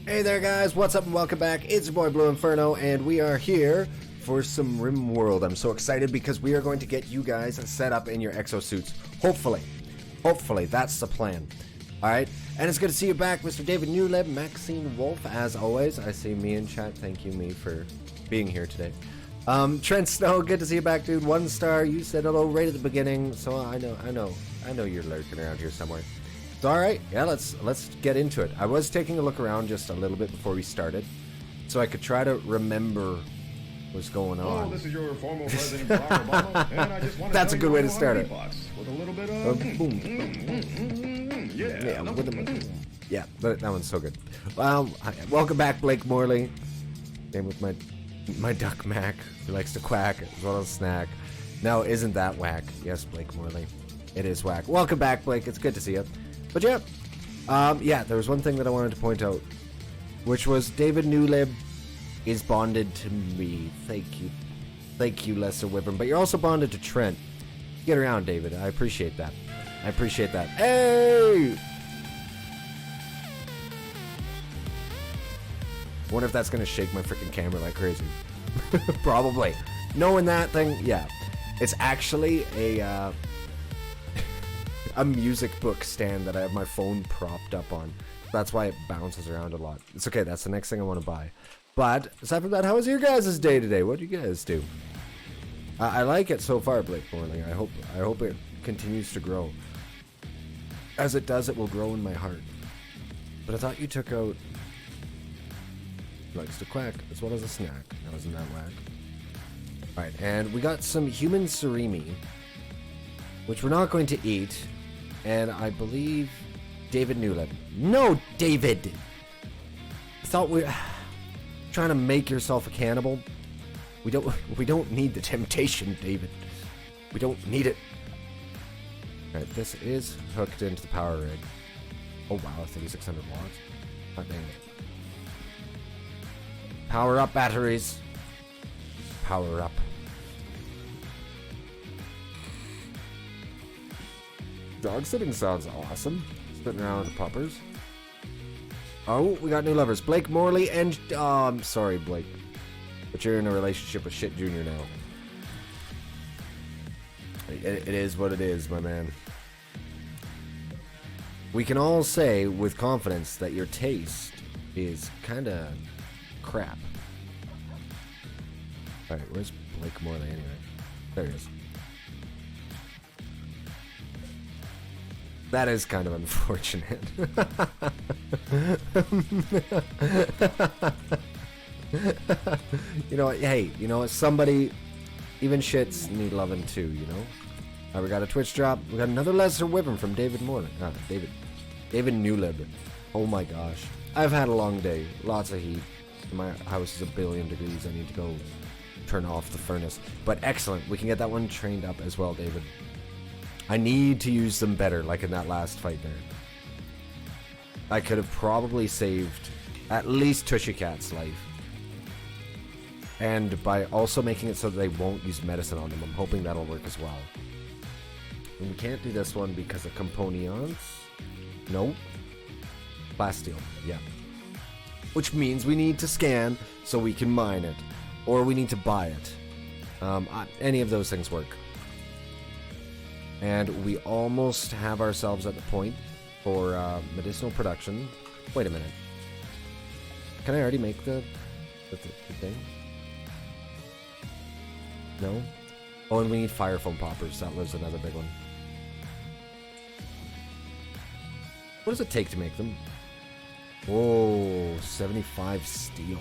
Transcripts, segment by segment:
Hey there guys, what's up and welcome back. It's your boy Blue Inferno and we are here for some RimWorld. I'm so excited because we are going to get you guys set up in your exosuits. Hopefully, that's the plan. Alright, and it's good to see you back, Mr. David Newleb, Maxine Wolf, as always. I see me in chat, thank you me for being here today. Trent Snow, good to see you back, dude. 1 star, you said hello right at the beginning, so I know you're lurking around here somewhere. So, alright, yeah, let's get into it. I was taking a look around just a little bit before we started, so I could try to remember what's going on. Oh, this is your formal President Barack Obama, and I just want to That's a good way to start it. With a little bit of Boom. Yeah, That one's so good. Welcome back, Blake Morley. Same with my duck Mac, who likes to quack as well as snack. No, isn't that whack? Yes, Blake Morley. It is whack. Welcome back, Blake. It's good to see you. But yeah, there was one thing that I wanted to point out, which was David Newleb is bonded to me. Thank you, Lesser Wyvern. But you're also bonded to Trent. Get around, David. I appreciate that. Hey! Wonder if that's gonna shake my freaking camera like crazy. Probably. Knowing that thing, yeah. It's actually a music book stand that I have my phone propped up on. That's why it bounces around a lot. It's okay, that's the next thing I want to buy. But aside from that, how was your guys' day today? What do you guys do? I like it so far, Blake Morley. I hope it continues to grow. As it does, it will grow in my heart. But I thought you took out likes to quack as well as a snack. That wasn't that whack. Alright, and we got some human surimi, which we're not going to eat. And I believe David Newleb. No, David! I thought we were trying to make yourself a cannibal. We don't need the temptation, David. We don't need it. Alright, this is hooked into the power rig. Oh wow, 3600 watts. Oh, dang it. Power up, batteries. Power up. Dog sitting sounds awesome. Sitting around with the puppers. Oh, we got new lovers. Blake Morley and... I'm sorry, Blake. But you're in a relationship with Shit Junior now. It is what it is, my man. We can all say with confidence that your taste is kinda crap. Alright, where's Blake Morley anyway? There he is. That is kind of unfortunate. You know what? Hey, you know what? Somebody, even shits need loving too, you know? We got a Twitch drop. We got another Lesser Wyvern from David Morley. David Newleb. Oh my gosh. I've had a long day. Lots of heat. My house is 1 billion degrees. I need to go turn off the furnace. But excellent. We can get that one trained up as well, David. I need to use them better, like in that last fight there. I could have probably saved at least Tushy Cat's life. And by also making it so that they won't use medicine on them, I'm hoping that'll work as well. And we can't do this one because of Components. Nope. Plasteel, yeah. Which means we need to scan so we can mine it. Or we need to buy it. Any of those things work. And we almost have ourselves at the point for medicinal production. Wait a minute. Can I already make the thing? No? Oh, and we need fire foam poppers. That was another big one. What does it take to make them? Whoa, 75 steel.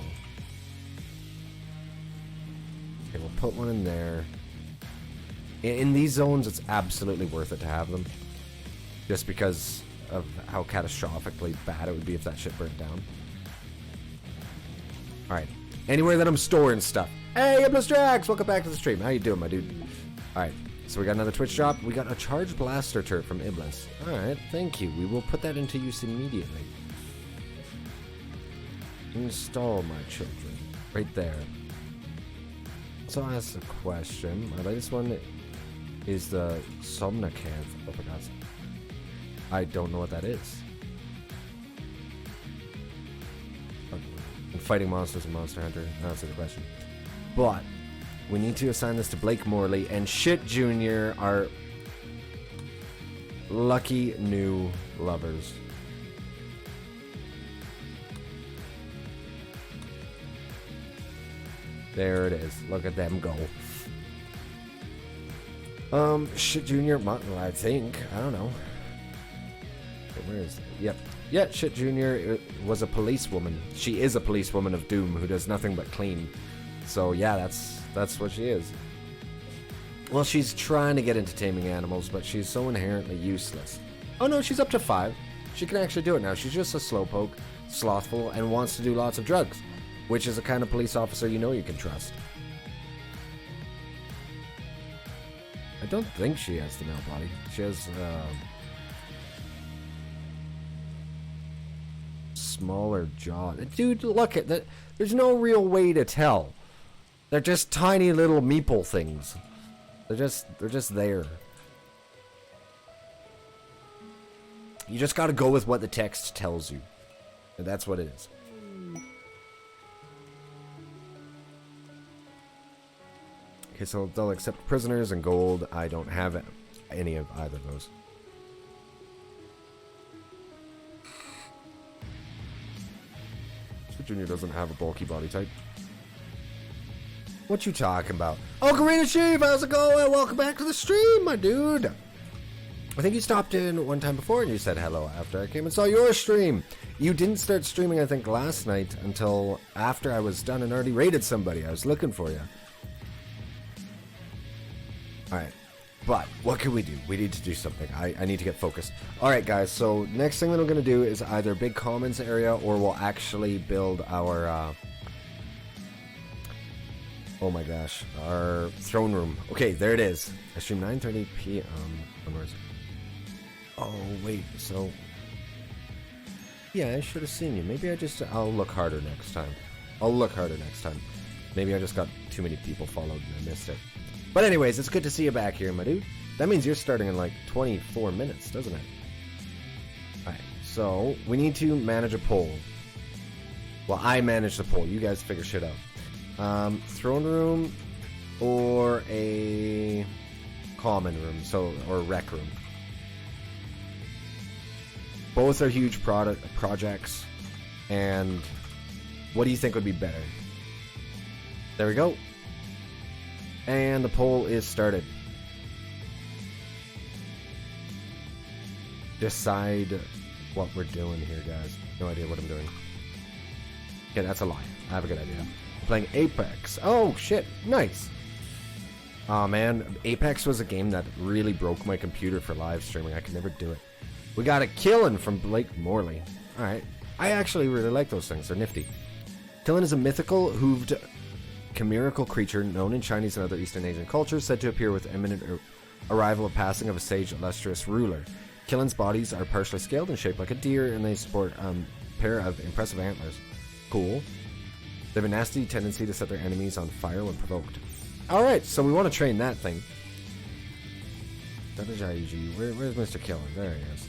Okay, we'll put one in there. In these zones, it's absolutely worth it to have them. Just because of how catastrophically bad it would be if that shit burnt down. Alright. Anywhere that I'm storing stuff. Hey, Iblis welcome back to the stream. How you doing, my dude? Alright. So we got another Twitch drop. We got a charged blaster turret from Iblis. Alright, thank you. We will put that into use immediately. Install, my children. Right there. So I'll ask a question. My latest one is the Somnacanth. Oh my god. I don't know what that is. And fighting monsters in Monster Hunter. That's a good question. But we need to assign this to Blake Morley and Shit Jr., our lucky new lovers. There it is. Look at them go. Shit Jr. I think. I don't know. Where is it? Yep. Yeah, Shit Jr. was a policewoman. She is a policewoman of doom who does nothing but clean. So yeah, that's what she is. Well, she's trying to get into taming animals, but she's so inherently useless. Oh no, she's up to 5. She can actually do it now. She's just a slowpoke, slothful, and wants to do lots of drugs, which is the kind of police officer you know you can trust. I don't think she has the male body. She has smaller jaw. Dude, look at that. There's no real way to tell. They're just tiny little meeple things. They're just there. You just gotta go with what the text tells you. And that's what it is. Okay, so they'll accept prisoners and gold. I don't have any of either of those. Junior doesn't have a bulky body type. What you talking about? Oh, Karina Sheev, how's it going? Welcome back to the stream, my dude. I think you stopped in one time before and you said hello after I came and saw your stream. You didn't start streaming, I think, last night until after I was done and already raided somebody. I was looking for you. Alright. But what can we do? We need to do something. I need to get focused. Alright, guys. So next thing that I'm going to do is either big commons area or we'll actually build our... oh my gosh. Our throne room. Okay, there it is. I stream 9:30 p.m. onwards. Oh, wait. So... yeah, I should have seen you. Maybe I'll look harder next time. Maybe I just got too many people followed and I missed it. But anyways, it's good to see you back here, my dude. That means you're starting in like 24 minutes, doesn't it? Alright, so we need to manage a poll. Well, I manage the poll. You guys figure shit out. Throne room or a common room, or rec room. Both are huge projects, and what do you think would be better? There we go. And the poll is started. Decide what we're doing here, guys. No idea what I'm doing. Okay, that's a lie. I have a good idea. Playing Apex. Oh, shit. Nice. Aw, man. Apex was a game that really broke my computer for live streaming. I could never do it. We got a Killen from Blake Morley. Alright. I actually really like those things. They're nifty. Killen is a mythical, hooved, chimerical creature known in Chinese and other Eastern Asian cultures, said to appear with imminent arrival of passing of a sage illustrious ruler. Killen's bodies are partially scaled and shaped like a deer, and they sport a pair of impressive antlers. Cool. They have a nasty tendency to set their enemies on fire when provoked. Alright, so we want to train that thing. Where's Mr. Killen? There he is.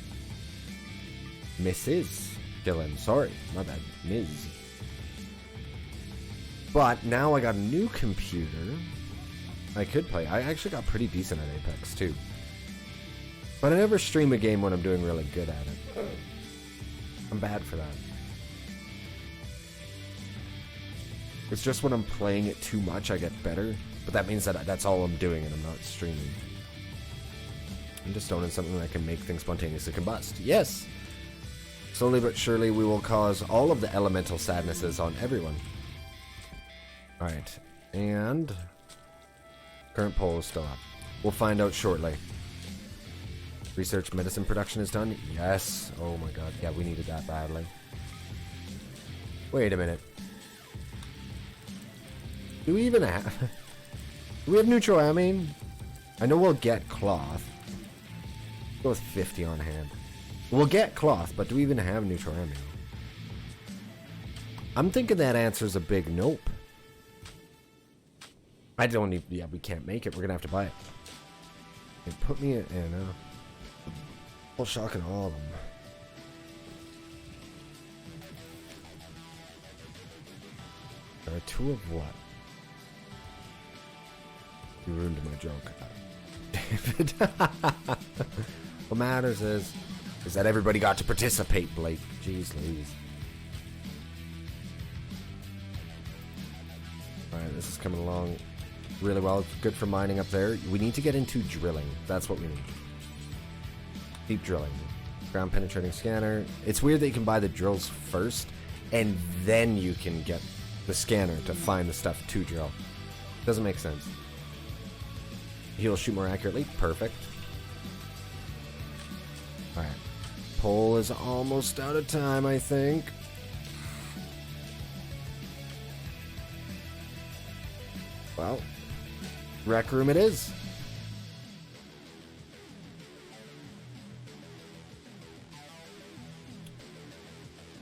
Mrs. Killen. Sorry, my bad. Ms. But now I got a new computer. I could play. I actually got pretty decent at Apex too. But I never stream a game when I'm doing really good at it. I'm bad for that. It's just when I'm playing it too much I get better. But that means that that's all I'm doing and I'm not streaming. I'm just owning something that can make things spontaneously combust. Yes! Slowly but surely we will cause all of the elemental sadnesses on everyone. Alright, and current poll is still up. We'll find out shortly. Research medicine production is done? Yes. Oh my god, yeah, we needed that badly. Wait a minute. Do we even have... do we have neutral amine? I know we'll get cloth. Go with 50 on hand. We'll get cloth, but do we even have neutral amine? I'm thinking that answer's a big nope. I don't even... yeah, we can't make it. We're gonna have to buy it. It put me in... full shock in all of them. Two of what? You ruined my joke. David. What matters is that everybody got to participate, Blake. Jeez Louise. Alright, this is coming along really well. It's good for mining up there. We need to get into drilling. That's what we need. Deep drilling. Ground penetrating scanner. It's weird that you can buy the drills first, and then you can get the scanner to find the stuff to drill. Doesn't make sense. He'll shoot more accurately. Perfect. Alright. Pole is almost out of time, I think. Well, rec room it is.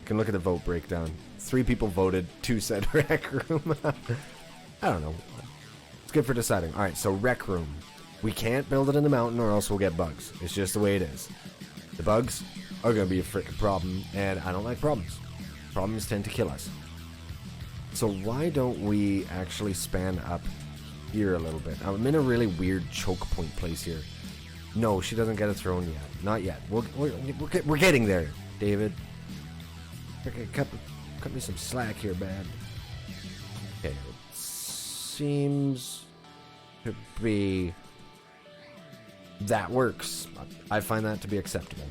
You can look at the vote breakdown. 3 people voted, 2 said rec room. I don't know. It's good for deciding. Alright, so rec room. We can't build it in the mountain or else we'll get bugs. It's just the way it is. The bugs are going to be a freaking problem, and I don't like problems. Problems tend to kill us. So why don't we actually span up here a little bit? I'm in a really weird choke point place here. No, she doesn't get a throne yet. Not yet. We're getting there, David. Okay, cut me some slack here, man. Okay, it seems to be... That works. I find that to be acceptable.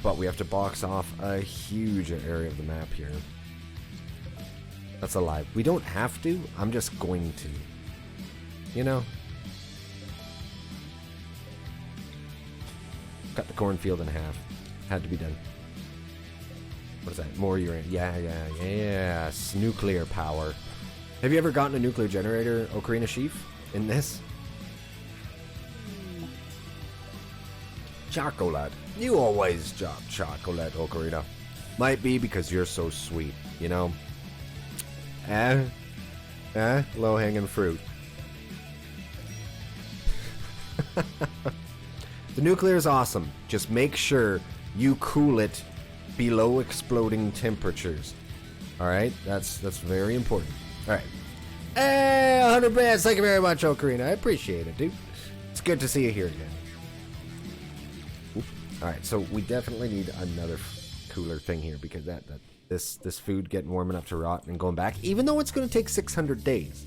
But we have to box off a huge area of the map here. That's a lie. We don't have to. I'm just going to. You know? Cut the cornfield in half. Had to be done. What is that? More uranium. Yes. Nuclear power. Have you ever gotten a nuclear generator, Ocarina Sheaf, in this? Chocolate. You always drop chocolate, Ocarina. Might be because you're so sweet, you know? Low-hanging fruit. The nuclear is awesome. Just make sure you cool it below exploding temperatures. Alright? That's very important. Alright. Hey, 100 bands. Thank you very much, Ocarina. I appreciate it, dude. It's good to see you here again. Alright, so we definitely need another cooler thing here because this food getting warm enough to rot and going back, even though it's going to take 600 days.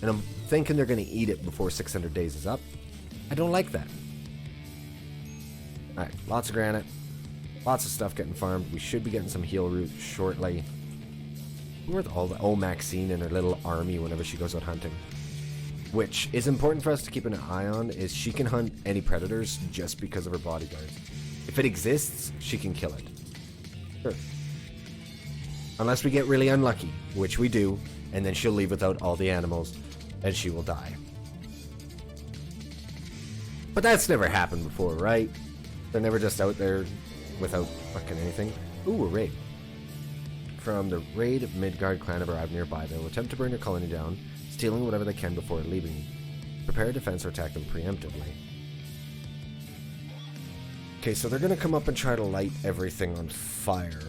And I'm thinking they're going to eat it before 600 days is up. I don't like that. Alright, lots of granite. Lots of stuff getting farmed. We should be getting some heal root shortly. Where's all the... Oh, Maxine and her little army whenever she goes out hunting. Which is important for us to keep an eye on, is she can hunt any predators just because of her bodyguards. If it exists, she can kill it. Sure. Unless we get really unlucky, which we do, and then she'll leave without all the animals, and she will die. But that's never happened before, right? They're never just out there without fucking anything. Ooh, a raid. From the raid of Midgard clan have arrived nearby. They will attempt to bring their colony down, stealing whatever they can before leaving. Prepare a defense or attack them preemptively. Okay, so they're going to come up and try to light everything on fire.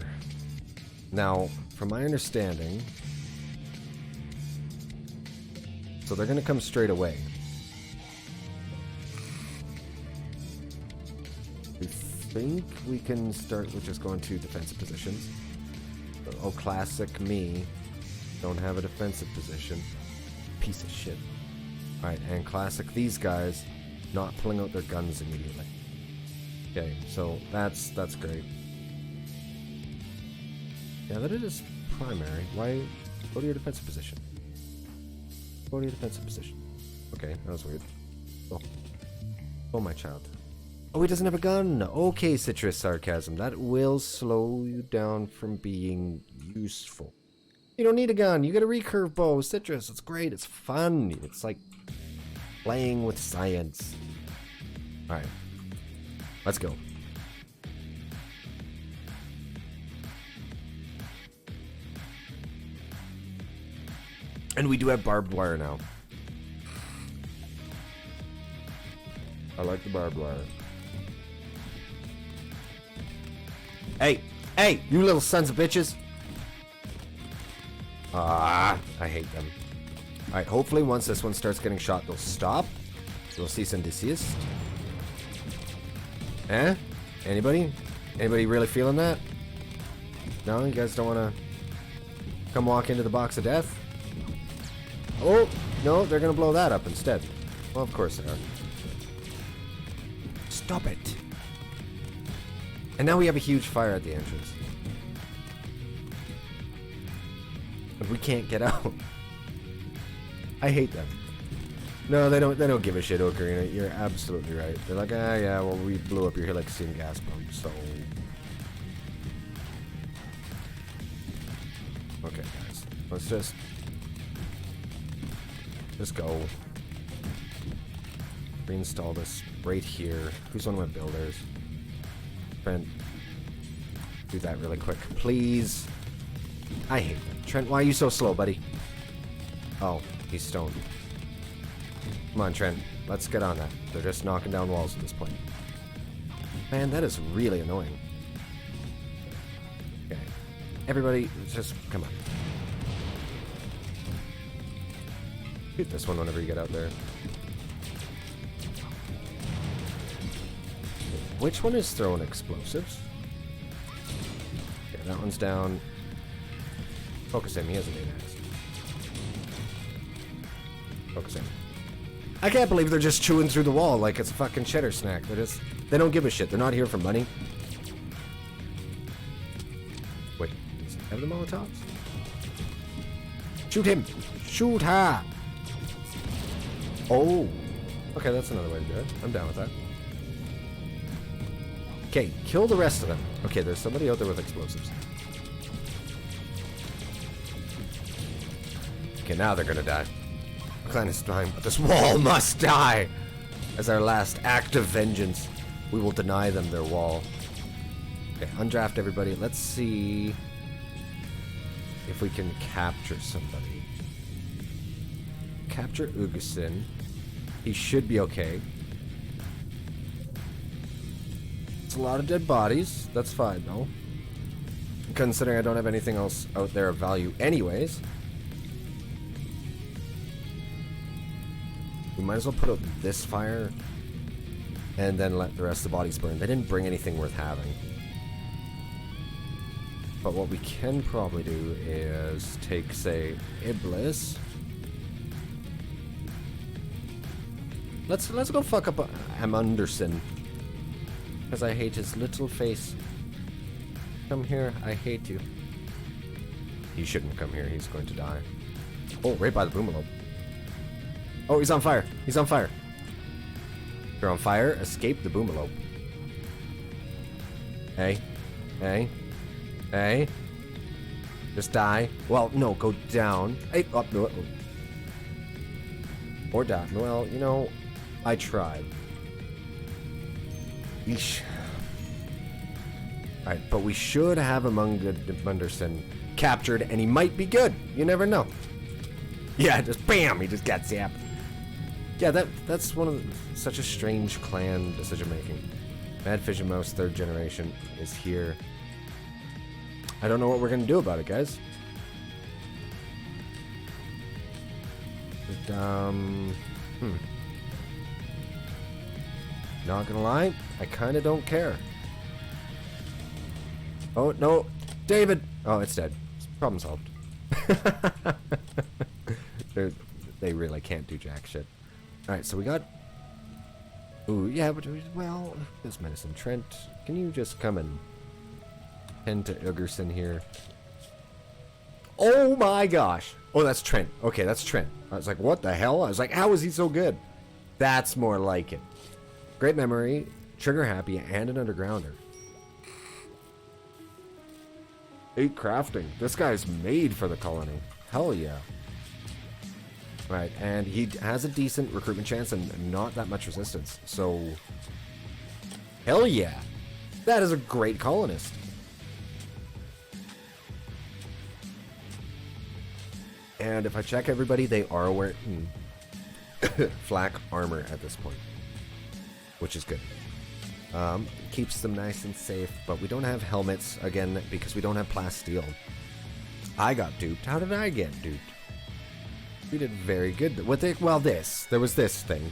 Now, from my understanding... So they're going to come straight away. We think we can start with just going to defensive positions. Oh, classic me. Don't have a defensive position. Piece of shit. Alright, and classic these guys not pulling out their guns immediately. Okay, so that's great. Yeah, that is primary. Why go to your defensive position? Go to your defensive position. Okay, that was weird. Oh, my child. Oh, he doesn't have a gun. Okay, Citrus Sarcasm. That will slow you down from being useful. You don't need a gun. You get a recurve bow. Citrus, it's great. It's fun. It's like playing with science. Alright. Let's go. And we do have barbed wire now. I like the barbed wire. Hey! Hey! You little sons of bitches! Ah, I hate them. Alright, hopefully once this one starts getting shot, they'll stop. They'll cease and desist. Eh? Anybody? Anybody really feeling that? No, you guys don't want to come walk into the box of death? Oh, no, they're going to blow that up instead. Well, of course they are. Stop it. And now we have a huge fire at the entrance. But we can't get out. I hate them. No, they don't give a shit, Ocarina. You're absolutely right. They're like, ah, yeah, well, we blew up your Helixian gas pump, so... Okay, guys. Let's just go. Reinstall this right here. Who's one of my builders? Trent, do that really quick, please. I hate them. Trent, why are you so slow, buddy? Oh, he's stoned. Come on, Trent. Let's get on that. They're just knocking down walls at this point. Man, that is really annoying. Okay. Everybody, just come on. Shoot this one whenever you get out there. Which one is throwing explosives? Okay, that one's down. Focus him, he has an axe. Focus him. I can't believe they're just chewing through the wall like it's a fucking cheddar snack. They don't give a shit. They're not here for money. Wait, does he have the Molotovs? Shoot him! Shoot her! Oh! Okay, that's another way to do it. I'm down with that. Okay, kill the rest of them. Okay, there's somebody out there with explosives. Okay, now they're gonna die. Clan is dying, but this wall must die! As our last act of vengeance, we will deny them their wall. Okay, undraft everybody. Let's see if we can capture somebody. Capture Ugusin. He should be okay. It's a lot of dead bodies. That's fine, though. Considering I don't have anything else out there of value anyways. We might as well put out this fire and then let the rest of the bodies burn. They didn't bring anything worth having. But what we can probably do is take, say, Iblis. Let's go fuck up Amunderson. Because I hate his little face. Come here, I hate you. He shouldn't come here, he's going to die. Oh, right by the Boomalope. Oh, he's on fire. He's on fire. You're on fire. Escape the Boomalope. Hey. Hey. Hey. Just die. Well, no, go down. Hey, up. Oh, or die. Well, you know, I tried. Yeesh. Alright, but we should have Amunderson captured, and he might be good. You never know. Yeah, just bam! He just got zapped. Yeah, that's one of such a strange clan decision making. Mad Fission Mouse 3rd generation is here. I don't know what we're gonna do about it, guys. Not gonna lie, I kinda don't care. Oh, no. David! Oh, it's dead. Problem solved. They really can't do jack shit. Alright, so we got... Ooh, yeah, but, well, this medicine. Trent, can you just come and tend to Ugerson here? Oh my gosh! Oh, that's Trent. Okay, that's Trent. I was like, what the hell? I was like, how is he so good? That's more like it. Great memory, trigger happy, and an undergrounder. 8 crafting. This guy's made for the colony. Hell yeah. Right, and he has a decent recruitment chance and not that much resistance. So, hell yeah. That is a great colonist. And if I check everybody, they are wearing flak armor at this point, which is good. Keeps them nice and safe, but we don't have helmets, again, because we don't have plasteel. I got duped. How did I get duped? We did very good. What they, well, there was this thing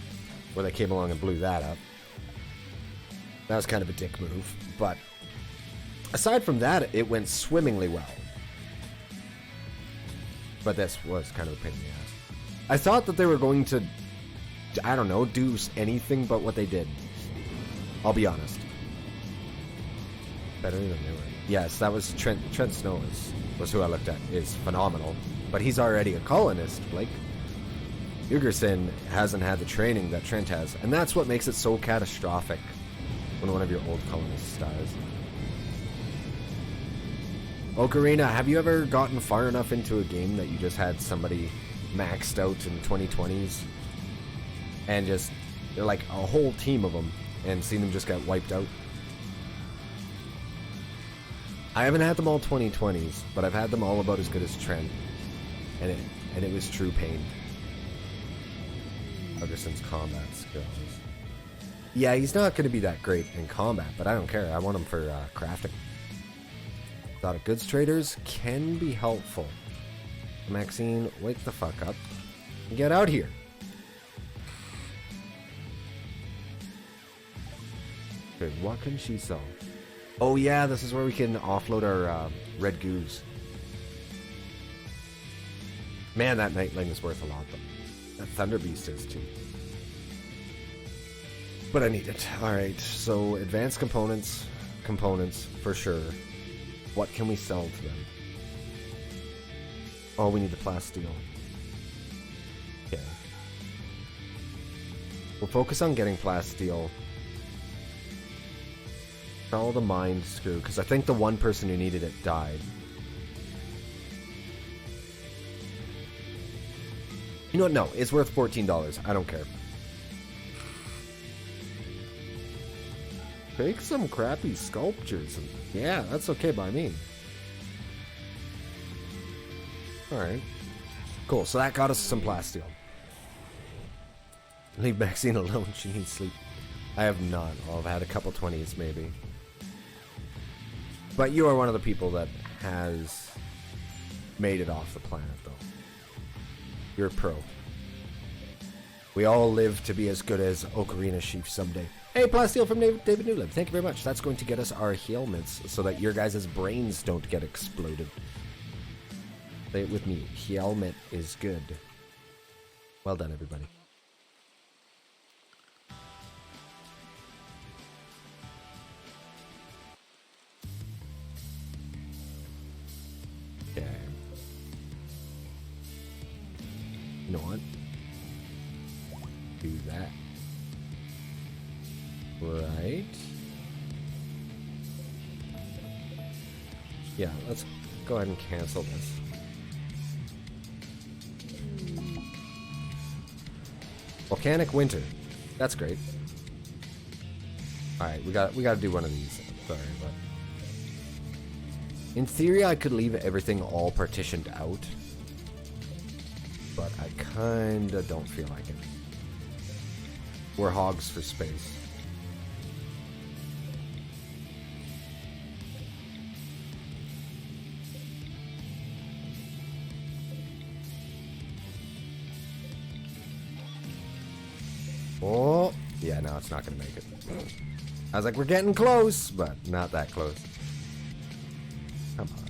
where they came along and blew that up. That was kind of a dick move, but aside from that, it went swimmingly well. But this was kind of a pain in the ass. I thought that they were going to, I don't know, do anything but what they did. I'll be honest. Better than they were. Yes, that was Trent. Trent Snow was who I looked at. Is phenomenal. But he's already a colonist, Blake. Ugerson hasn't had the training that Trent has. And that's what makes it so catastrophic when one of your old colonists dies. Ocarina, have you ever gotten far enough into a game that you just had somebody maxed out in 2020s? And just, like, a whole team of them, and seen them just get wiped out? I haven't had them all 2020s, but I've had them all about as good as Trent. And it was true pain. Ugerson's combat skills. Yeah, he's not going to be that great in combat, but I don't care. I want him for crafting. Thought of goods traders can be helpful. Maxine, wake the fuck up. Get out here. Okay, what can she sell? Oh yeah, this is where we can offload our red goose. Man, that Nightling is worth a lot, though. That Thunder Beast is, too. But I need it. Alright, so advanced components, for sure. What can we sell to them? Oh, we need the plasteel. Okay. We'll focus on getting plasteel. Sell the mind screw, because I think the one person who needed it died. You know what? No, it's worth $14. I don't care. Take some crappy sculptures. Yeah, that's okay by me. Alright. Cool, so that got us some plasteel. Leave Maxine alone, she needs sleep. I have not. I've had a couple 20s maybe. But you are one of the people that has made it off the planet, though. You're a pro. We all live to be as good as Ocarina Chief someday. Hey, plasteel from David Newland. Thank you very much. That's going to get us our helmets so that your guys' brains don't get exploded. Say it with me. Helmet is good. Well done, everybody. Okay. You know what? Do that. Right. Yeah, let's go ahead and cancel this. Volcanic Winter. That's great. Alright, we gotta do one of these. Sorry, but in theory I could leave everything all partitioned out. But I kinda don't feel like it. We're hogs for space. Oh, yeah, no, it's not gonna make it. I was like, we're getting close, but not that close. Come on.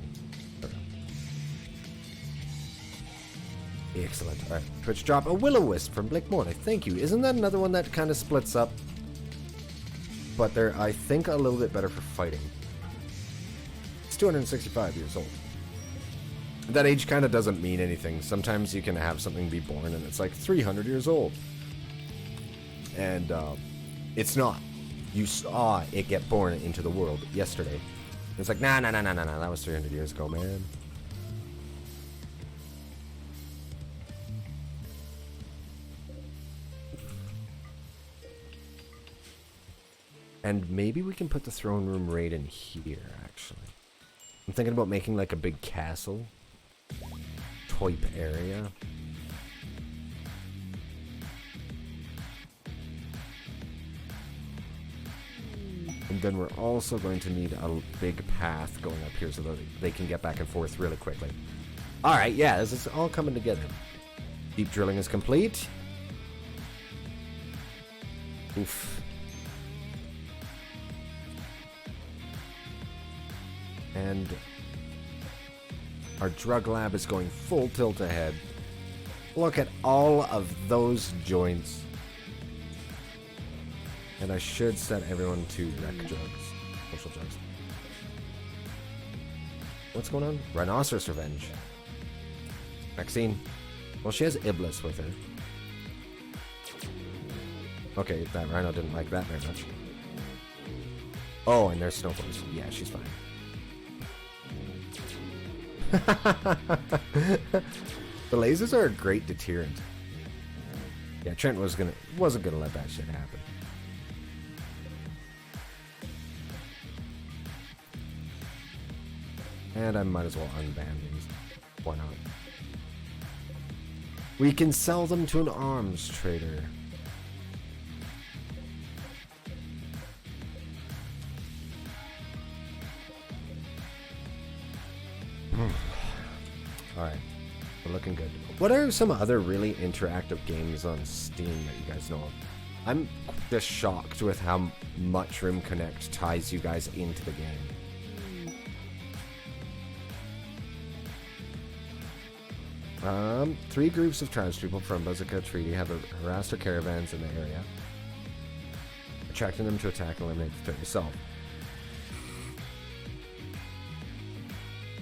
Excellent. Alright, Twitch drop a Will-O-Wisp from Blake Morley. Thank you. Isn't that another one that kind of splits up? But they're, I think, a little bit better for fighting. It's 265 years old. That age kind of doesn't mean anything. Sometimes you can have something be born and it's like 300 years old. And it's not. You saw it get born into the world yesterday. It's like, nah, that was 300 years ago, man. And maybe we can put the throne room right in here, actually. I'm thinking about making like a big castle type area. And then we're also going to need a big path going up here so that they can get back and forth really quickly. Alright, yeah, this is all coming together. Deep drilling is complete. Oof. And our drug lab is going full tilt ahead. Look at all of those joints. And I should set everyone to wreck drugs. Social drugs. What's going on? Rhinoceros Revenge. Maxine. Well, she has Iblis with her. Okay, that rhino didn't like that very much. Oh, and there's snowflakes. Yeah, she's fine. The lasers are a great deterrent. Yeah, Trent wasn't gonna let that shit happen. And I might as well unban these. Why not? We can sell them to an arms trader. Alright. We're looking good. What are some other really interactive games on Steam that you guys know of? I'm just shocked with how much Room Connect ties you guys into the game. 3 groups of tribespeople from Buzzica Treaty have harassed our caravans in the area, attracting them to attack and eliminate the threat yourself.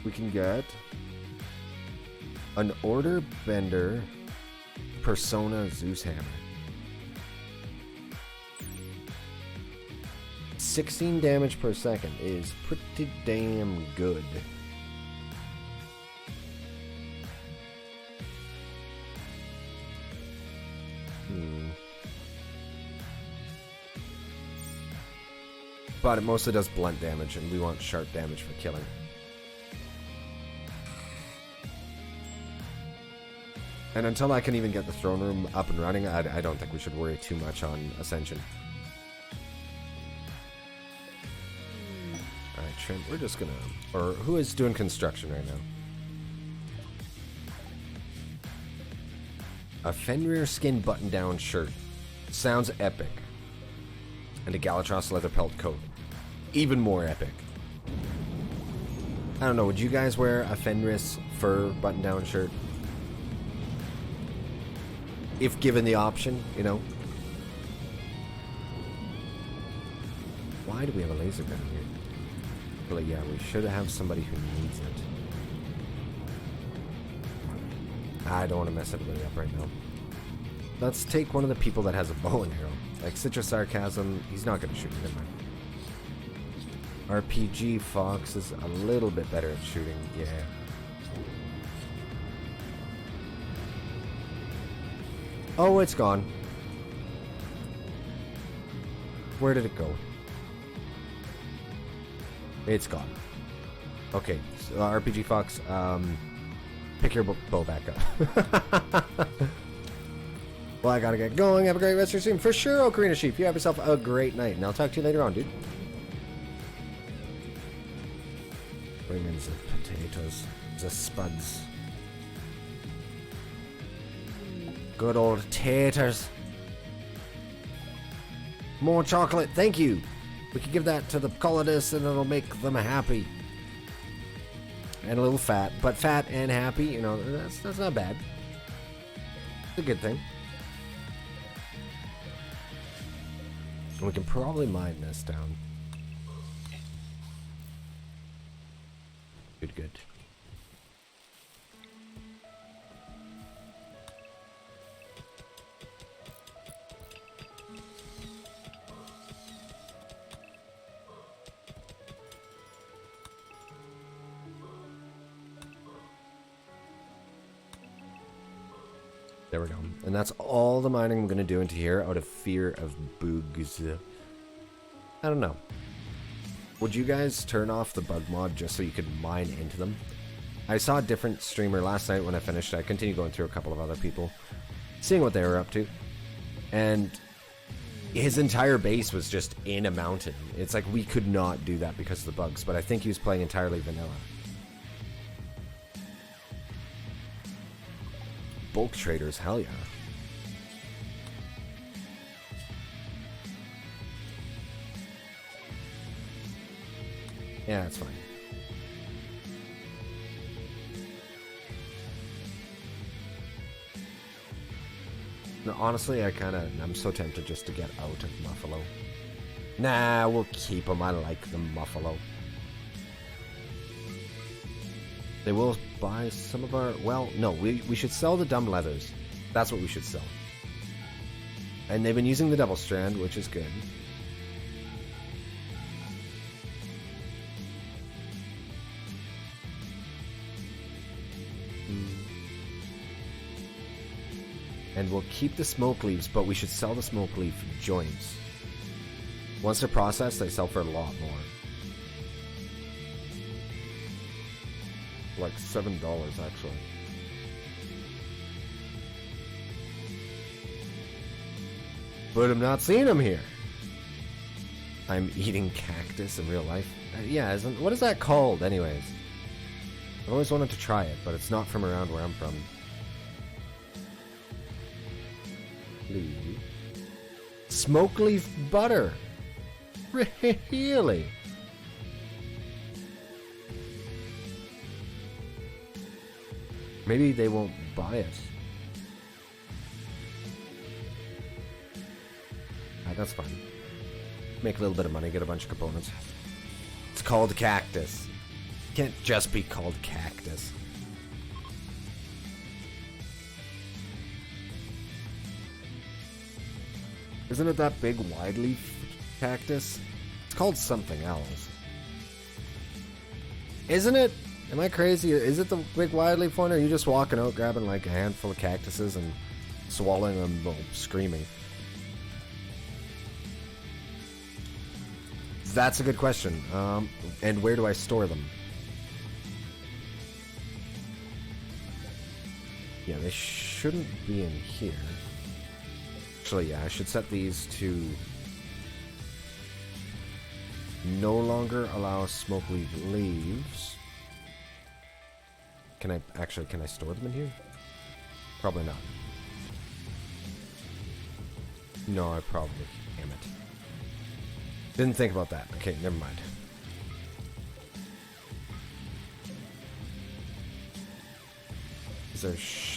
We can get an Order Bender Persona Zeus Hammer. 16 damage per second is pretty damn good. But it mostly does blunt damage, and we want sharp damage for killing. And until I can even get the throne room up and running, I don't think we should worry too much on Ascension. Alright, Trent, we're just gonna... Or who is doing construction right now? A Fenrir skin button-down shirt. Sounds epic. And a Galatros leather pelt coat. Even more epic. I don't know, would you guys wear a Fenris fur button-down shirt? If given the option, you know? Why do we have a laser gun here? Well, yeah, we should have somebody who needs it. I don't want to mess everybody up right now. Let's take one of the people that has a bow and arrow. Like Citrus Sarcasm, he's not going to shoot me, never mind. RPG Fox is a little bit better at shooting, yeah. Oh, it's gone. Where did it go? It's gone. Okay, so RPG Fox, pick your bow back up. Well, I gotta get going. Have a great rest of your stream. For sure, Ocarina Chief. You have yourself a great night, and I'll talk to you later on, dude. Bring in the potatoes. The spuds. Good old taters. More chocolate. Thank you. We can give that to the colonists, and it'll make them happy. And a little fat. But fat and happy, you know, that's not bad. It's a good thing. We can probably mine this down. Good. There we go. And that's all the mining I'm going to do into here out of fear of bugs. I don't know. Would you guys turn off the bug mod just so you could mine into them? I saw a different streamer last night when I finished. I continued going through a couple of other people, seeing what they were up to. And his entire base was just in a mountain. It's like we could not do that because of the bugs, but I think he was playing entirely vanilla. bulk traders, hell yeah. Yeah, that's fine. No, honestly, I'm so tempted just to get out of Muffalo. Nah, we'll keep them. I like the Muffalo. They will buy some of our... Well, no, we should sell the dumb leathers. That's what we should sell. And they've been using the double strand, which is good. And we'll keep the smoke leaves, but we should sell the smoke leaf joints. Once they're processed, they sell for a lot more. Like $7, actually. But I'm not seeing them here. I'm eating cactus in real life. Yeah, what is that called, anyways? I've always wanted to try it, but it's not from around where I'm from. Smoke leaf butter. Really? Maybe they won't buy it. That's fine. Make a little bit of money, get a bunch of components. It's called cactus. It can't just be called cactus. Isn't it that big wide leaf cactus? It's called something else. Isn't it? Am I crazy? Is it the big wide leaf one, or are you just walking out grabbing like a handful of cactuses and swallowing them while screaming? That's a good question. And where do I store them? Yeah, they shouldn't be in here. Actually, yeah, I should set these to no longer allow smoke leaves. Can I store them in here? Probably not. No, I probably damn it. Didn't think about that. Okay, never mind.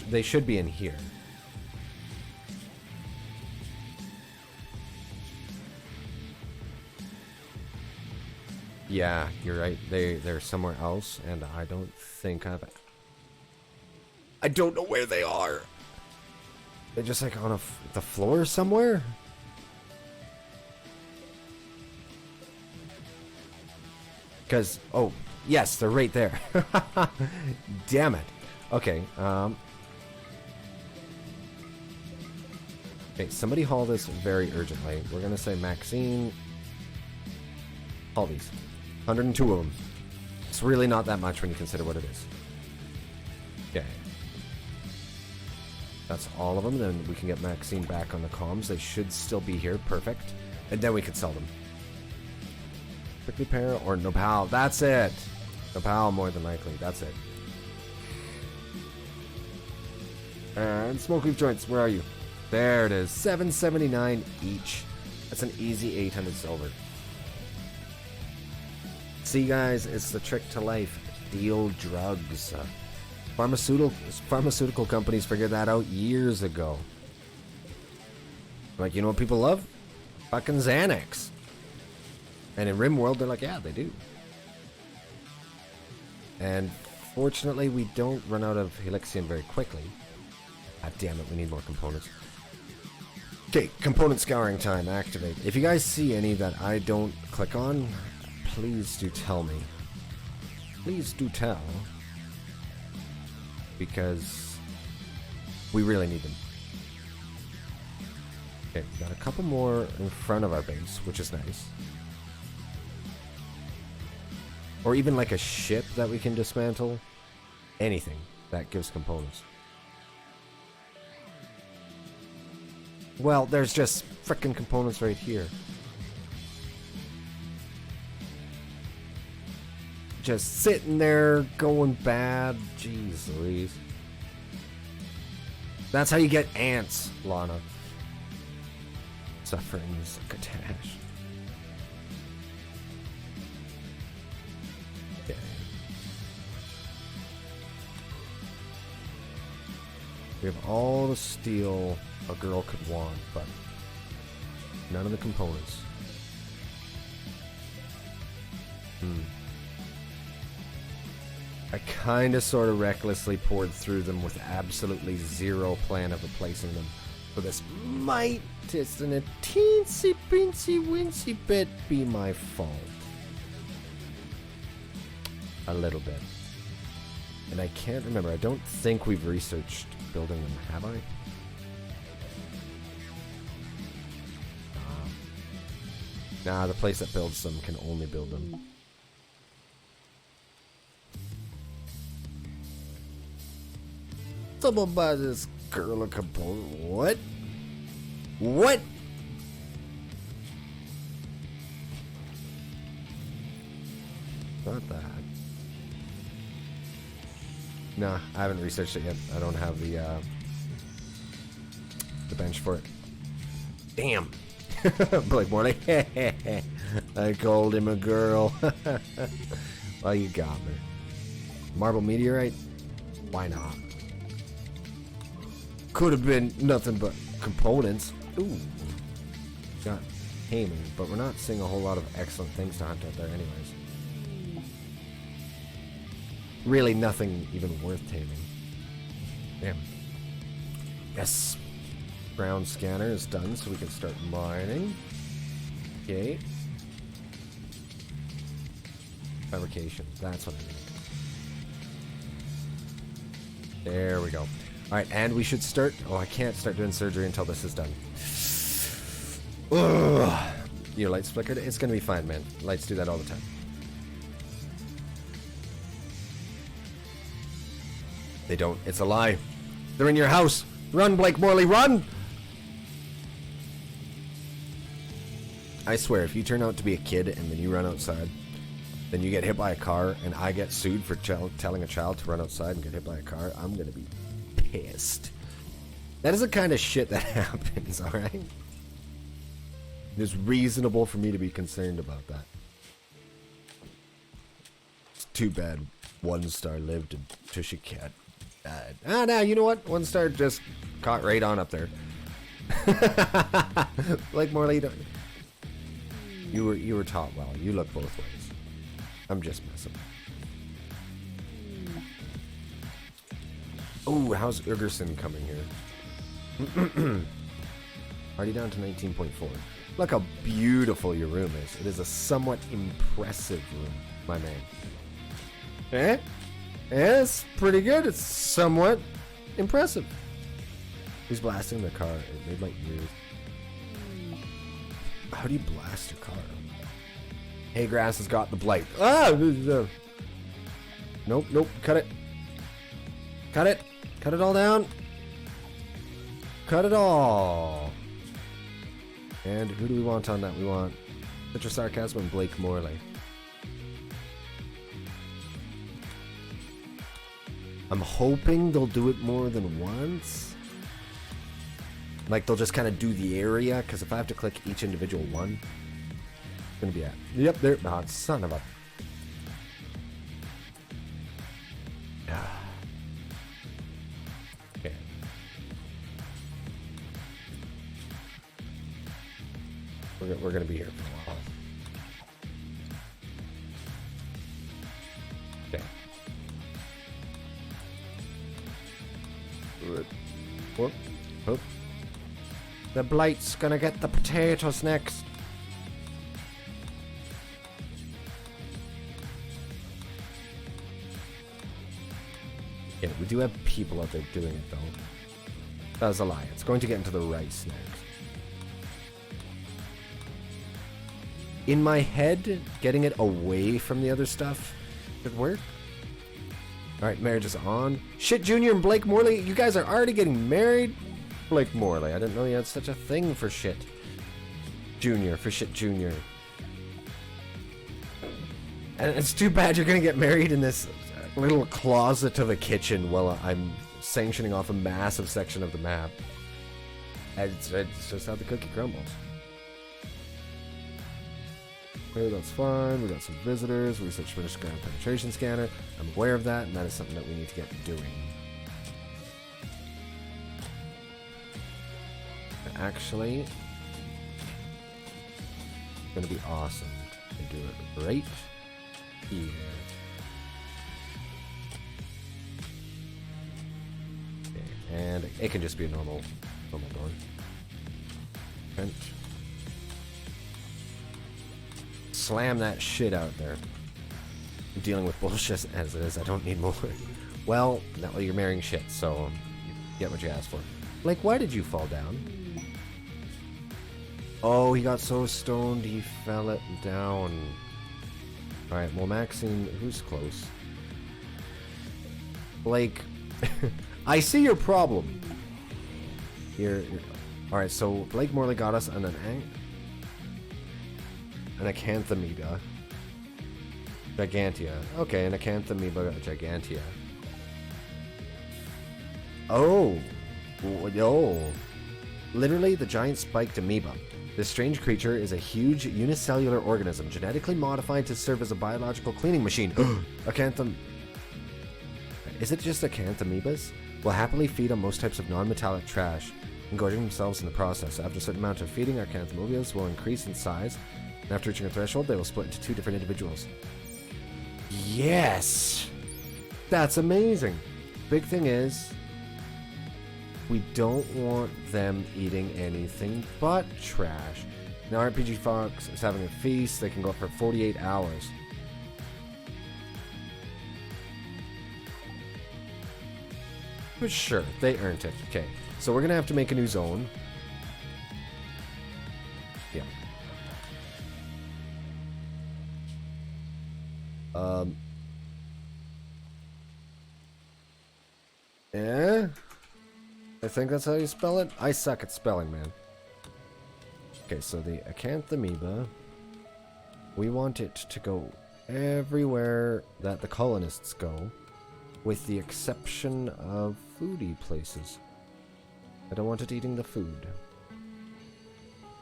They should be in here. Yeah, you're right. They're somewhere else, and I don't think I don't know where they are. They're just like on the floor somewhere. Because yes, they're right there. Damn it. Okay. Okay, somebody haul this very urgently. We're gonna say Maxine, haul these. 102 of them. It's really not that much when you consider what it is. Okay. That's all of them. Then we can get Maxine back on the comms. They should still be here. Perfect. And then we can sell them. Prickly Pear or Nopal. That's it. Nopal, more than likely. That's it. And smoke leaf joints. Where are you? There it is. $7.79 each. That's an easy 800 silver. See, guys, it's the trick to life. Deal drugs. Pharmaceutical companies figured that out years ago. Like, you know what people love? Fucking Xanax. And in RimWorld, they're like, yeah, they do. And fortunately, we don't run out of Helixian very quickly. God damn it, we need more components. Okay, component scouring time, activate. If you guys see any that I don't click on, please do tell me. Please do tell. Because we really need them. Okay, we got a couple more in front of our base, which is nice. Or even like a ship that we can dismantle. Anything that gives components. Well, there's just frickin' components right here. Just sitting there, going bad. Jeez Louise. That's how you get ants, Lana. Suffering succotash. Okay. We have all the steel a girl could want, but none of the components. I kind of sort of recklessly poured through them with absolutely zero plan of replacing them. So this might, just in a teensy peensy wincy bit, be my fault. A little bit. And I can't remember. I don't think we've researched building them, have I? Nah, the place that builds them can only build them. Someone buy this girl a component. What? What? Not that. Nah, I haven't researched it yet. I don't have the bench for it. Damn. Blake Morley. I called him a girl. Well, you got me. Marble meteorite? Why not? Could have been nothing but components. Ooh. Got taming, but we're not seeing a whole lot of excellent things to hunt out there anyways. Really nothing even worth taming. Damn. Yes. Ground scanner is done, so we can start mining. Okay. Fabrication. That's what I need. There we go. Alright, and we should start... Oh, I can't start doing surgery until this is done. Ugh. Your lights flickered? It's gonna be fine, man. Lights do that all the time. They don't. It's a lie. They're in your house. Run, Blake Morley, run! I swear, if you turn out to be a kid and then you run outside, then you get hit by a car, and I get sued for telling a child to run outside and get hit by a car, I'm gonna be pissed. That is the kind of shit that happens, alright? It is reasonable for me to be concerned about that. It's too bad One Star lived and Tushy Cat died. Ah, no, you know what? One Star just caught right on up there. Like Morley, you were taught well. You look both ways. I'm just messing. Oh, how's Ugerson coming here? Already down to 19.4. Look how beautiful your room is. It is a somewhat impressive room, my man. Eh? Yeah, it's pretty good. It's somewhat impressive. He's blasting the car. It made my ears. How do you blast your car? Hey, Grass has got the blight. Ah! Nope, nope. Cut it. Cut it. Cut it all down. Cut it all. And who do we want on that? We want Citra Sarcasm and Blake Morley. I'm hoping they'll do it more than once. Like, they'll just kind of do the area, because if I have to click each individual one, it's going to be at... Yep, there... Oh, son of a... Okay. We're going to be here for a while. Okay. Whoop. Whoop. The blight's gonna get the potatoes next. Yeah, we do have people out there doing it though. That was a lie. It's going to get into the rice next. In my head, getting it away from the other stuff could work. Alright, marriage is on. Shit, Junior and Blake Morley, you guys are already getting married? Blake Morley, I didn't know you had such a thing for shit. Junior, for shit Junior. And it's too bad you're gonna get married in this little closet of a kitchen while I'm sanctioning off a massive section of the map. And it's just how the cookie crumbles. Okay, that's fine. We got some visitors. Research finished ground penetration scanner. I'm aware of that, and that is something that we need to get doing. Actually, it's gonna be awesome to do it right here. Okay, and it can just be a normal door. Vent. Slam that shit out there. I'm dealing with bullshit as it is. I don't need more. Well, no, you're marrying shit, so you get what you asked for. Like, why did you fall down? Oh, he got so stoned he fell it down. Alright, well, Maxine, who's close? Blake, I see your problem. Alright, so Blake Morley got us an Acanthamoeba Gigantea. Okay, an Acanthamoeba Gigantea. Oh. Yo. Literally the giant spiked amoeba. This strange creature is a huge unicellular organism genetically modified to serve as a biological cleaning machine. Is it just Acanthamoebas? Will happily feed on most types of non-metallic trash, engorging themselves in the process. After a certain amount of feeding, Acanthamoebas will increase in size, and after reaching a threshold, they will split into 2 different individuals. Yes! That's amazing! Big thing is, we don't want them eating anything but trash. Now RPG Fox is having a feast. They can go up for 48 hours. But sure, they earned it. Okay, so we're gonna have to make a new zone. Yeah. Yeah? I think that's how you spell it. I suck at spelling, man. Okay, so the Acanthamoeba, we want it to go everywhere that the colonists go, with the exception of foodie places. I don't want it eating the food.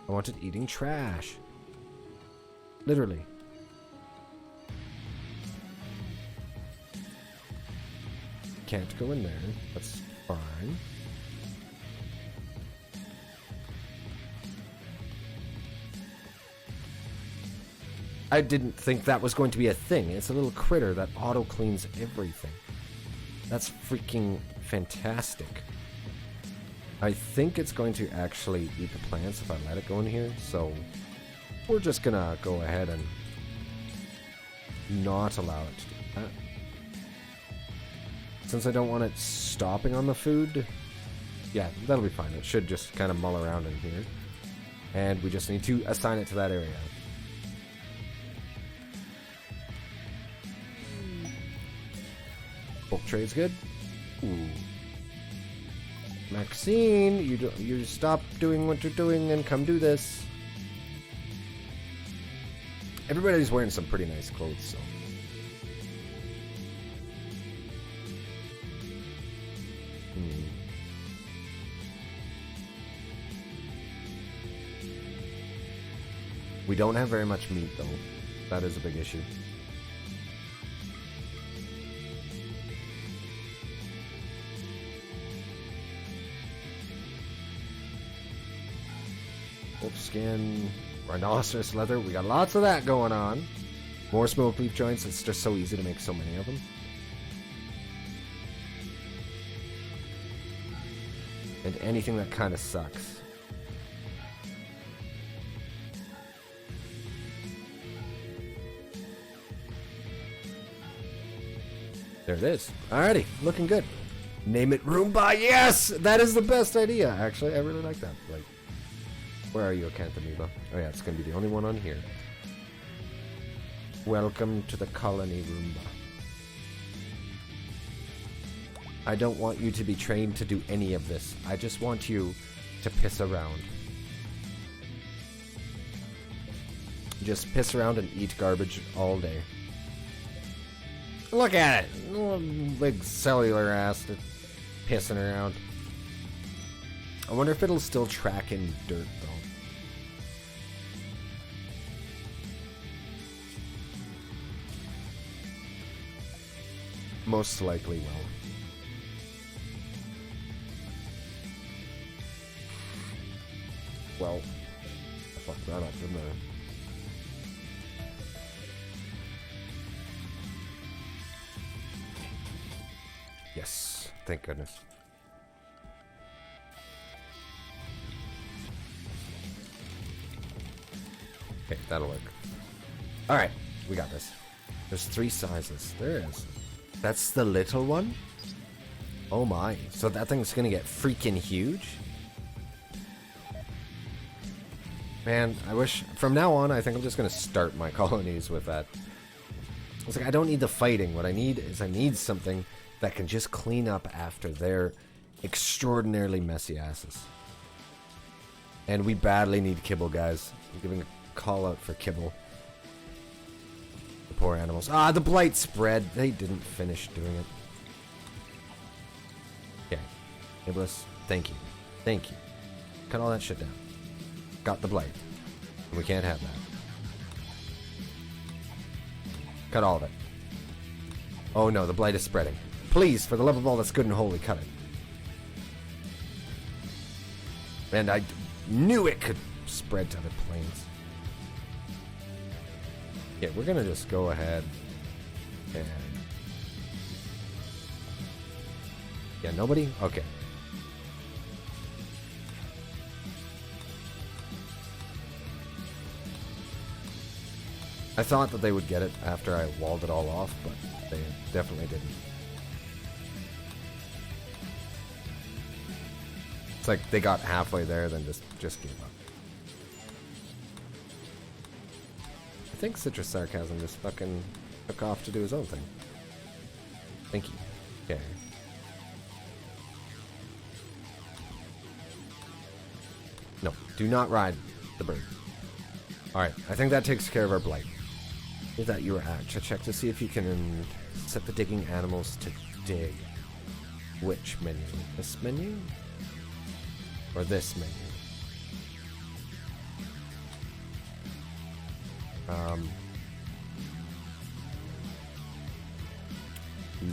I want it eating trash. Literally. Can't go in there. That's fine. I didn't think that was going to be a thing. It's a little critter that auto-cleans everything. That's freaking fantastic. I think it's going to actually eat the plants if I let it go in here, so we're just gonna go ahead and not allow it to do that. Since I don't want it stopping on the food, yeah, that'll be fine. It should just kind of mull around in here. And we just need to assign it to that area. Bulk trade's good. Ooh. Maxine, you stop doing what you're doing and come do this. Everybody's wearing some pretty nice clothes, so. We don't have very much meat, though. That is a big issue. Wolf skin, rhinoceros leather. We got lots of that going on. More smoked beef joints. It's just so easy to make so many of them. And anything that kind of sucks. There it is. Alrighty, looking good. Name it Roomba. Yes, that is the best idea. Actually, I really like that. Like, where are you, Acanthamoeba? Oh yeah, it's gonna be the only one on here. Welcome to the colony, Roomba. I don't want you to be trained to do any of this. I just want you to piss around. Just piss around and eat garbage all day. Look at it! Little big cellular ass. pissing around. I wonder if it'll still track in dirt, though. Most likely will. Well, I fucked that up, didn't I? Yes, thank goodness. Okay, that'll work. Alright, we got this. There's 3 sizes. There is. That's the little one? Oh my. So that thing's gonna get freaking huge? Man, I wish... From now on, I think I'm just gonna start my colonies with that. It's like, I don't need the fighting. What I need is I need something that can just clean up after their extraordinarily messy asses. And we badly need kibble, guys. I'm giving a call out for kibble. The poor animals. Ah, the blight spread. They didn't finish doing it. Okay. Iblis, thank you. Thank you. Cut all that shit down. Got the blight. We can't have that. Cut all of it. Oh no, the blight is spreading. Please, for the love of all that's good and holy, cut it. And I knew it could spread to other planes. Yeah, we're gonna just go ahead and... Yeah, nobody? Okay. I thought that they would get it after I walled it all off, but they definitely didn't. It's like they got halfway there, then just gave up. I think Citrus Sarcasm just fucking took off to do his own thing. Thank you. Okay. No, do not ride the bird. Alright, I think that takes care of our blight. With that, you were at. Check to see if you can set the digging animals to dig. Which menu? This menu? Or this menu?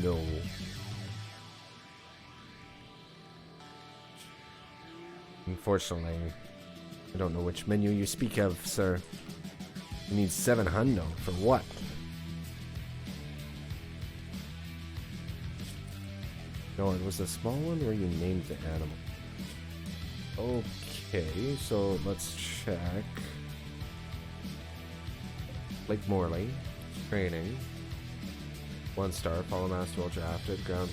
No. Unfortunately, I don't know which menu you speak of, sir. You need 7 hundo. For what? No, it was the small one where you named the animal. Okay, so let's check. Lake Morley. Training. 1 star. Follow master well drafted. Ground.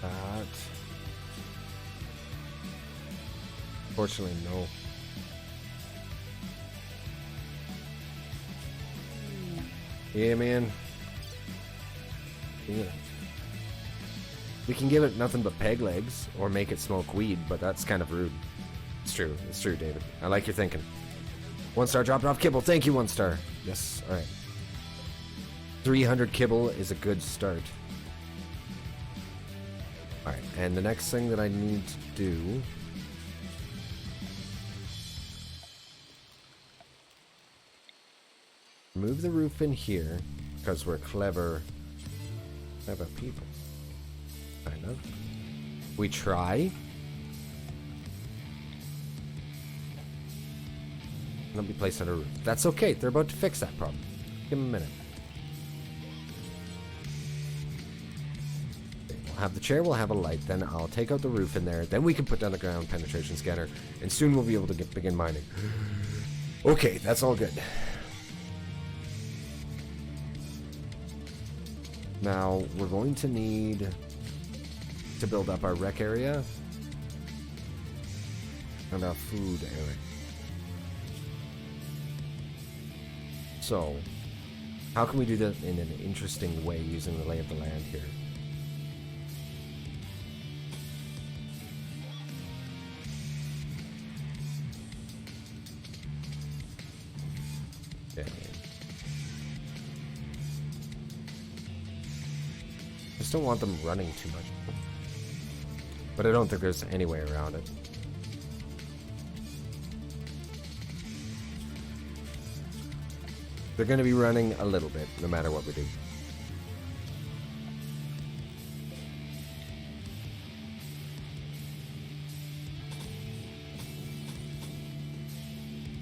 That. Unfortunately, no. Yeah, man. Yeah. We can give it nothing but peg legs, or make it smoke weed, but that's kind of rude. It's true, David. I like your thinking. 1 star, drop it off kibble. Thank you, 1 star. Yes, alright. 300 kibble is a good start. Alright, and the next thing that I need to do... Move the roof in here, because we're clever people. Kind of. We try. Let me place on a roof. That's okay, they're about to fix that problem. Give them a minute. Okay, we'll have the chair, we'll have a light, then I'll take out the roof in there, then we can put down the ground penetration scanner, and soon we'll be able to begin mining. Okay, that's all good. Now, we're going to need to build up our rec area and our food area. So, how can we do that in an interesting way using the lay of the land here? Okay. just don't want them running too much. But I don't think there's any way around it. They're going to be running a little bit, no matter what we do.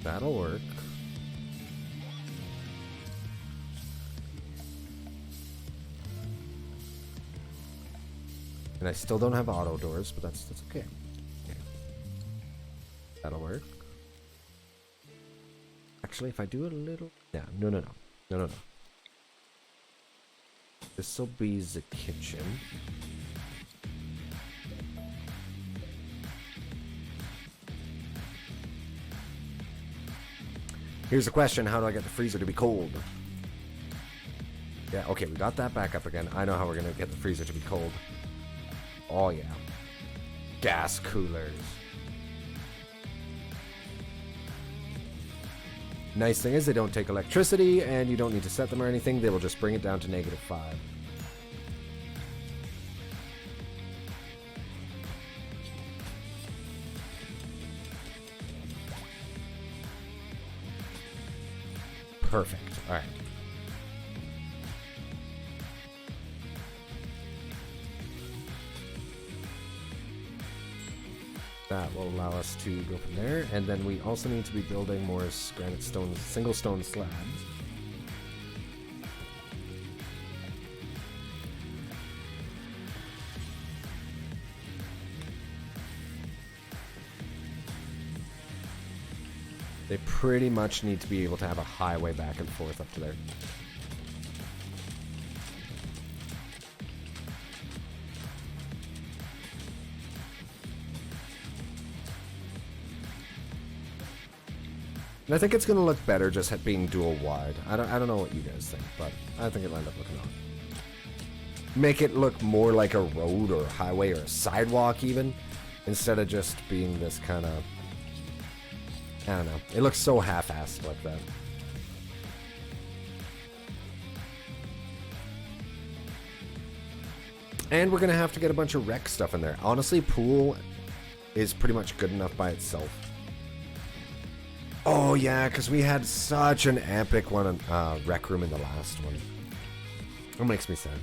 That'll work. And I still don't have auto doors, but that's okay. Okay. That'll work. Actually, if I do it a little... Yeah, no. This'll be the kitchen. Here's the question, how do I get the freezer to be cold? Yeah, okay, we got that back up again. I know how we're gonna get the freezer to be cold. Oh yeah. Gas coolers. Nice thing is they don't take electricity and you don't need to set them or anything. They will just bring it down to -5. Perfect. All right. That will allow us to go from there, and then we also need to be building more granite stone, single stone slabs. They pretty much need to be able to have a highway back and forth up to there. And I think it's going to look better just at being dual wide. I don't know what you guys think, but I think it'll end up looking on. Make it look more like a road or a highway or a sidewalk even, instead of just being this kind of... I don't know. It looks so half-assed like that. And we're going to have to get a bunch of rec stuff in there. Honestly, pool is pretty much good enough by itself. Oh, yeah, because we had such an epic one rec room in the last one. It makes me sad.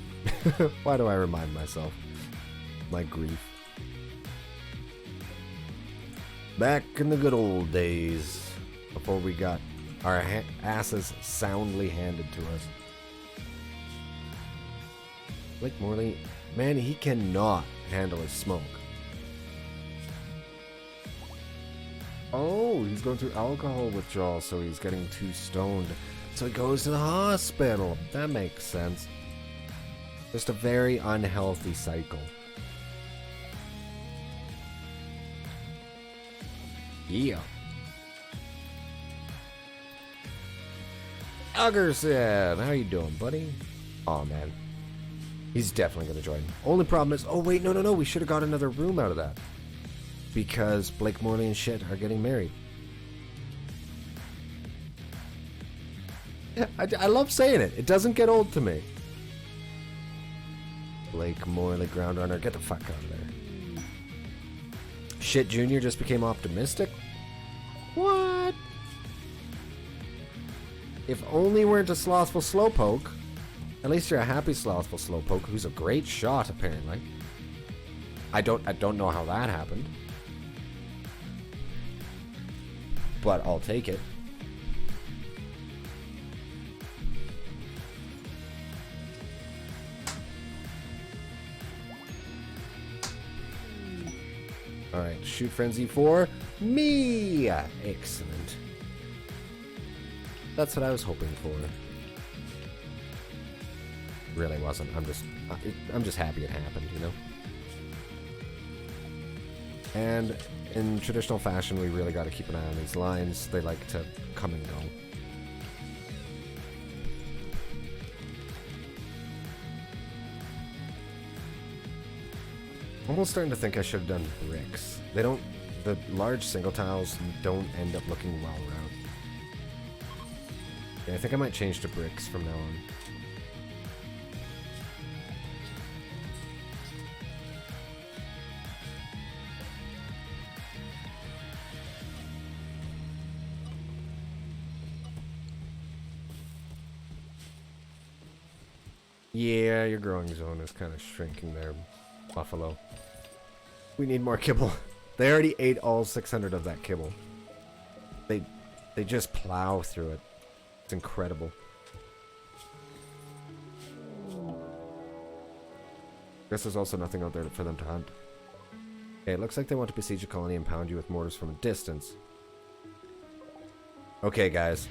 Why do I remind myself? My grief. Back in the good old days, before we got our asses soundly handed to us. Blake Morley, man, he cannot handle his smoke. Oh, he's going through alcohol withdrawal, so he's getting too stoned. So he goes to the hospital. That makes sense. Just a very unhealthy cycle. Yeah. Uggerson, how you doing, buddy? Oh man, he's definitely gonna join. Only problem is, oh wait, no, we should have got another room out of that because Blake Morley and shit are getting married. I love saying it. It doesn't get old to me. Blake Morley, ground runner, get the fuck out of there. Shit Junior just became optimistic? What? If only weren't a slothful slowpoke. At least you're a happy slothful slowpoke who's a great shot apparently. I don't know how that happened. But I'll take it. Alright, shoot frenzy for me! Excellent. That's what I was hoping for. Really wasn't. I'm just happy it happened, you know? And in traditional fashion, we really got to keep an eye on these lines. They like to come and go. I'm almost starting to think I should have done bricks. The large single tiles don't end up looking well around. Yeah, I think I might change to bricks from now on. Yeah, your growing zone is kind of shrinking there, Buffalo. We need more kibble. They already ate all 600 of that kibble. They just plow through it. It's incredible. Guess there's also nothing out there for them to hunt. Okay, it looks like they want to besiege a colony and pound you with mortars from a distance. Okay, guys.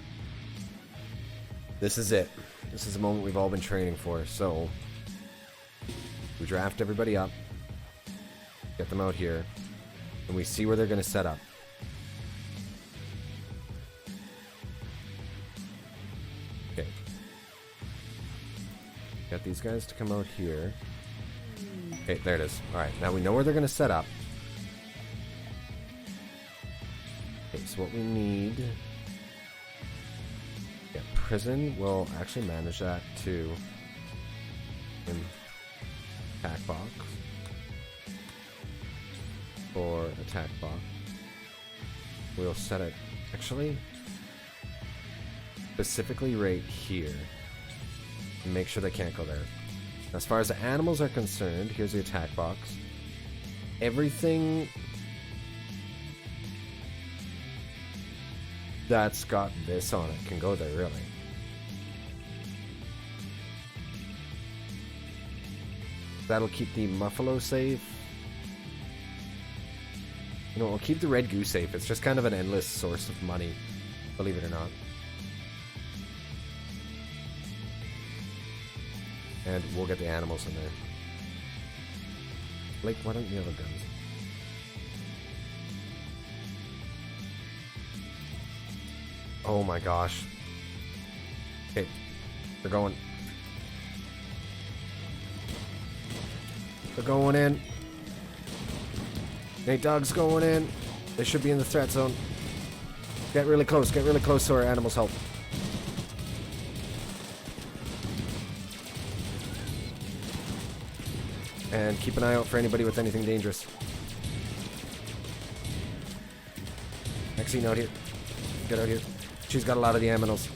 This is it. This is the moment we've all been training for. So, we draft everybody up. Get them out here. And we see where they're going to set up. Okay. Get these guys to come out here. Okay, there it is. Alright, now we know where they're going to set up. Okay, so what we need... Yeah, prison will actually manage that to... attack box. For attack box. We'll set it... Actually... Specifically right here. And make sure they can't go there. As far as the animals are concerned, here's the attack box. Everything that's got this on it can go there, really. That'll keep the Muffalo safe. You know, we'll keep the Red Goose safe. It's just kind of an endless source of money, believe it or not. And we'll get the animals in there. Blake, why don't you have a gun? Oh my gosh. Okay, they're going. They're going in. Nate Dogg's going in. They should be in the threat zone. Get really close so our animals help. And keep an eye out for anybody with anything dangerous. Maxine out here. Get out here. She's got a lot of the aminals.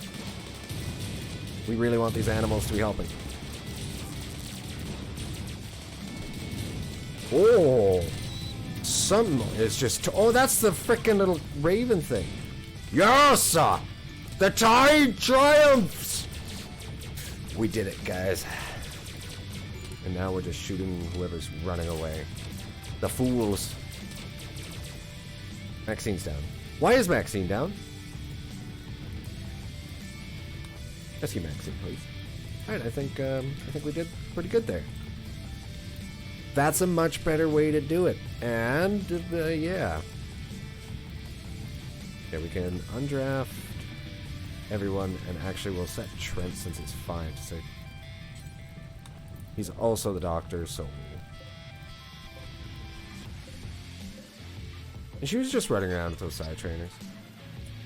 We really want these animals to be helping. Oh! Something is just... Oh, that's the frickin' little raven thing. Yes, sir! The tide triumphs! We did it, guys. And now we're just shooting whoever's running away. The fools. Maxine's down. Why is Maxine down? Rescue Maxine, please. Alright, I think we did pretty good there. That's a much better way to do it. And, yeah. Okay, we can undraft everyone, and actually we'll set Trent since it's 5 to 6. He's also the doctor, so... And she was just running around with those side trainers.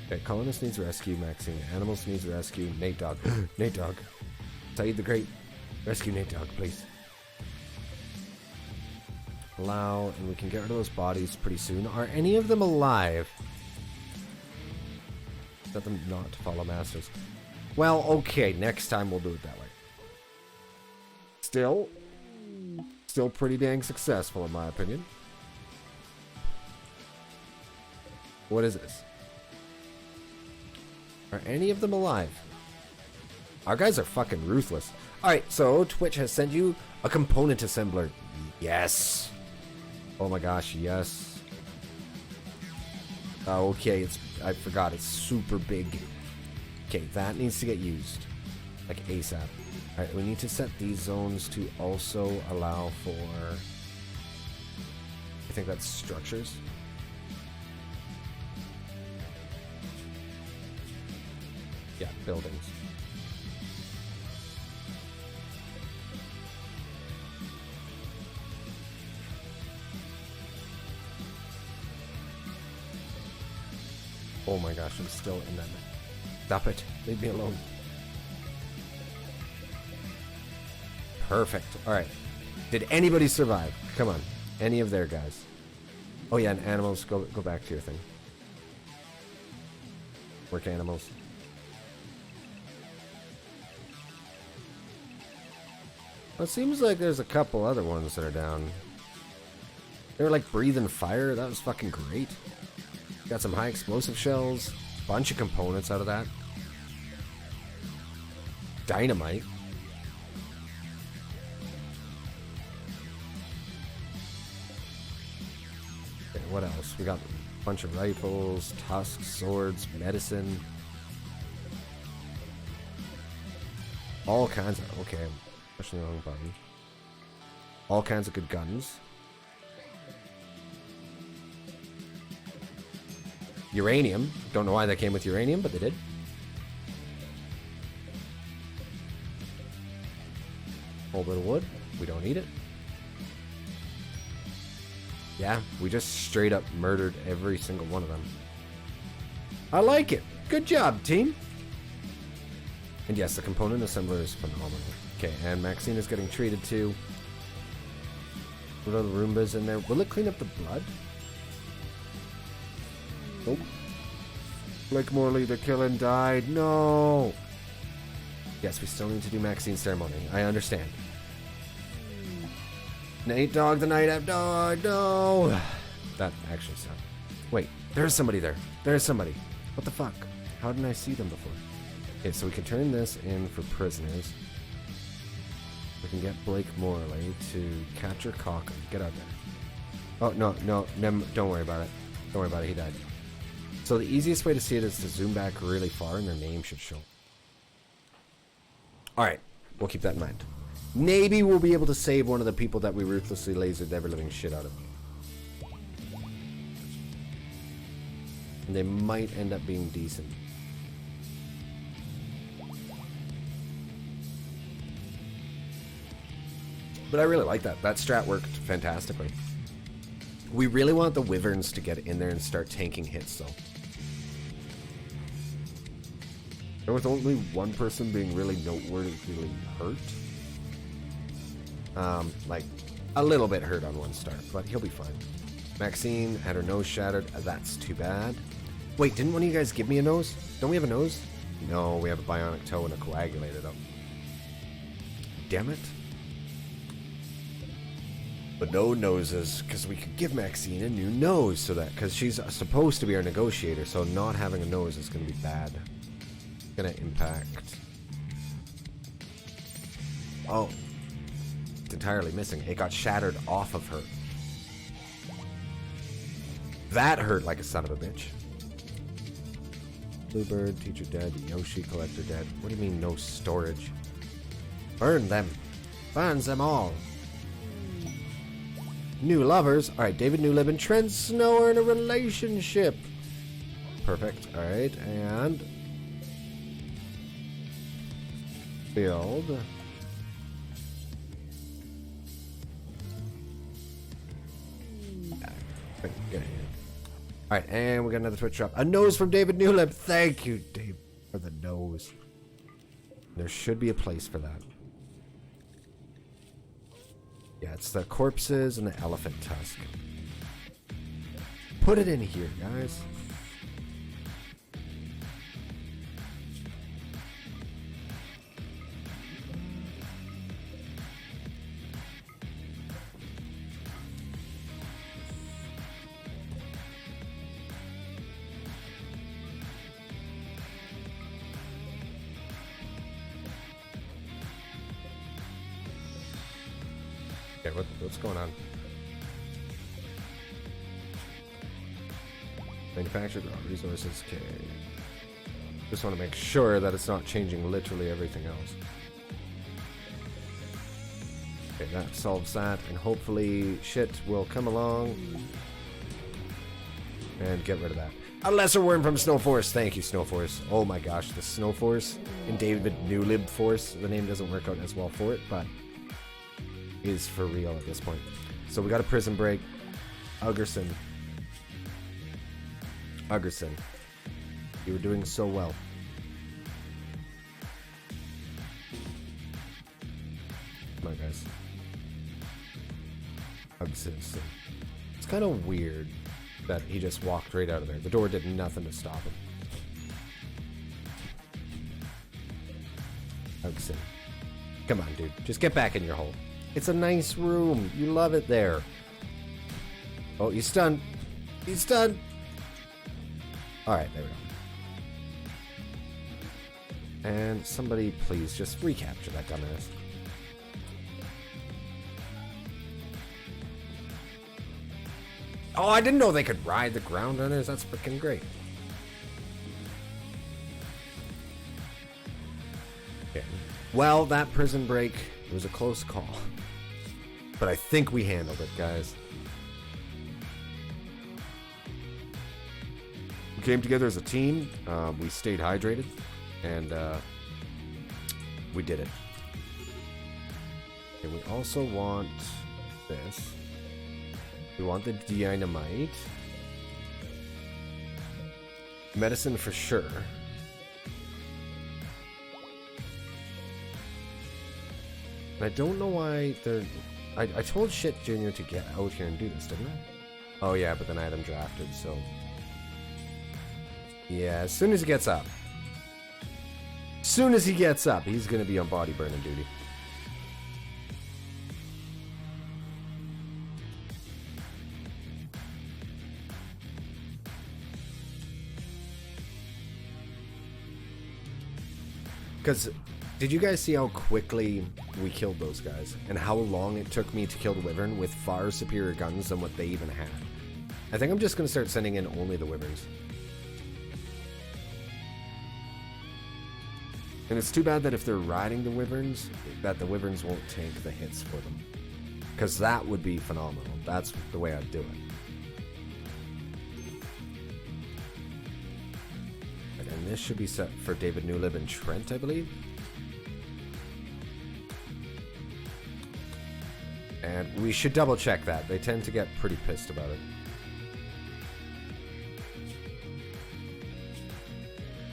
Okay, Colonist needs rescue, Maxine. Animals needs rescue, Nate Dogg. Nate Dogg. Saeed the Great. Rescue Nate Dogg, please. Allow, and we can get rid of those bodies pretty soon. Are any of them alive? Set them not to follow masters. Well, okay, next time we'll do it that way. Still pretty dang successful in my opinion. What is this? Are any of them alive? Our guys are fucking ruthless. Alright, so Twitch has sent you a component assembler. Yes. Oh my gosh, yes. Okay, I forgot, it's super big. Okay, that needs to get used. Like ASAP. Alright, we need to set these zones to also allow for... I think that's structures. Yeah, buildings. Oh my gosh, I'm still in that. Stop it. Leave me alone. Perfect. Alright. Did anybody survive? Come on. Any of their guys. Oh yeah, and animals, go back to your thing. Work animals. Well, it seems like there's a couple other ones that are down. They were like breathing fire. That was fucking great. Got some high explosive shells. Bunch of components out of that. Dynamite. Okay, what else? We got a bunch of rifles, tusks, swords, medicine. All kinds of... Okay, I'm pushing the wrong button. All kinds of good guns. Uranium. Don't know why they came with uranium, but they did. Whole bit of wood. We don't need it. Yeah, we just straight up murdered every single one of them. I like it. Good job, team. And yes, the component assembler is phenomenal. Okay, and Maxine is getting treated too. What are the Roombas in there? Will it clean up the blood? Nope. Blake Morley, the killing died. No. Yes, we still need to do Maxine's ceremony. I understand. Nate Dogg, the night I've died. No. That actually sucked. Wait, there's somebody there. There's somebody. What the fuck? How didn't I see them before? Okay, so we can turn this in for prisoners. We can get Blake Morley to capture Cochran. Get out there. Oh, no, don't worry about it. Don't worry about it, he died. So the easiest way to see it is to zoom back really far and their name should show. Alright, we'll keep that in mind. Maybe we'll be able to save one of the people that we ruthlessly lasered the ever-living shit out of. And they might end up being decent. But I really like that. That strat worked fantastically. We really want the Wyverns to get in there and start tanking hits, though. And with only one person being really noteworthily hurt. Like, a little bit hurt on one start, but he'll be fine. Maxine had her nose shattered. That's too bad. Wait, didn't one of you guys give me a nose? Don't we have a nose? No, we have a bionic toe and a coagulated up. Damn it. But no noses, because we could give Maxine a new nose, so that, because she's supposed to be our negotiator, so not having a nose is going to be bad. It's going to impact. Oh. It's entirely missing. It got shattered off of her. That hurt like a son of a bitch. Bluebird, teacher dead, Yoshi collector dead. What do you mean no storage? Burn them. Burns them all. New lovers. Alright, David Newlib and Trent Snow are in a relationship. Perfect. Alright, and... build. Get in here. Alright, and we got another Twitch drop. A nose from David Newlib. Thank you, Dave, for the nose. There should be a place for that. Yeah, it's the corpses and the elephant tusk. Put it in here, guys. Okay, what's going on? Manufactured raw resources. Okay. Just want to make sure that it's not changing literally everything else. Okay, that solves that, and hopefully shit will come along and get rid of that. A lesser worm from Snowforce. Thank you, Snowforce. Oh my gosh, the Snowforce in David Newlib Force. The name doesn't work out as well for it, but is for real at this point. So we got a prison break. Uggerson. You were doing so well. Come on, guys. Uggerson. It's kind of weird that he just walked right out of there. The door did nothing to stop him. Uggerson. Come on, dude. Just get back in your hole. It's a nice room. You love it there. Oh, he's stunned. He's stunned. Alright, there we go. And somebody, please, just recapture that dumbass. Oh, I didn't know they could ride the ground runners. That's freaking great. Okay. Well, that prison break, it was a close call. But I think we handled it, guys. We came together as a team. We stayed hydrated. And we did it. And we also want this. We want the dynamite. Medicine for sure. And I don't know why they're... I told Shit Junior to get out here and do this, didn't I? Oh yeah, but then I had him drafted, so... Yeah, as soon as he gets up. As soon as he gets up, he's gonna be on body burning duty. Because, did you guys see how quickly we killed those guys? And how long it took me to kill the Wyvern with far superior guns than what they even had? I think I'm just going to start sending in only the Wyverns. And it's too bad that if they're riding the Wyverns, that the Wyverns won't tank the hits for them. Because that would be phenomenal. That's the way I'd do it. And this should be set for David Newlib and Trent, I believe. And we should double check that. They tend to get pretty pissed about it.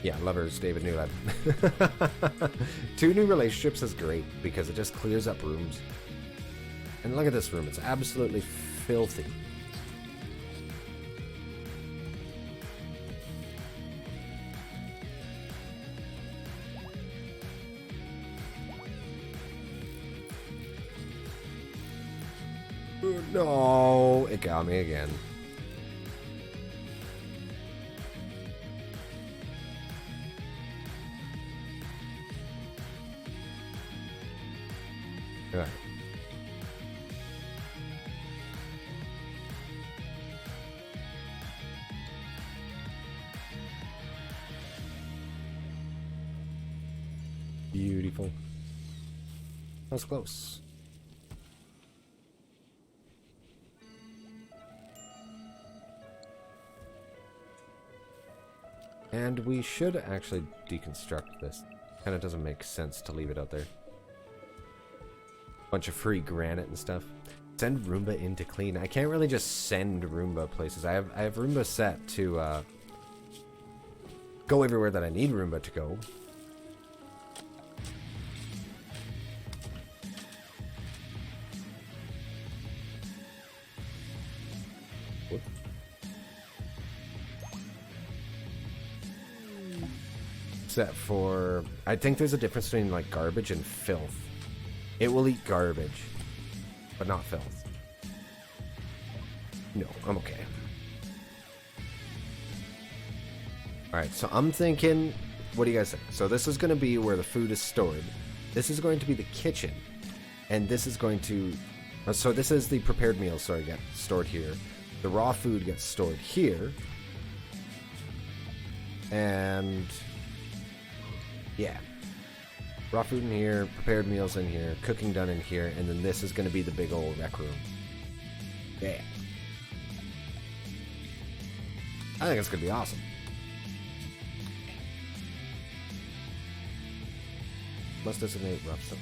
Yeah, lovers, David Newlib. 2 new relationships is great because it just clears up rooms. And look at this room. It's absolutely filthy. No, it got me again. All right. Beautiful. That was close. And we should actually deconstruct this. Kind of doesn't make sense to leave it out there. Bunch of free granite and stuff. Send Roomba in to clean. I can't really just send Roomba places. I have Roomba set to go everywhere that I need Roomba to go. Whoop. Set for... I think there's a difference between like garbage and filth. It will eat garbage, but not filth. No, I'm okay. Alright, so I'm thinking... What do you guys think? So this is going to be where the food is stored. This is going to be the kitchen. And this is going to... So this is the prepared meals, sorry, get stored here. The raw food gets stored here. And... yeah. Raw food in here, prepared meals in here, cooking done in here, and then this is going to be the big old rec room. Yeah. I think it's going to be awesome. Must designate rough stone.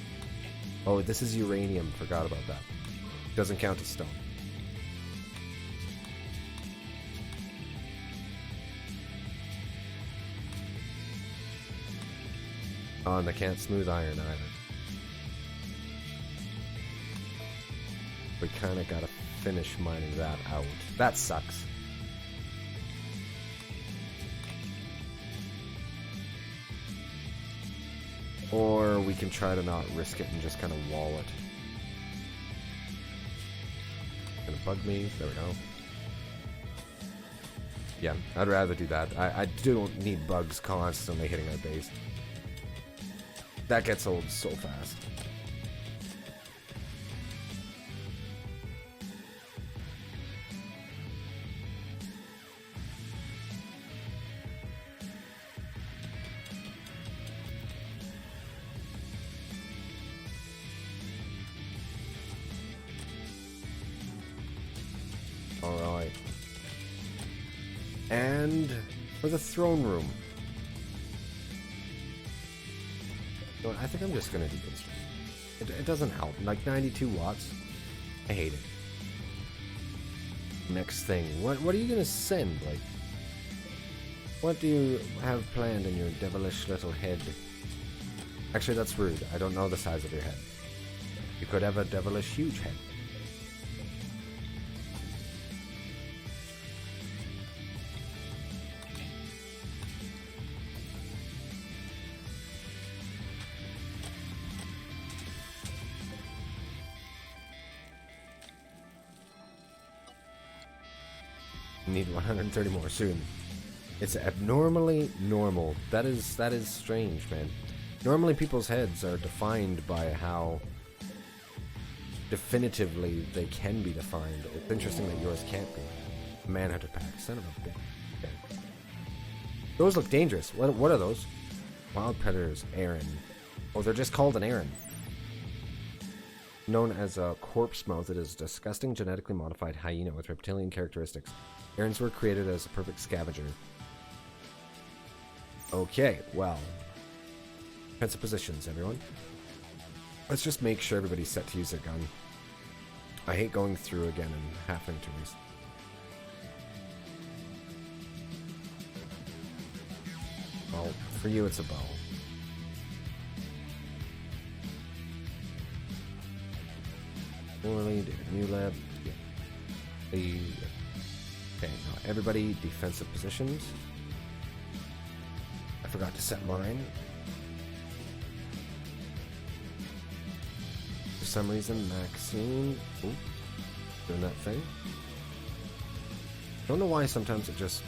Oh, this is uranium. Forgot about that. Doesn't count as stone. Oh, and they can't smooth iron either. We kind of gotta finish mining that out. That sucks. Or we can try to not risk it and just kind of wall it. Gonna bug me. There we go. Yeah, I'd rather do that. I don't need bugs constantly hitting our base. That gets old so fast. Alright. And for the throne room. You know what, I think I'm just gonna do this. It doesn't help. Like 92 watts. I hate it. Next thing. What are you gonna send? Like, what do you have planned in your devilish little head? Actually, that's rude. I don't know the size of your head. You could have a devilish huge head. Need 130 more soon. It's abnormally normal. That is strange, man. Normally people's heads are defined by how definitively they can be defined. It's interesting that yours can't be. Manhunter pack. Son of a bitch. Okay. Those look dangerous. What are those? Wild predators. Aaron. Oh, they're just called an Aaron. Known as a corpse mouth, it is a disgusting genetically modified hyena with reptilian characteristics. Aarons were created as a perfect scavenger. Okay, well. Defensive positions, everyone. Let's just make sure everybody's set to use their gun. I hate going through again and having to Well, for you it's a bow. Morley, David Muleb. Yeah. Okay, now everybody defensive positions. I forgot to set mine. For some reason, Maxine... Ooh, doing that thing. Don't know why sometimes it just...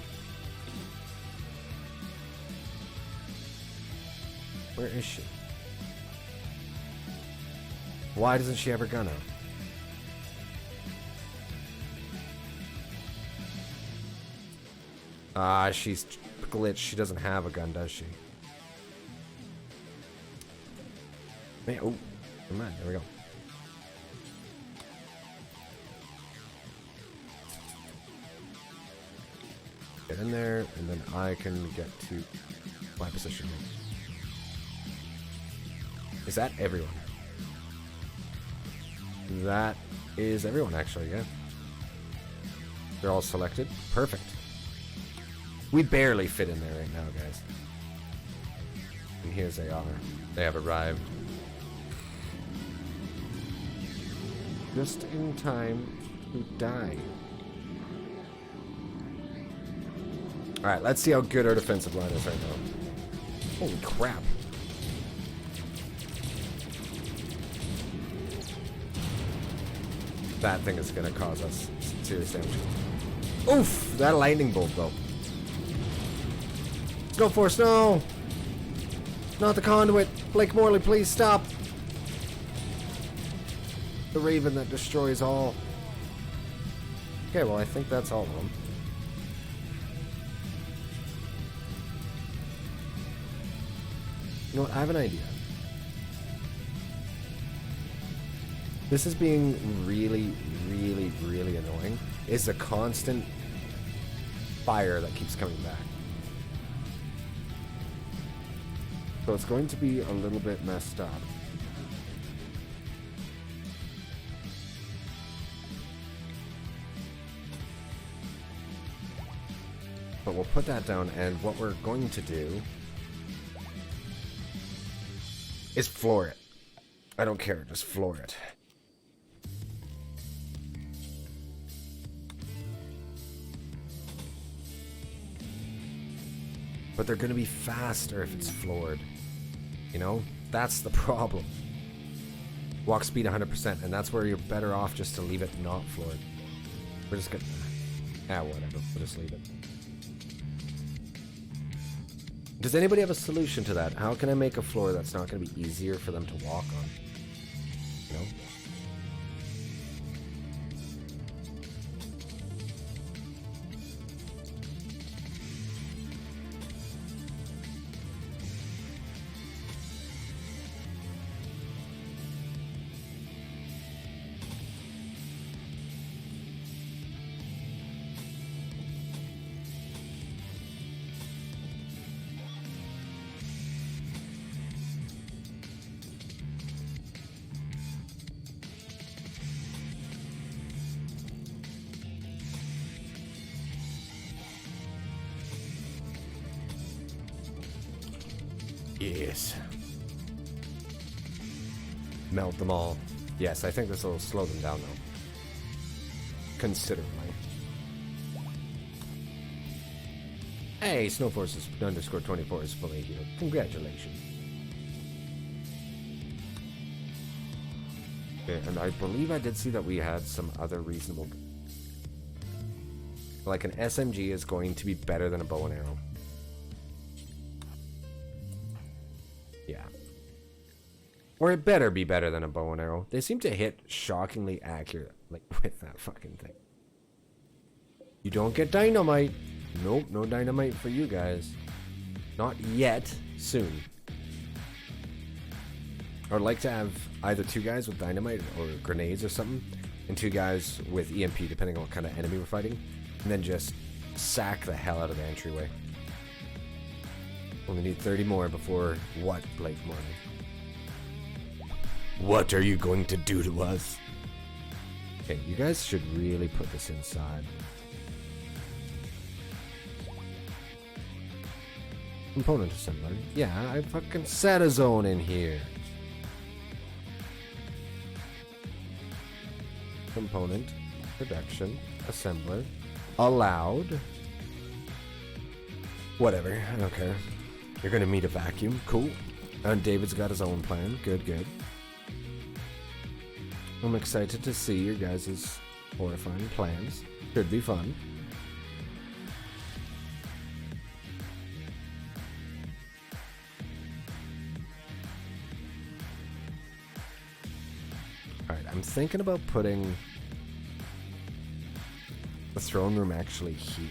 Where is she? Why doesn't she have her gun out? She's glitched. She doesn't have a gun, does she? Man, oh, never mind. There we go. Get in there, and then I can get to my position. Is that everyone? That is everyone, actually, yeah. They're all selected. Perfect. We barely fit in there right now, guys. And here they are. They have arrived. Just in time to die. Alright, let's see how good our defensive line is right now. Holy crap. That thing is going to cause us serious damage. Oof! That lightning bolt, though. Snow Force, no! Not the conduit! Blake Morley, please stop! The raven that destroys all. Okay, well, I think that's all of them. You know what? I have an idea. This is being really, really, really annoying. Is the constant fire that keeps coming back. So it's going to be a little bit messed up. But we'll put that down, and what we're going to do is floor it. I don't care, just floor it. But they're going to be faster if it's floored. You know, that's the problem. Walk speed 100%, and that's where you're better off just to leave it not floored. We're just gonna... whatever. We'll just leave it. Does anybody have a solution to that? How can I make a floor that's not going to be easier for them to walk on? You know? Yes. Melt them all. Yes, I think this will slow them down, though. Considerably. Hey, Snowforces _24 is fully healed. Congratulations. Okay, and I believe I did see that we had some other reasonable... Like an SMG is going to be better than a bow and arrow. Yeah. Or it better be better than a bow and arrow. They seem to hit shockingly accurate, like with that fucking thing. You don't get dynamite. Nope, no dynamite for you guys. Not yet. Soon. I would like to have either 2 guys with dynamite or grenades or something, and 2 guys with EMP, depending on what kind of enemy we're fighting, and then just sack the hell out of the entryway. Only need 30 more before what, Blake Morley? What are you going to do to us? Okay, you guys should really put this inside. Component assembler. Yeah, I fucking set a zone in here. Component, production, assembler, allowed. Whatever, I don't care. You're gonna meet a vacuum, cool. And David's got his own plan, good, good. I'm excited to see your guys' horrifying plans. Should be fun. Alright, I'm thinking about putting the throne room actually here.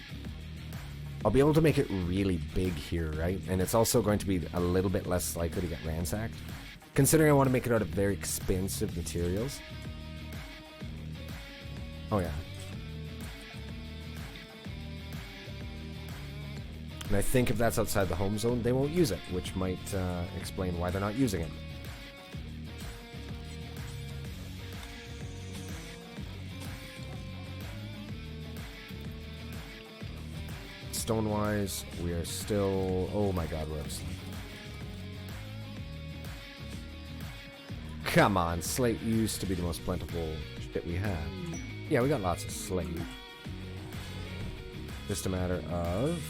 I'll be able to make it really big here, right? And it's also going to be a little bit less likely to get ransacked. Considering I want to make it out of very expensive materials. Oh yeah. And I think if that's outside the home zone, they won't use it, which might explain why they're not using it. Stone-wise, we are still... Oh my god, we're upset. Come on, slate used to be the most plentiful shit we had. Yeah, we got lots of slate. Just a matter of...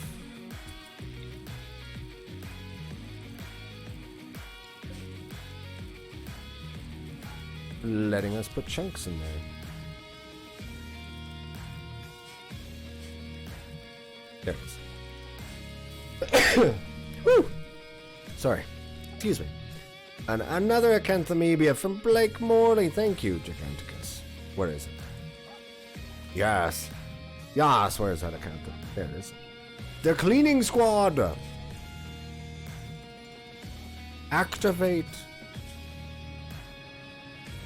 letting us put chunks in there. There it is. Woo! Sorry. Excuse me. And another Acanthamoeba from Blake Morley. Thank you, Giganticus. Where is it? Yes. Yes, where is that Acantha? There it is. The cleaning squad! Activate!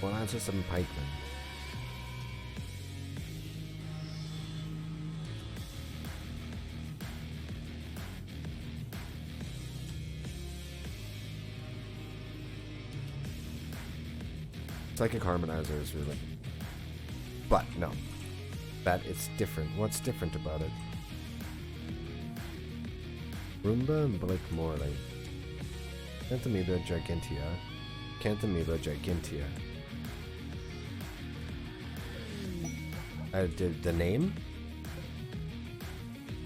We'll answer some pikemen. Psychic Harmonizer is really... But, no. That it's different. What's different about it? Roomba and Blake Morley. Acanthamoeba gigantea. Acanthamoeba gigantea. Did the name?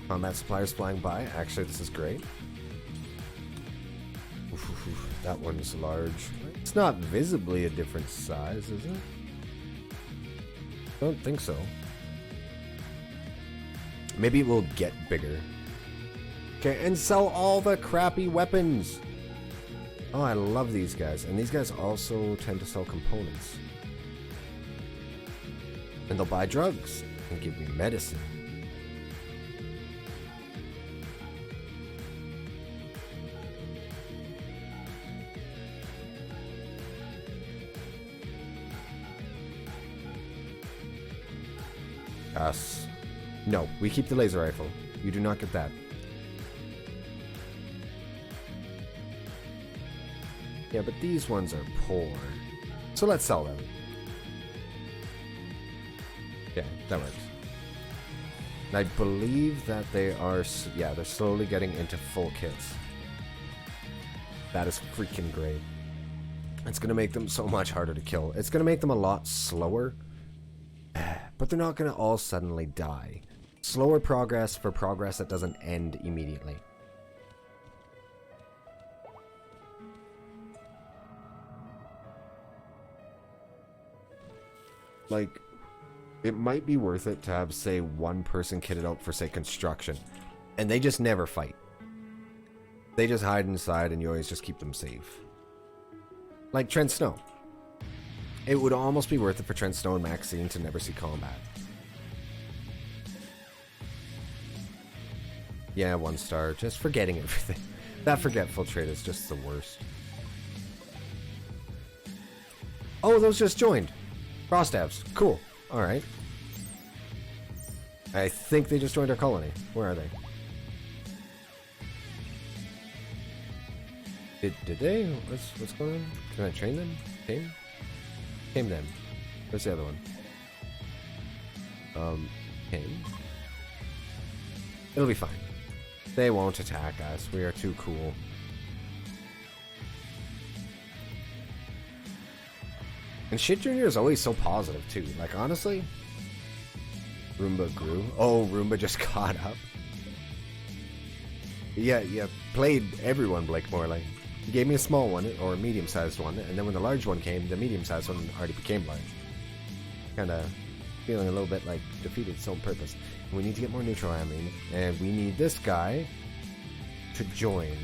Combat suppliers flying by. Actually, this is great. Oof. That one's large. It's not visibly a different size, is it? Don't think so. Maybe it will get bigger. Okay, and sell all the crappy weapons. Oh, I love these guys. And these guys also tend to sell components. And they'll buy drugs and give me medicine. Us. No, we keep the laser rifle. You do not get that. Yeah, but these ones are poor. So let's sell them. Yeah, that works. And I believe that they are... Yeah, they're slowly getting into full kits. That is freaking great. It's going to make them so much harder to kill. It's going to make them a lot slower. But they're not going to all suddenly die. Slower progress for progress that doesn't end immediately. Like, it might be worth it to have, say, one person kitted out for, say, construction. And they just never fight. They just hide inside and you always just keep them safe. Like Trent Snow. It would almost be worth it for Trent Snow and Maxine to never see combat. Yeah, 1 star. Just forgetting everything. That forgetful trait is just the worst. Oh, those just joined. Frostabs. Cool. Alright. I think they just joined our colony. Where are they? Did they? What's going on? Can I train them? Tame them. Where's the other one? Tame. It'll be fine. They won't attack us. We are too cool. And Shit Junior is always so positive too. Like honestly, Roomba grew. Oh, Roomba just caught up. Yeah, played everyone, Blake Morley. You gave me a small one, or a medium-sized one, and then when the large one came, the medium-sized one already became large. Kinda feeling a little bit like defeated its own purpose. We need to get more neutral amine, and we need this guy to join.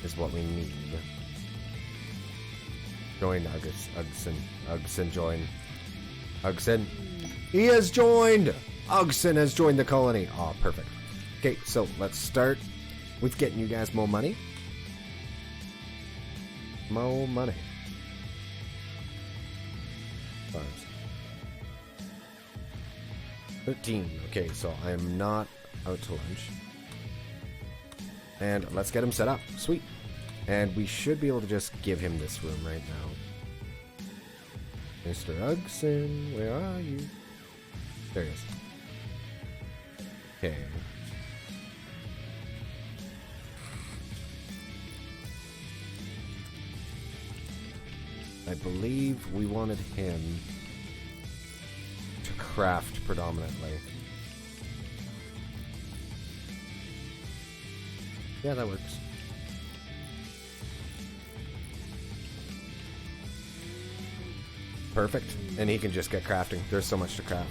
Is what we need. Join Ugson, join. Ugson. He has joined! Ugson has joined the colony. Oh, perfect. Okay, so let's start with getting you guys more money. More money. 13. Okay, so I am not out to lunch. And let's get him set up. Sweet. And we should be able to just give him this room right now. Mr. Ugson, where are you? There he is. Okay. I believe we wanted him to craft predominantly. Yeah, that works. Perfect. And he can just get crafting. There's so much to craft.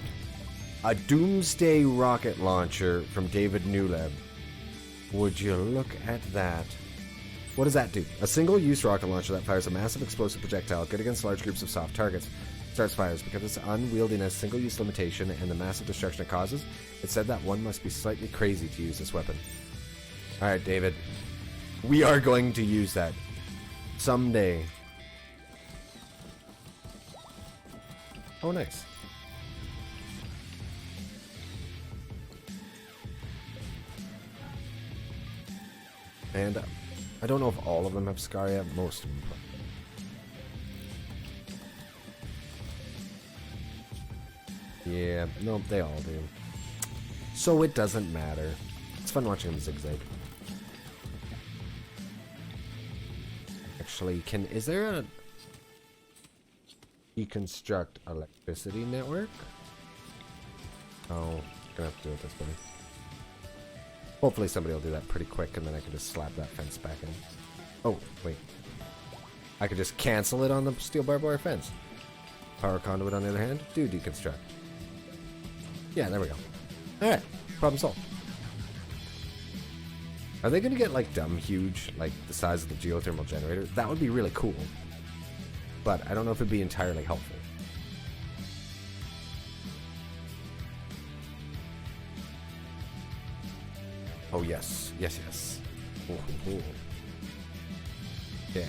A Doomsday rocket launcher from David Newleb. Would you look at that? What does that do? A single-use rocket launcher that fires a massive explosive projectile good against large groups of soft targets. Starts fires because of its unwieldiness, single-use limitation, and the massive destruction it causes. It said that one must be slightly crazy to use this weapon. Alright, David. We are going to use that. Someday. Oh, nice. And I don't know if all of them have Scar yet. Most of them. Yeah, no, they all do. So it doesn't matter. It's fun watching them zigzag. Actually, is there a deconstruct electricity network? Oh, gonna have to do it this way. Hopefully somebody will do that pretty quick, and then I can just slap that fence back in. Oh, wait. I could just cancel it on the steel barbed wire fence. Power conduit, on the other hand, do deconstruct. Yeah, there we go. Alright, problem solved. Are they going to get, like, dumb huge, like the size of the geothermal generator? That would be really cool. But I don't know if it'd be entirely helpful. Oh, yes. Yes, yes. Ooh, ooh. Okay.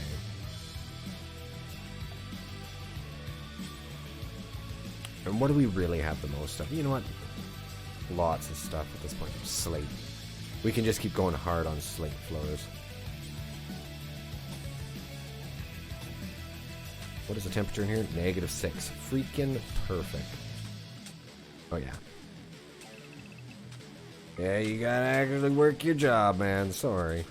And what do we really have the most of? You know what? Lots of stuff at this point. Slate. We can just keep going hard on slate floors. What is the temperature in here? -6. Freaking perfect. Oh, yeah. Yeah, you gotta actually work your job, man. Sorry.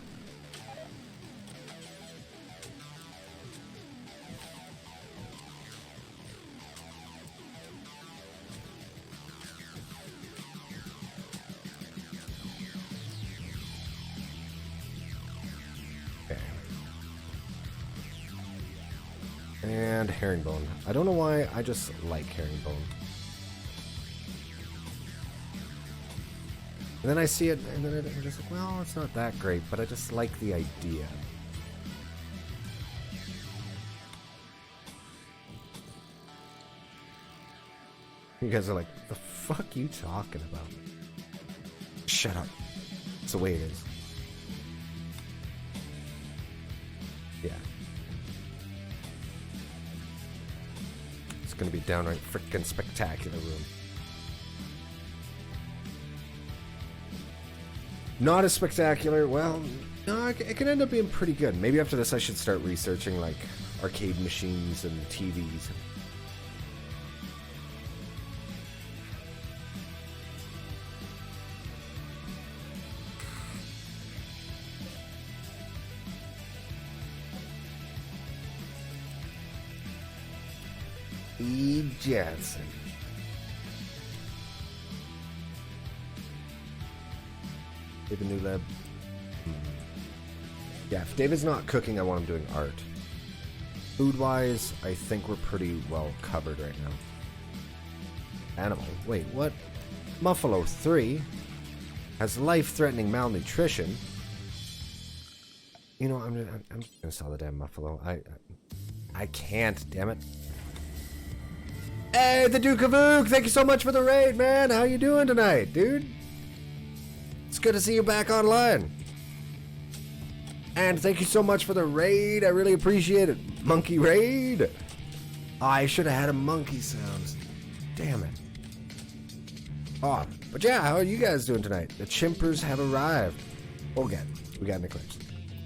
And herringbone. I don't know why, I just like herringbone. And then I see it, and then I'm just like, well, it's not that great, but I just like the idea. You guys are like, the fuck you talking about? Shut up. It's the way it is. Yeah. It's gonna be downright freaking spectacular room. Not as spectacular. Well, no, it can end up being pretty good. Maybe after this I should start researching, like, arcade machines and TVs. E. Jansen. David Newlab. Yeah, if David's not cooking, I want him doing art. Food-wise, I think we're pretty well covered right now. Animal. Wait, what? Muffalo 3 has life-threatening malnutrition. You know, I'm gonna sell the damn Muffalo. I can't, damn it. Hey, the Duke of Ook! Thank you so much for the raid, man! How you doing tonight, dude? It's good to see you back online. And thank you so much for the raid. I really appreciate it. Monkey raid. I should have had a monkey sounds. Damn it. Oh, but yeah, how are you guys doing tonight? The chimpers have arrived. Oh, again, we got an eclipse.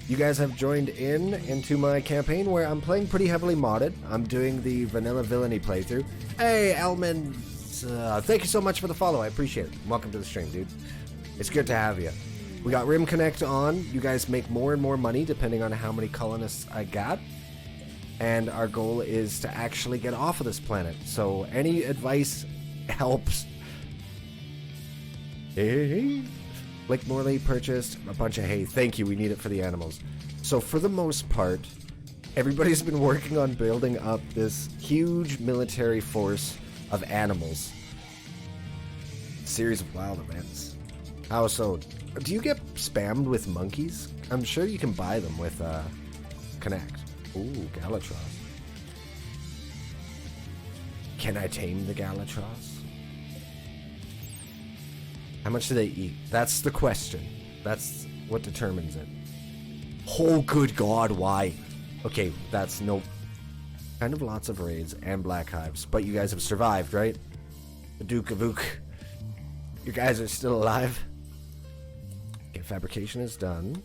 You guys have joined into my campaign where I'm playing pretty heavily modded. I'm doing the vanilla villainy playthrough. Hey, Elman, thank you so much for the follow. I appreciate it. Welcome to the stream, dude. It's good to have you. We got Rim Connect on. You guys make more and more money depending on how many colonists I got. And our goal is to actually get off of this planet. So any advice helps. Hey. Blake Morley purchased a bunch of hay. Thank you. We need it for the animals. So for the most part, everybody's been working on building up this huge military force of animals. Series of wild events. How so? Do you get spammed with monkeys? I'm sure you can buy them with Connect. Ooh, Galatros. Can I tame the Galatros? How much do they eat? That's the question. That's what determines it. Oh, good God, why? Okay, that's no... Kind of lots of raids and black hives, but you guys have survived, right? The Duke of Ook. You guys are still alive? Okay, fabrication is done.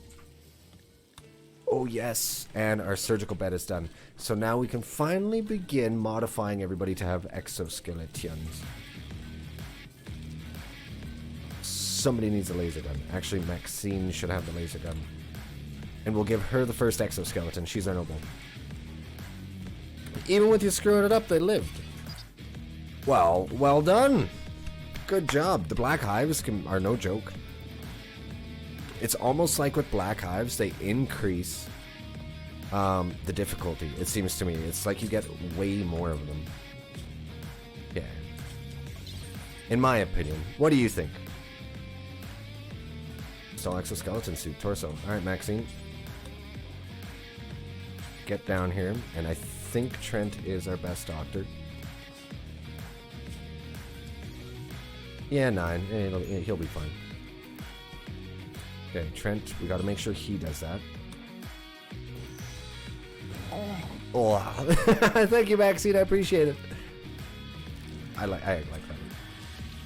Oh, yes. And our surgical bed is done. So now we can finally begin modifying everybody to have exoskeletons. Somebody needs a laser gun. Actually, Maxine should have the laser gun. And we'll give her the first exoskeleton. She's our noble. Even with you screwing it up, they lived. Well done. Good job. The black hives are no joke. It's almost like with Black Hives, they increase the difficulty, it seems to me. It's like you get way more of them. Yeah. In my opinion. What do you think? Still exoskeleton suit, torso. Alright, Maxine. Get down here. And I think Trent is our best doctor. Yeah, 9. He'll be fine. Okay, Trent, we gotta make sure he does that. Oh, thank you, Maxine. I appreciate it. I like that.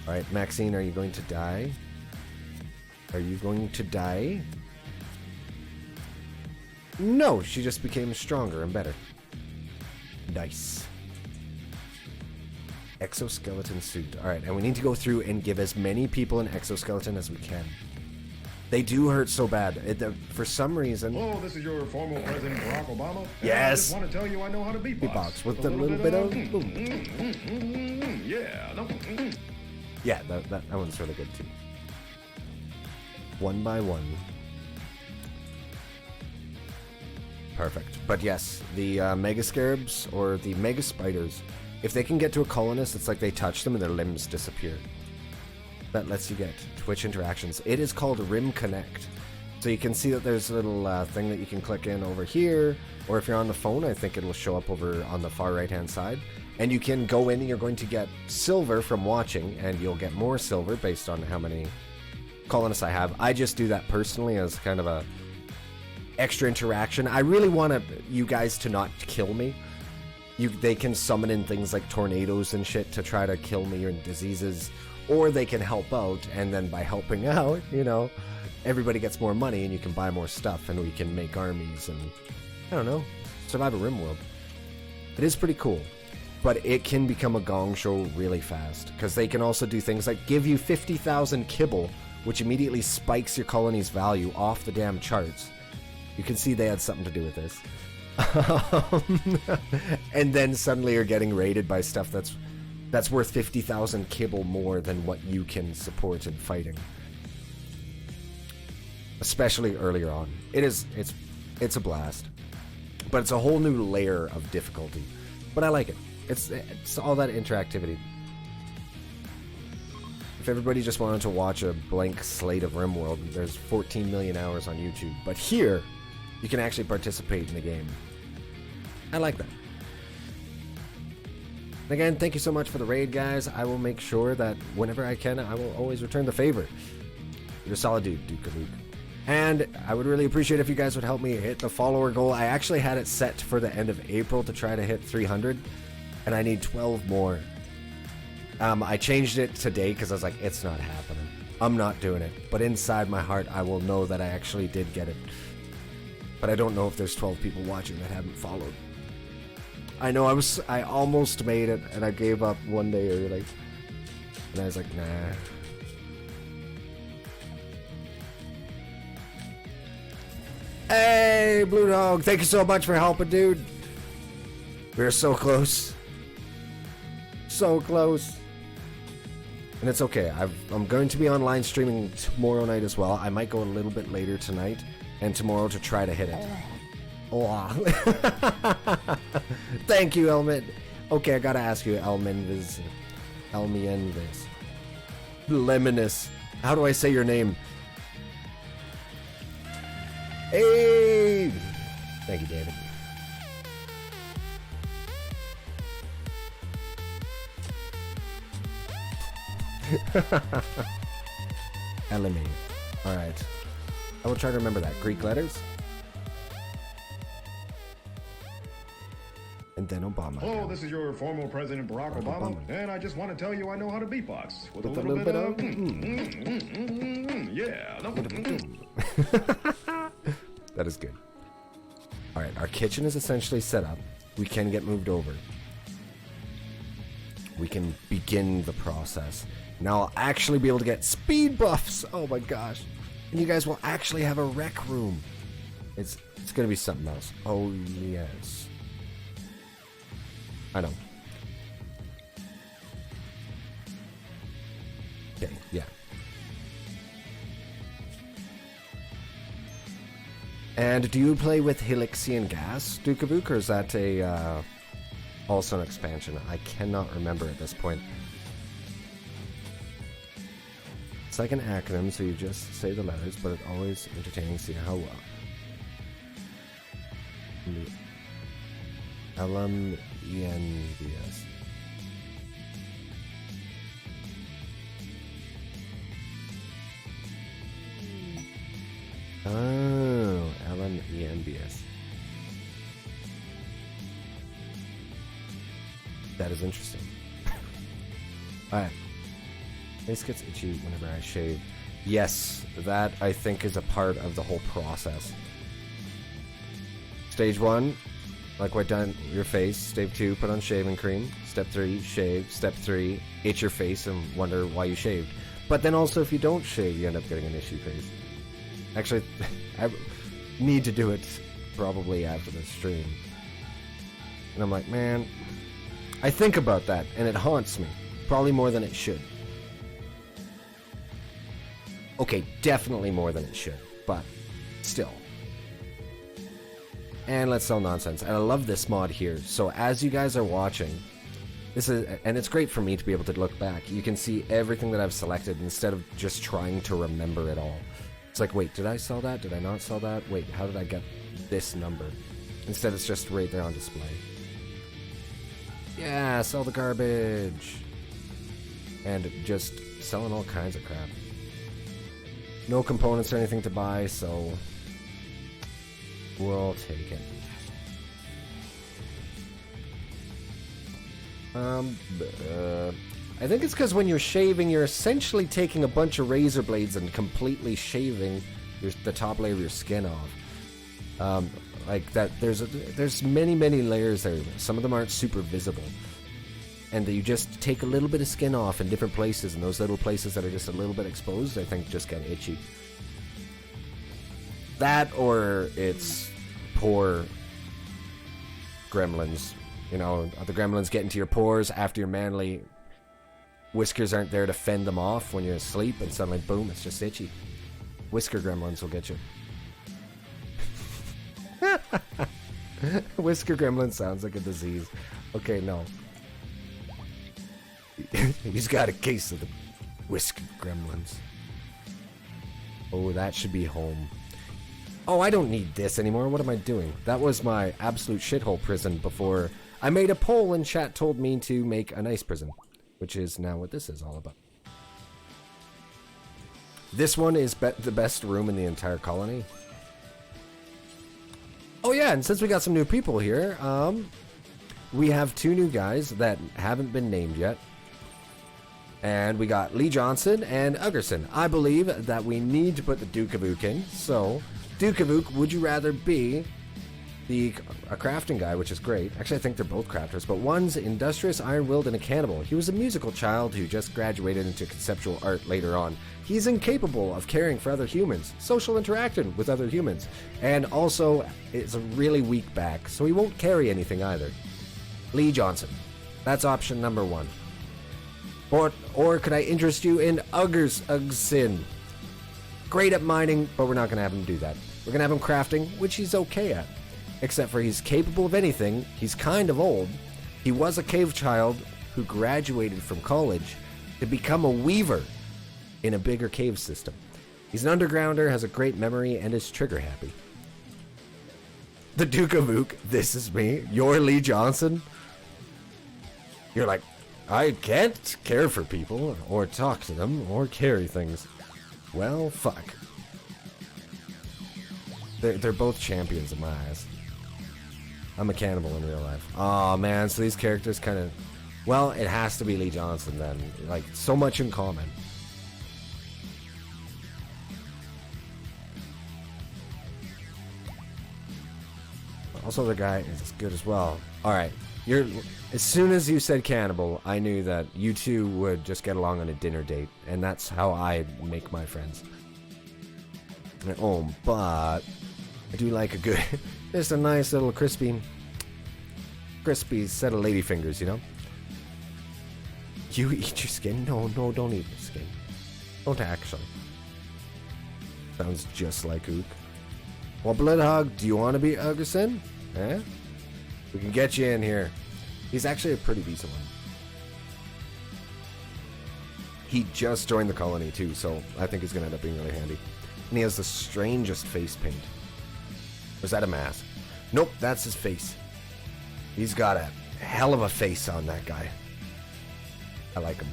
All right, Maxine, are you going to die? Are you going to die? No, she just became stronger and better. Nice. Exoskeleton suit. All right, and we need to go through and give as many people an exoskeleton as we can. They do hurt so bad. For some reason... Hello, this is your former President Barack Obama. Yes. I just want to tell you I know how to beatbox. Beatbox with a little bit of... Yeah. No. Yeah, that one's really good too. One by one. Perfect. But yes, the Mega Scarabs or the Mega Spiders, if they can get to a colonist, it's like they touch them and their limbs disappear. That lets you get Twitch interactions. It is called Rim Connect. So you can see that there's a little thing that you can click in over here, or if you're on the phone, I think it'll show up over on the far right hand side. And you can go in and you're going to get silver from watching, and you'll get more silver based on how many colonists I have. I just do that personally as kind of a extra interaction. I really want you guys to not kill me. They can summon in things like tornadoes and shit to try to kill me or diseases. Or they can help out, and then by helping out, you know, everybody gets more money and you can buy more stuff and we can make armies and, I don't know, survive a RimWorld. It is pretty cool, but it can become a gong show really fast because they can also do things like give you 50,000 kibble, which immediately spikes your colony's value off the damn charts. You can see they had something to do with this. And then suddenly you're getting raided by stuff that's worth 50,000 kibble more than what you can support in fighting. Especially earlier on. It's a blast. But it's a whole new layer of difficulty. But I like it. It's all that interactivity. If everybody just wanted to watch a blank slate of RimWorld, there's 14 million hours on YouTube. But here, you can actually participate in the game. I like that. Again, thank you so much for the raid, guys. I will make sure that whenever I can, I will always return the favor. You're a solid dude, Duke of Luke. And I would really appreciate if you guys would help me hit the follower goal. I actually had it set for the end of April to try to hit 300, and I need 12 more. I changed it today because I was like, it's not happening. I'm not doing it. But inside my heart, I will know that I actually did get it. But I don't know if there's 12 people watching that haven't followed. I know I almost made it, and I gave up one day early. And I was like, nah. Hey, Blue Dog, thank you so much for helping, dude. We're so close. So close. And it's okay. I'm going to be online streaming tomorrow night as well. I might go a little bit later tonight and tomorrow to try to hit it. Oh. Thank you, Elmin. Okay, I gotta ask you, Elminvis. Lemonus. How do I say your name? Hey! Thank you, David. Elimi. Alright. I will try to remember that. Greek letters. And then Obama. Hello, this is your former President Barack Obama, and I just want to tell you I know how to beatbox with a little bit of yeah. No. That is good. All right, our kitchen is essentially set up. We can get moved over. We can begin the process. Now I'll actually be able to get speed buffs. Oh my gosh. And you guys will actually have a rec room. It's going to be something else. Oh yes. I know. Okay, yeah. And do you play with Helixian Gas, Dukavuk, or is that a also an expansion? I cannot remember at this point. It's like an acronym, so you just say the letters, but it's always entertaining to see how well. LMENBS. Oh, LMENBS. That is interesting. Alright. Face gets itchy whenever I shave. Yes, that I think is a part of the whole process. Stage 1, like what done your face. Step 2, put on shaving cream. Step 3, shave. Step 3, itch your face and wonder why you shaved. But then also if you don't shave, you end up getting an itchy face. Actually, I need to do it probably after the stream. And I'm like, man, I think about that and it haunts me. Probably more than it should. Okay, definitely more than it should, but still. And let's sell nonsense. And I love this mod here. So as you guys are watching, this is, and it's great for me to be able to look back. You can see everything that I've selected instead of just trying to remember it all. It's like, wait, did I sell that? Did I not sell that? Wait, how did I get this number? Instead, it's just right there on display. Yeah, sell the garbage. And just selling all kinds of crap. No components or anything to buy, so we'll take it. I think it's because when you're shaving, you're essentially taking a bunch of razor blades and completely shaving the top layer of your skin off. Like that, there's many layers there. Some of them aren't super visible, and you just take a little bit of skin off in different places, and those little places that are just a little bit exposed, I think, just get itchy. That, or it's poor gremlins. You know, the gremlins get into your pores after your manly whiskers aren't there to fend them off when you're asleep, and suddenly, boom, it's just itchy. Whisker gremlins will get you. Whisker gremlin sounds like a disease. Okay, no. He's got a case of the whisker gremlins. Oh, that should be home. Oh, I don't need this anymore. What am I doing? That was my absolute shithole prison before I made a poll and chat told me to make a nice prison, which is now what this is all about. This one is the best room in the entire colony. Oh yeah, and since we got some new people here, we have 2 new guys that haven't been named yet. And we got Lee Johnson and Uggerson. I believe that we need to put the Dukavuk in. So, Dukavuk, would you rather be a crafting guy, which is great. Actually, I think they're both crafters, but one's industrious, iron-willed, and a cannibal. He was a musical child who just graduated into conceptual art later on. He's incapable of caring for other humans, social interaction with other humans, and also is a really weak back, so he won't carry anything either. Lee Johnson. That's option number 1. Or could I interest you in Uggerson? Great at mining, but we're not going to have him do that. We're going to have him crafting, which he's okay at. Except for he's capable of anything, he's kind of old, he was a cave child who graduated from college to become a weaver in a bigger cave system. He's an undergrounder, has a great memory, and is trigger happy. The Dukavuk, this is me, you're Lee Johnson. You're like, I can't care for people, or talk to them, or carry things. Well, fuck. They're both champions in my eyes. I'm a cannibal in real life. Oh man, so these characters kind of... Well, it has to be Lee Johnson then. Like, so much in common. Also, the guy is good as well. Alright, as soon as you said cannibal, I knew that you two would just get along on a dinner date. And that's how I make my friends. Oh, but... I do like a good... Just a nice little crispy set of ladyfingers, you know? You eat your skin? No, don't eat your skin. Don't actually. Sounds just like Ook. Well, Bloodhog, do you want to be Augustin? Eh? We can get you in here. He's actually a pretty decent one. He just joined the colony too, so I think he's going to end up being really handy. And he has the strangest face paint. Or is that a mask? Nope, that's his face. He's got a hell of a face on that guy. I like him.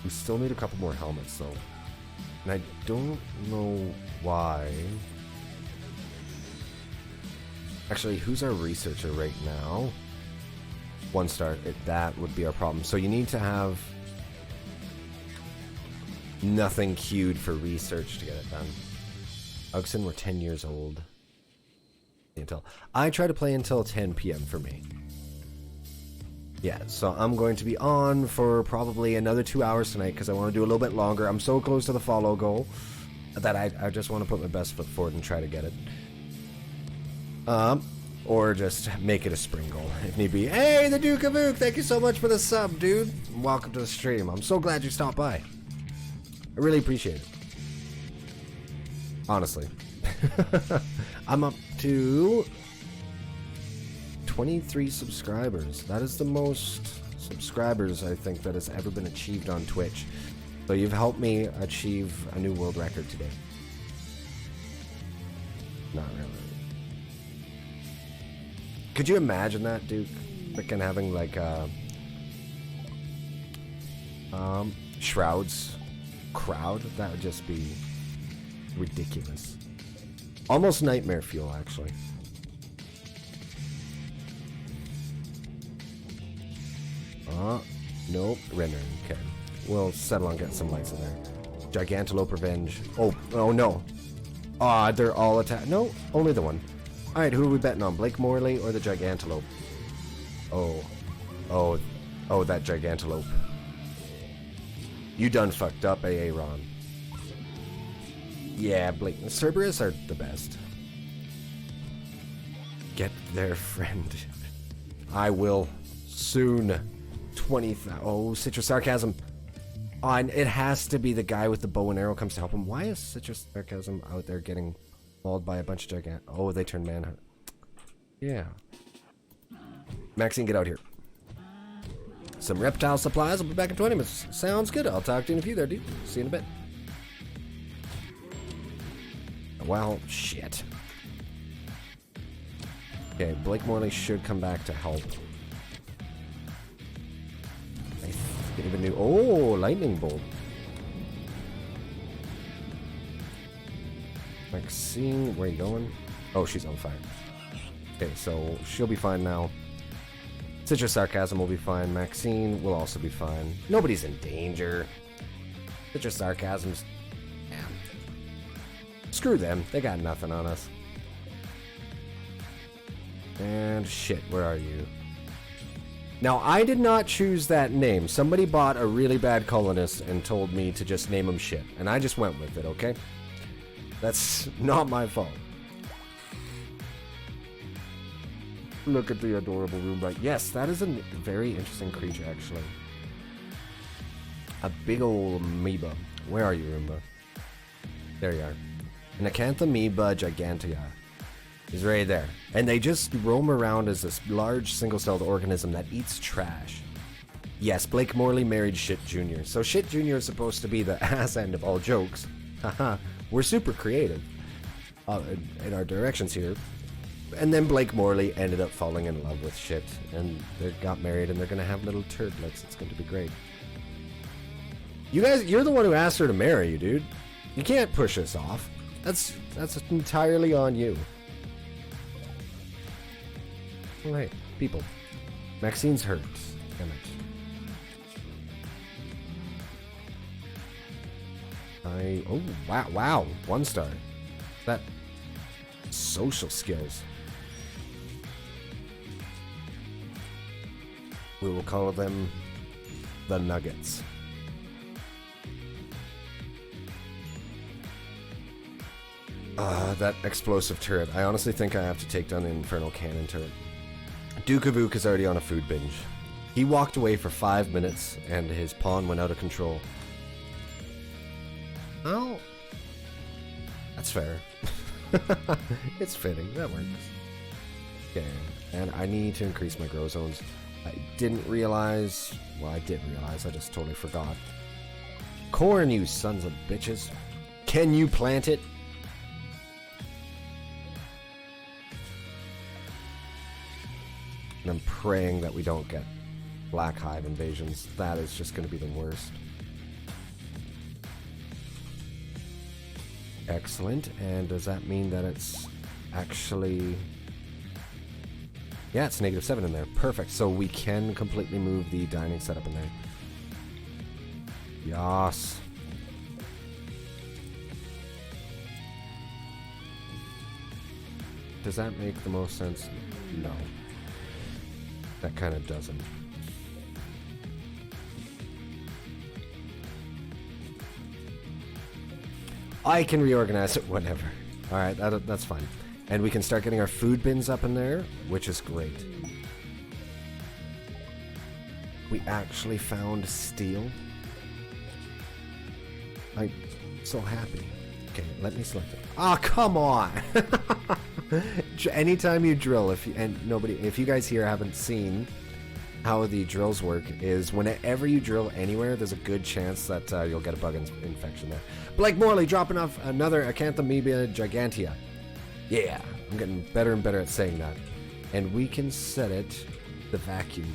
We still need a couple more helmets though. And I don't know why. Actually, who's our researcher right now? 1 star. That would be our problem. So you need to have nothing queued for research to get it done. Ugson, we're 10 years old. Until I try to play until 10 p.m. for me. Yeah, so I'm going to be on for probably another 2 hours tonight because I want to do a little bit longer. I'm so close to the follow goal that I just want to put my best foot forward and try to get it. Or just make it a spring goal if need be. Hey, the Duke of Ook, thank you so much for the sub, dude. Welcome to the stream. I'm so glad you stopped by. I really appreciate it. Honestly. I'm up to 23 subscribers. That is the most subscribers I think that has ever been achieved on Twitch. So you've helped me achieve a new world record today. Not really. Could you imagine that, Duke? Freaking having like Shroud's crowd? That would just be ridiculous. Almost nightmare fuel, actually. Nope. Rendering. Okay. We'll settle on getting some lights in there. Gigantalope Revenge. Oh no. They're all attack. No, only the one. Alright, who are we betting on? Blake Morley or the Gigantalope? Oh, that Gigantalope. You done fucked up, Aaron. Yeah, Blake. Cerberus are the best. Get their friend. I will soon. 20,000. Oh, Citrus Sarcasm. And it has to be the guy with the bow and arrow comes to help him. Why is Citrus Sarcasm out there getting mauled by a bunch of gigant? Oh, they turned manhunt. Yeah. Maxine, get out here. Some reptile supplies. I'll be back in 20 minutes. Sounds good. I'll talk to you in a few there, dude. See you in a bit. Well, shit. Okay, Blake Morley should come back to help. I even knew. Oh, lightning bolt. Maxine, where are you going? Oh, she's on fire. Okay, so she'll be fine now. Citrus Sarcasm will be fine. Maxine will also be fine. Nobody's in danger. Citrus Sarcasm's... Yeah. Screw them. They got nothing on us. And shit, where are you? Now, I did not choose that name. Somebody bought a really bad colonist and told me to just name him shit. And I just went with it, okay? That's not my fault. Look at the adorable Roomba. Yes, that is a very interesting creature, actually. A big old amoeba. Where are you, Roomba? There you are. An Acanthamoeba gigantea is right there. And they just roam around as this large single-celled organism that eats trash. Yes, Blake Morley married Shit Jr. So Shit Jr. is supposed to be the ass end of all jokes. Haha. We're super creative in our directions here. And then Blake Morley ended up falling in love with Shit. And they got married and they're going to have little turdlets. It's going to be great. You guys, you're the one who asked her to marry you, dude. You can't push us off. That's entirely on you. Oh, hey, people. Maxine's hurt. Damn it. Oh, wow. 1 star. That social skills. We will call them the Nuggets. That explosive turret. I honestly think I have to take down the Infernal Cannon turret. Duke of Ook is already on a food binge. He walked away for 5 minutes and his pawn went out of control. How That's fair. It's fitting. That works. Okay, and I need to increase my grow zones. I didn't realize... Well, I did realize. I just totally forgot. Corn, you sons of bitches. Can you plant it? And I'm praying that we don't get black hive invasions. That is just going to be the worst. Excellent. And does that mean that it's actually... Yeah, it's -7 in there. Perfect. So we can completely move the dining setup in there. Yas. Does that make the most sense? No. That kind of doesn't. I can reorganize it whenever. Alright, that's fine. And we can start getting our food bins up in there, which is great. We actually found steel. I'm so happy. Okay, let me select it. Ah, come on! Anytime you drill, if you guys here haven't seen how the drills work, is whenever you drill anywhere, there's a good chance that you'll get a bug infection there. Blake Morley dropping off another Acanthamoeba gigantea. Yeah, I'm getting better and better at saying that. And we can set it the vacuum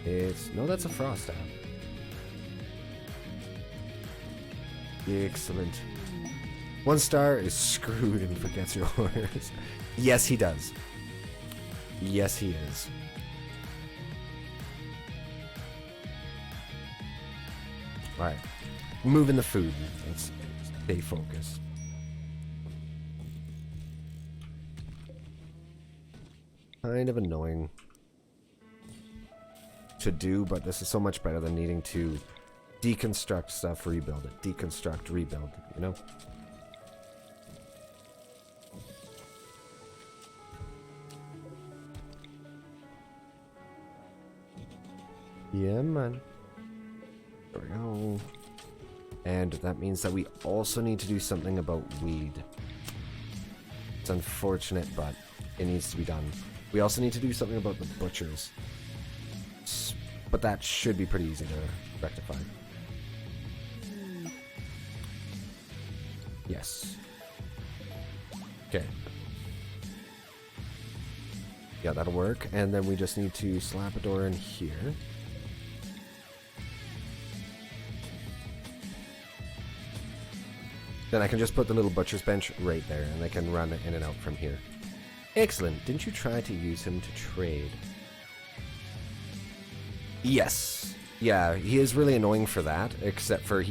list. No, that's a frost app. Excellent. 1 star is screwed and forgets your orders. Yes, he does. Yes, he is. Alright. Moving the food. Let's stay focused. Kind of annoying to do, but this is so much better than needing to deconstruct stuff, rebuild it. Deconstruct, rebuild, you know? Yeah, man. There we go. And that means that we also need to do something about weed. It's unfortunate, but it needs to be done. We also need to do something about the butchers. But that should be pretty easy to rectify. Yes. Okay. Yeah, that'll work. And then we just need to slap a door in here. Then I can just put the little butcher's bench right there, and they can run in and out from here. Excellent. Didn't you try to use him to trade? Yes. Yeah, he is really annoying for that, except for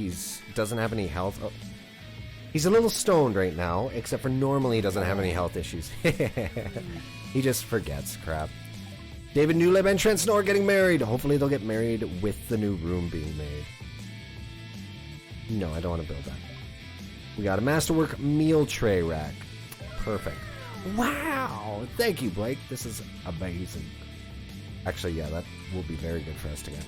doesn't have any health. Oh. He's a little stoned right now, except for normally he doesn't have any health issues. He just forgets crap. David Newleb and Trent Snore getting married. Hopefully they'll get married with the new room being made. No, I don't want to build that. We got a Masterwork meal tray rack. Perfect. Wow! Thank you, Blake. This is amazing. Actually, yeah, that will be very good for us to get.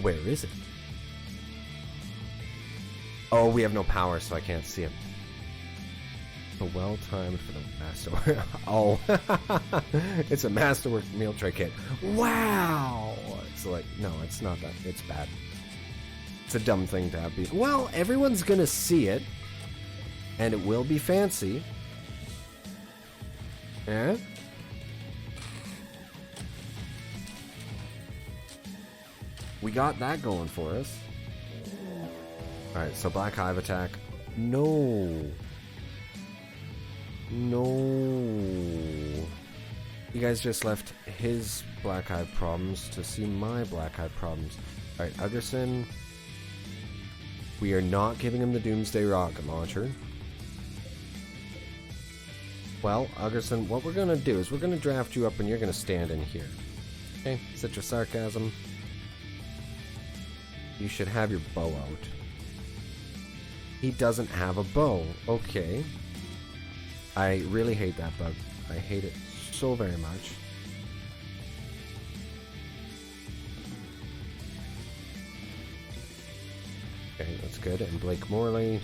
Where is it? Oh, we have no power, so I can't see him. Well timed for the Masterwork. Oh, it's a Masterwork meal tray kit. Wow! It's like, no, it's not that. It's bad. It's a dumb thing to have. Well, everyone's gonna see it, and it will be fancy. Eh? We got that going for us. Alright, so Black Hive attack. No. No. You guys just left his Black Hive problems to see my Black Hive problems. Alright, Uggerson. We are not giving him the Doomsday Rocket Launcher. Well, Uggerson, what we're going to do is we're going to draft you up and you're going to stand in here. Okay, set your sarcasm. You should have your bow out. He doesn't have a bow. Okay. I really hate that bug. I hate it so very much. good. And Blake Morley.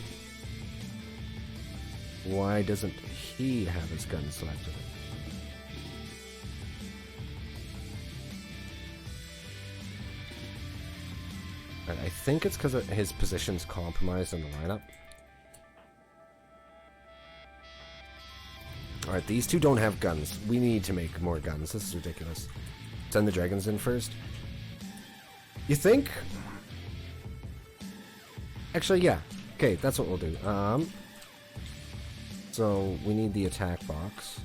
Why doesn't he have his gun selected? Right, I think it's because his position's compromised in the lineup. Alright, these two don't have guns. We need to make more guns. This is ridiculous. Send the dragons in first. You think? Actually, yeah. Okay, that's what we'll do. So we need the attack box.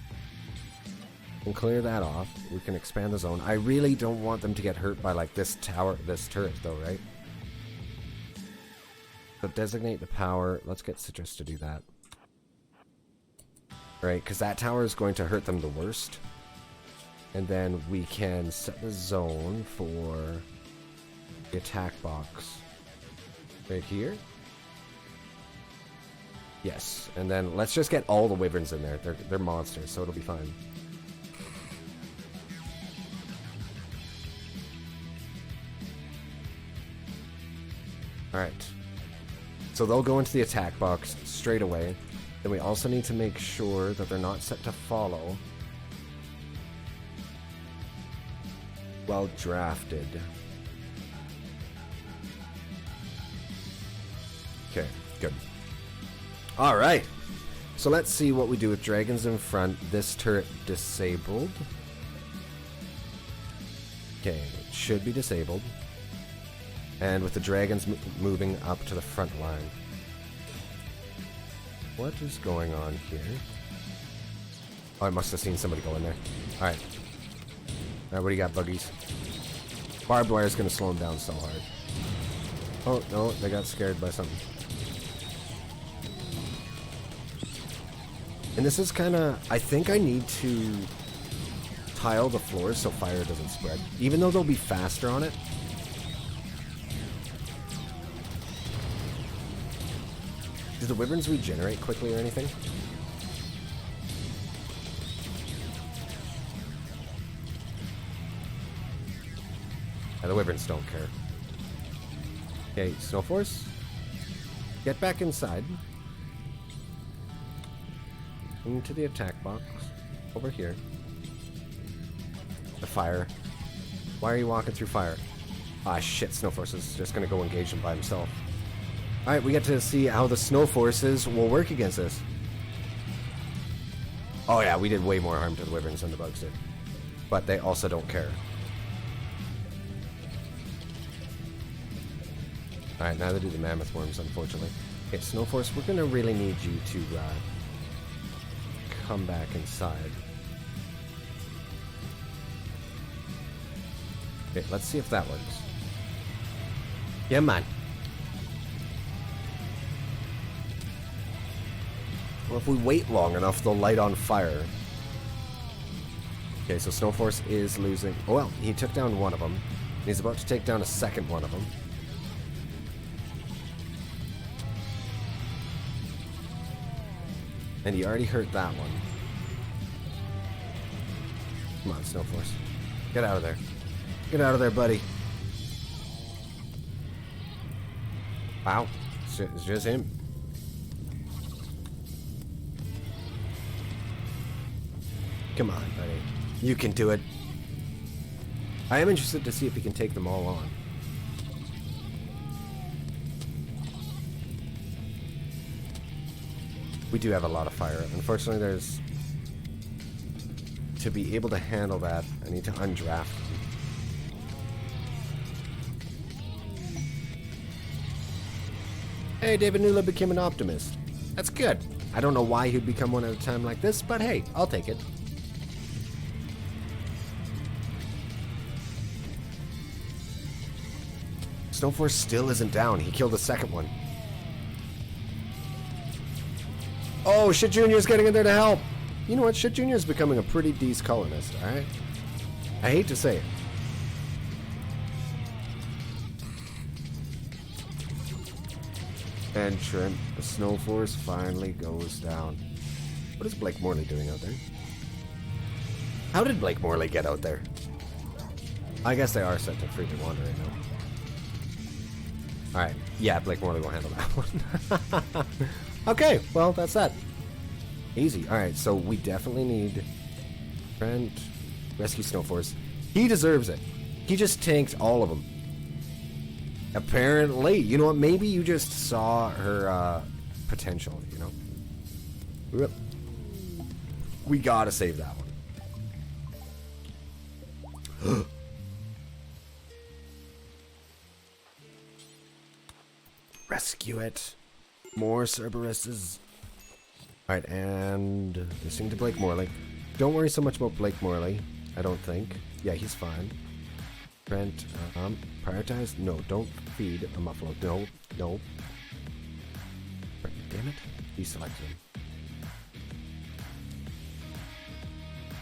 We'll clear that off. We can expand the zone. I really don't want them to get hurt by like this tower, this turret though, right? So designate the power. Let's get Citrus to do that. Right, because that tower is going to hurt them the worst. And then we can set the zone for the attack box. Right here. Yes, and then let's just get all the wyverns in there. They're monsters, so it'll be fine. Alright. So they'll go into the attack box straight away. Then we also need to make sure that they're not set to follow. Well drafted. Okay, good. Alright. So let's see what we do with dragons in front. This turret disabled. Okay, it should be disabled. And with the dragons moving up to the front line. What is going on here? Oh, I must have seen somebody go in there. Alright. Alright, what do you got, buggies? Barbed wire is going to slow them down so hard. Oh, no, they got scared by something. And this is kind of... I think I need to tile the floors so fire doesn't spread. Even though they'll be faster on it. Do the wyverns regenerate quickly or anything? Yeah, the wyverns don't care. Okay, Snowforce. Get back inside. Into the attack box. Over here. The fire. Why are you walking through fire? Ah, shit, Snowforce is just gonna go engage him by himself. Alright, we get to see how the snow forces will work against this. Oh yeah, we did way more harm to the wyverns than the bugs did. But they also don't care. Alright, neither do the mammoth worms, unfortunately. Okay, Snowforce, we're gonna really need you to come back inside. Okay, let's see if that works. Yeah, man. Well, if we wait long enough, they'll light on fire. Okay, so Snowforce is losing... Oh, well, he took down one of them. He's about to take down a second one of them. And he already hurt that one. Come on, Snowforce. Get out of there. Get out of there, buddy. Wow. It's just him. Come on, buddy. You can do it. I am interested to see if he can take them all on. We do have a lot of fire. Unfortunately, there's... To be able to handle that, I need to undraft them. Hey, David Newland became an optimist. That's good. I don't know why he'd become one at a time like this, but hey, I'll take it. Snowforce still isn't down. He killed the second one. Oh, Shit Jr.'s getting in there to help. You know what? Shit Jr. is becoming a pretty decent colonist, alright? I hate to say it. And Trent, the Snowforce finally goes down. What is Blake Morley doing out there? How did Blake Morley get out there? I guess they are set to free to wander right now. Alright. Yeah, Blake Morley won't handle that one. Okay, well, that's that. Easy. Alright, so we definitely need Trent, rescue Snowforce. He deserves it. He just tanked all of them. Apparently. You know what? Maybe you just saw her potential, you know? We gotta save that one. Rescue it. More Cerberuses. Alright, and listening to Blake Morley. Don't worry so much about Blake Morley, I don't think. Yeah, he's fine. Trent, prioritize? No, don't feed a Muffalo. No, no. Damn it. Deselect him.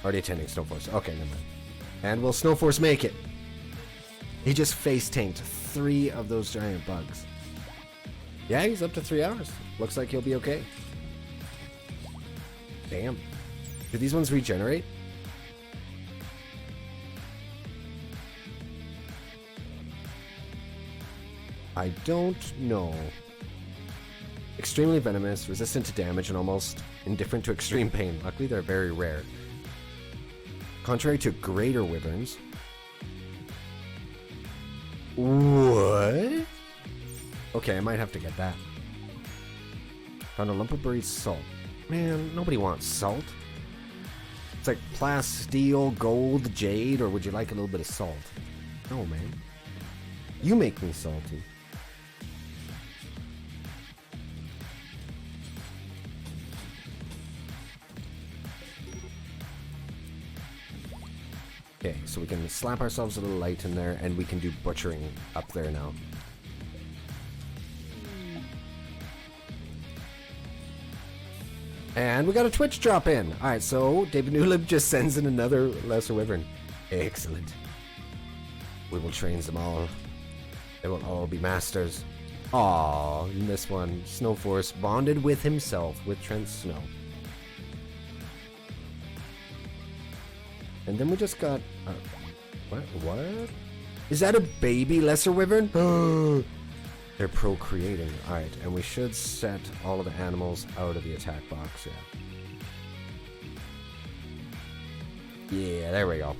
Already attending Snowforce. Okay, never mind. And will Snowforce make it? He just face tanked 3 of those giant bugs. Yeah, he's up to 3 hours. Looks like he'll be okay. Damn. Do these ones regenerate? I don't know. Extremely venomous, resistant to damage, and almost indifferent to extreme pain. Luckily, they're very rare. Contrary to greater wyverns. What? Okay, I might have to get that. Found a lump of buried salt. Man, nobody wants salt. It's like plasteel, gold, jade, or would you like a little bit of salt? No, man. You make me salty. Okay, so we can slap ourselves a little light in there, and we can do butchering up there now. And we got a Twitch drop in. Alright, so David Newlib just sends in another Lesser Wyvern. Excellent. We will train them all. They will all be masters. Aww, in this one, Snowforce bonded with himself, with Trent Snow. And then we just got... What? Is that a baby Lesser Wyvern? They're procreating. Alright, and we should set all of the animals out of the attack box, yeah. Yeah, there we go.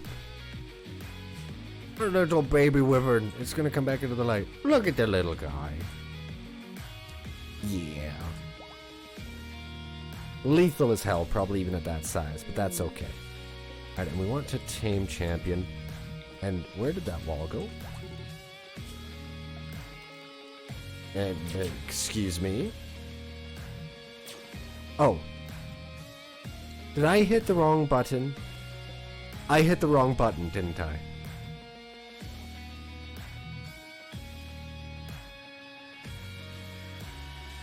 A little baby wyvern. It's gonna come back into the light. Look at the little guy. Yeah. Lethal as hell, probably even at that size, but that's okay. Alright, and we want to tame champion. And where did that wall go? And, excuse me? Oh. Did I hit the wrong button? I hit the wrong button, didn't I?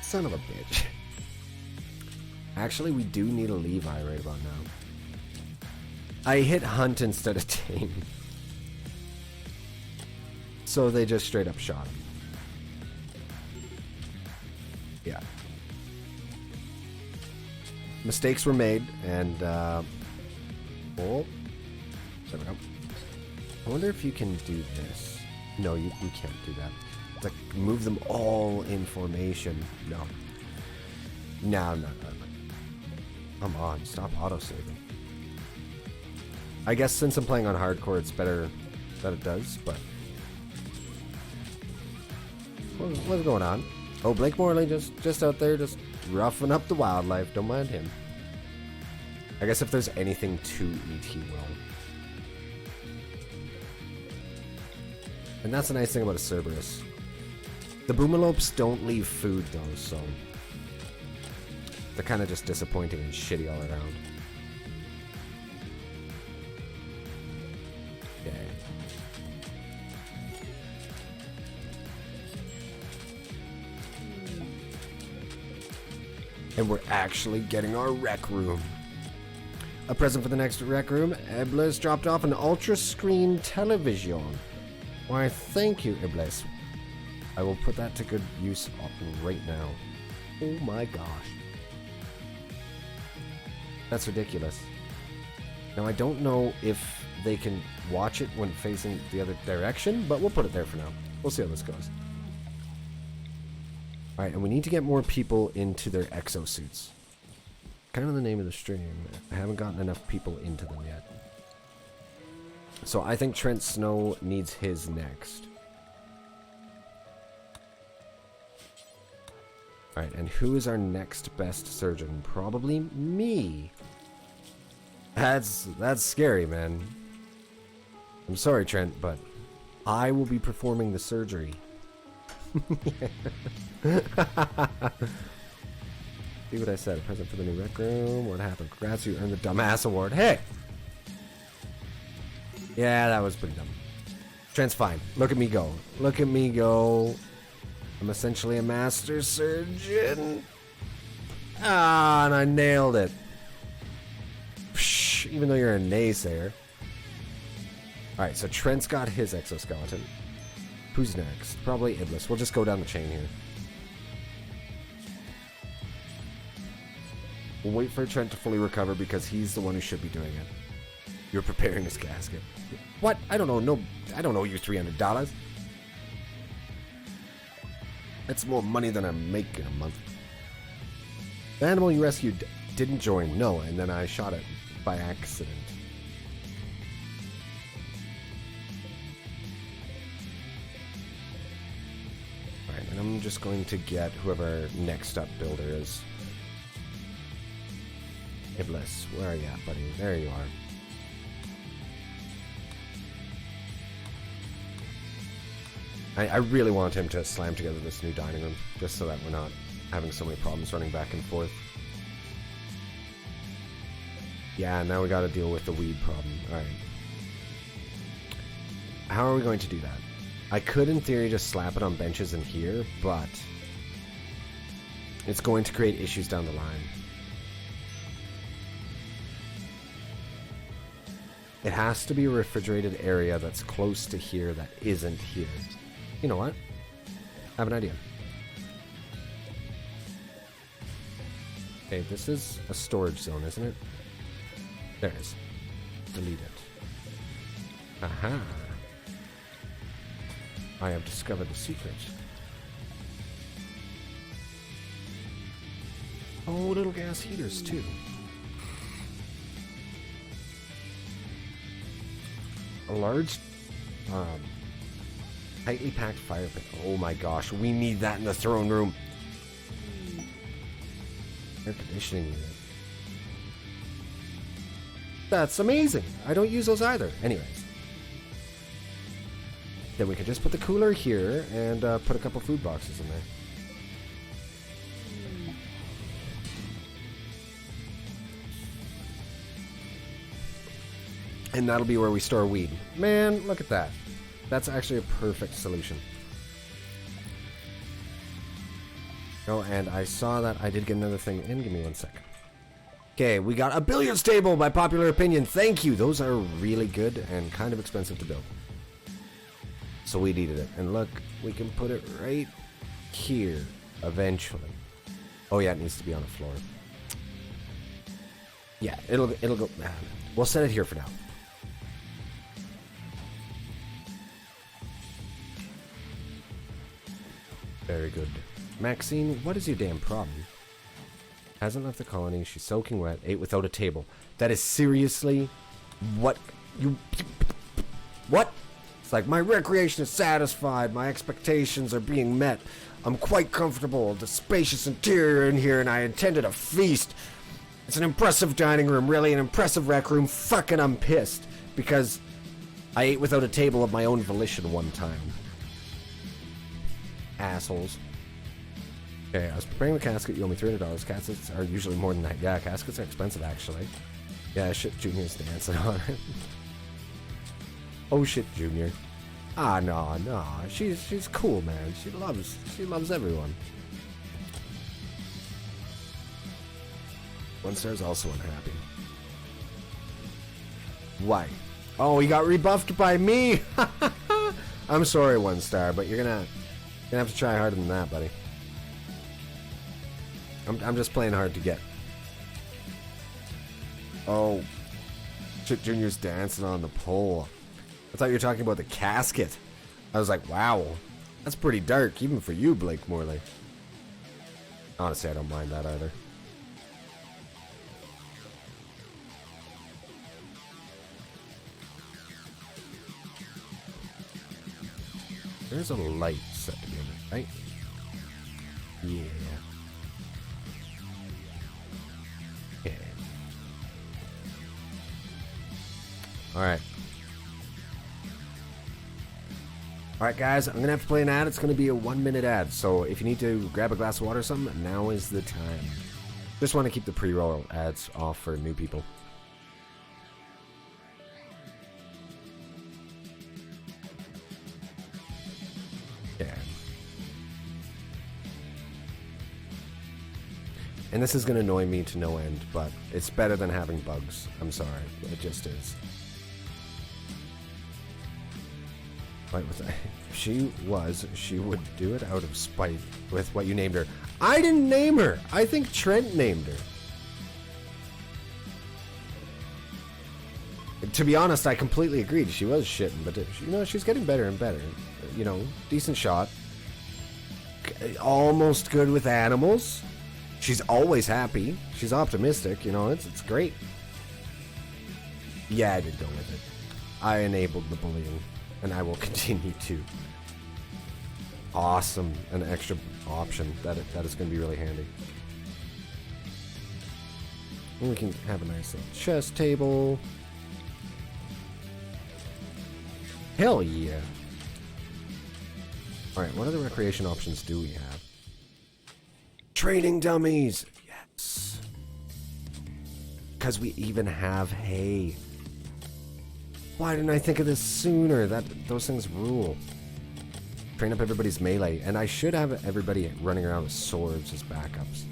Son of a bitch. Actually, we do need a Levi right about now. I hit hunt instead of tame. So they just straight up shot him. Yeah. Mistakes were made, and, oh. There we go. I wonder if you can do this. No, you can't do that. It's like, move them all in formation. No. No. Come on, stop autosaving. I guess since I'm playing on hardcore, it's better that it does, but... What's going on? Oh, Blake Morley just out there, just roughing up the wildlife. Don't mind him. I guess if there's anything to eat, he will. And that's the nice thing about a Cerberus. The Boomalopes don't leave food, though, so... they're kind of just disappointing and shitty all around. Okay. And we're actually getting our rec room. A present for the next rec room. Iblis dropped off an ultra screen television. Why, thank you, Iblis. I will put that to good use right now. Oh my gosh. That's ridiculous. Now, I don't know if they can watch it when facing the other direction, but we'll put it there for now. We'll see how this goes. Alright, and we need to get more people into their exosuits. Kind of the name of the stream. I haven't gotten enough people into them yet. So I think Trent Snow needs his next. Alright, and who is our next best surgeon? Probably me. That's scary, man. I'm sorry, Trent, but I will be performing the surgery. See what I said? A present for the new rec room. What happened? Congrats, you earned the dumbass award. Hey! Yeah, that was pretty dumb. Trent's fine. Look at me go. Look at me go. I'm essentially a master surgeon. Ah, and I nailed it. Psh, even though you're a naysayer. Alright, so Trent's got his exoskeleton. Who's next? Probably Iblis. We'll just go down the chain here. We'll wait for Trent to fully recover because he's the one who should be doing it. You're preparing his casket. What? I don't know. No, I don't owe you $300. That's more money than I make in a month. The animal you rescued didn't join. No, and then I shot it by accident. Alright, and I'm just going to get whoever next up builder is. Iblis, where are you at, buddy? There you are. I really want him to slam together this new dining room, just so that we're not having so many problems running back and forth. Yeah, now we gotta deal with the weed problem. Alright. How are we going to do that? I could, in theory, just slap it on benches in here, but it's going to create issues down the line. It has to be a refrigerated area that's close to here that isn't here. You know what? I have an idea. Okay, this is a storage zone, isn't it? There it is. Delete it. Aha! I have discovered the secret. Oh, little gas heaters, too. A large, tightly packed fire pit. Oh my gosh, we need that in the throne room. Air conditioning unit. That's amazing. I don't use those either. Anyways. Then we can just put the cooler here and put a couple food boxes in there. And that'll be where we store weed. Man, look at that. That's actually a perfect solution. Oh, and I saw that I did get another thing in. Give me 1 second. Okay, we got a billiards table by popular opinion. Thank you. Those are really good and kind of expensive to build. So we needed it. And look, we can put it right here eventually. Oh yeah, it needs to be on the floor. Yeah, it'll go. We'll set it here for now. Very good. Maxine, what is your damn problem? Hasn't left the colony. She's soaking wet. Ate without a table. That is seriously what you... What? It's like, my recreation is satisfied. My expectations are being met. I'm quite comfortable. The spacious interior in here, and I intended a feast. It's an impressive dining room, really. An impressive rec room. Fucking I'm pissed. Because I ate without a table of my own volition one time. Assholes. Okay, I was preparing the casket. You owe me $300. Caskets are usually more than that. Yeah, caskets are expensive, actually. Yeah, shit, Junior's dancing on it. Oh shit, Junior. Ah, no. She's cool, man. She loves everyone. One Star's also unhappy. Why? Oh, he got rebuffed by me. I'm sorry, One Star, but you're gonna have to try harder than that, buddy. I'm just playing hard to get. Oh, Chip Junior's dancing on the pole. I thought you were talking about the casket. I was like, wow, that's pretty dark, even for you, Blake Morley. Honestly, I don't mind that either. There's a light set together, right? Yeah. Okay. Alright. Alright guys, I'm gonna have to play an ad. It's gonna be a 1-minute ad, so if you need to grab a glass of water or something, now is the time. Just want to keep the pre-roll ads off for new people. Yeah. And this is gonna annoy me to no end, but it's better than having bugs. I'm sorry, it just is. Like with if she would do it out of spite with what you named her. I didn't name her. I think Trent named her. To be honest, I completely agreed. She was shitting, but you know, she's getting better and better. You know, decent shot. Almost good with animals. She's always happy. She's optimistic. You know, it's great. Yeah, I did go with it. I enabled the bullying. And I will continue to. Awesome. An extra option. That is going to be really handy. And we can have a nice little chess table. Hell yeah. Alright, what other recreation options do we have? Training dummies! Yes. Because we even have hay. Why didn't I think of this sooner? Those things rule. Train up everybody's melee, and I should have everybody running around with swords as backups.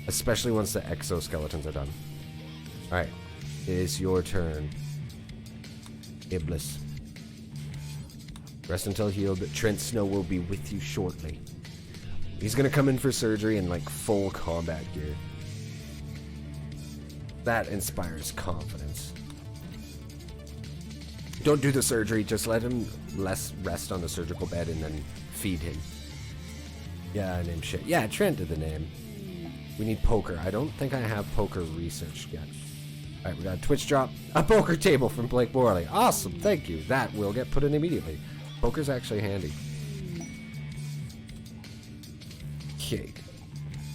Especially once the exoskeletons are done. Alright, it's your turn. Iblis. Rest until healed. Trent Snow will be with you shortly. He's gonna come in for surgery in like full combat gear. That inspires confidence. Don't do the surgery, just let him rest on the surgical bed and then feed him. Yeah, name shit. Yeah, Trent did the name. We need poker. I don't think I have poker researched yet. Alright, we got a Twitch drop. A poker table from Blake Morley. Awesome, thank you. That will get put in immediately. Poker's actually handy. Okay.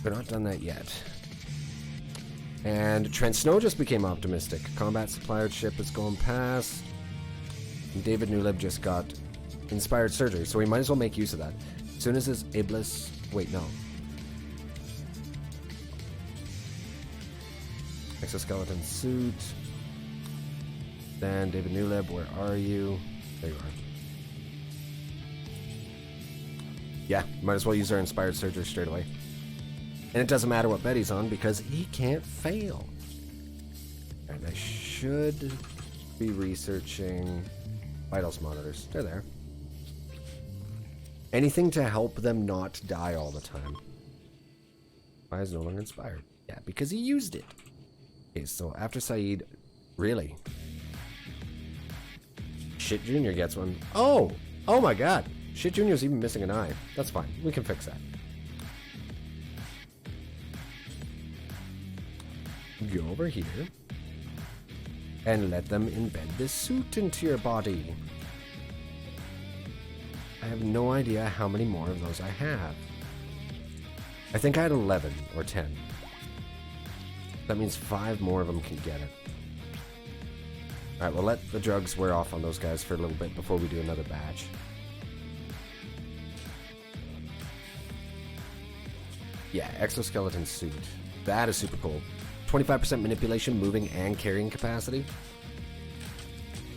We're not done that yet. And Trent Snow just became optimistic. Combat supplier ship is going past. And David Newlib just got inspired surgery, so we might as well make use of that. As soon as this Iblis... Wait, no. Exoskeleton suit. Then David Newlib, where are you? There you are. Yeah, might as well use our inspired surgery straight away. And it doesn't matter what bed he's on because he can't fail. And I should be researching vitals monitors. They're there. Anything to help them not die all the time. Why is no longer inspired? Yeah, because he used it. Okay, so after Saeed, really? Shit Junior gets one. Oh! Oh my god! Shit Junior's even missing an eye. That's fine. We can fix that. Go over here. And let them embed this suit into your body. I have no idea how many more of those I have. I think I had 11 or 10. That means 5 more of them can get it. Alright, we'll let the drugs wear off on those guys for a little bit before we do another batch. Yeah, exoskeleton suit. That is super cool. 25% manipulation, moving, and carrying capacity.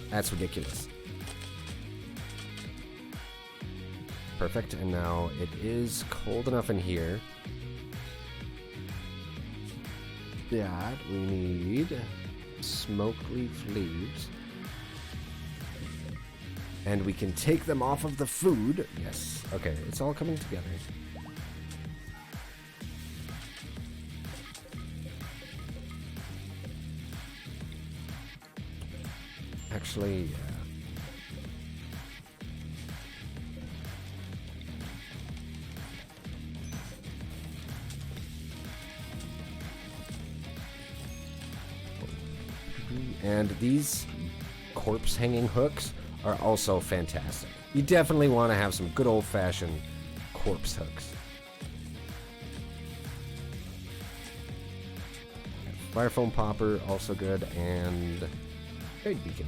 That's ridiculous. Perfect, and now it is cold enough in here that we need smoke leaf leaves. And we can take them off of the food. Yes, okay, it's all coming together. Actually, yeah. And these corpse hanging hooks are also fantastic. You definitely want to have some good old-fashioned corpse hooks. Fire foam popper, also good, and trade beacon.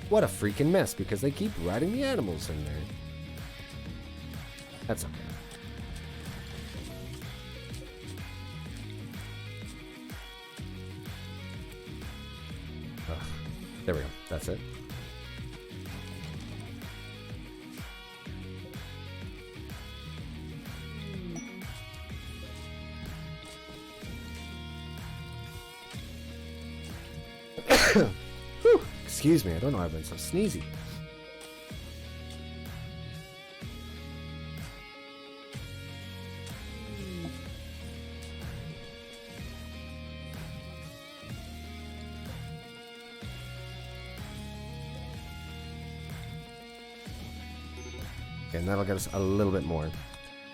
What a freaking mess, because they keep riding the animals in there. That's okay. Ugh. There we go. That's it. Whew. Excuse me, I don't know why I've been so sneezy. Okay, and that'll get us a little bit more.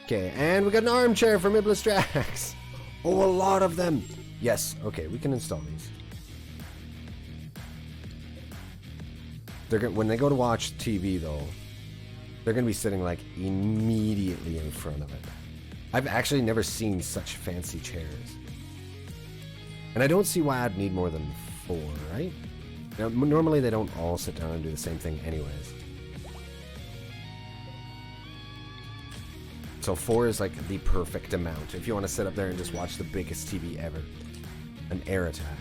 Okay, and we got an armchair from Iblis Drax. Oh, a lot of them. Yes, okay, we can install these. They're gonna, when they go to watch TV, though, they're going to be sitting, like, immediately in front of it. I've actually never seen such fancy chairs. And I don't see why I'd need more than 4, right? Now, normally they don't all sit down and do the same thing anyways. So 4 is, like, the perfect amount if you want to sit up there and just watch the biggest TV ever. An air attack.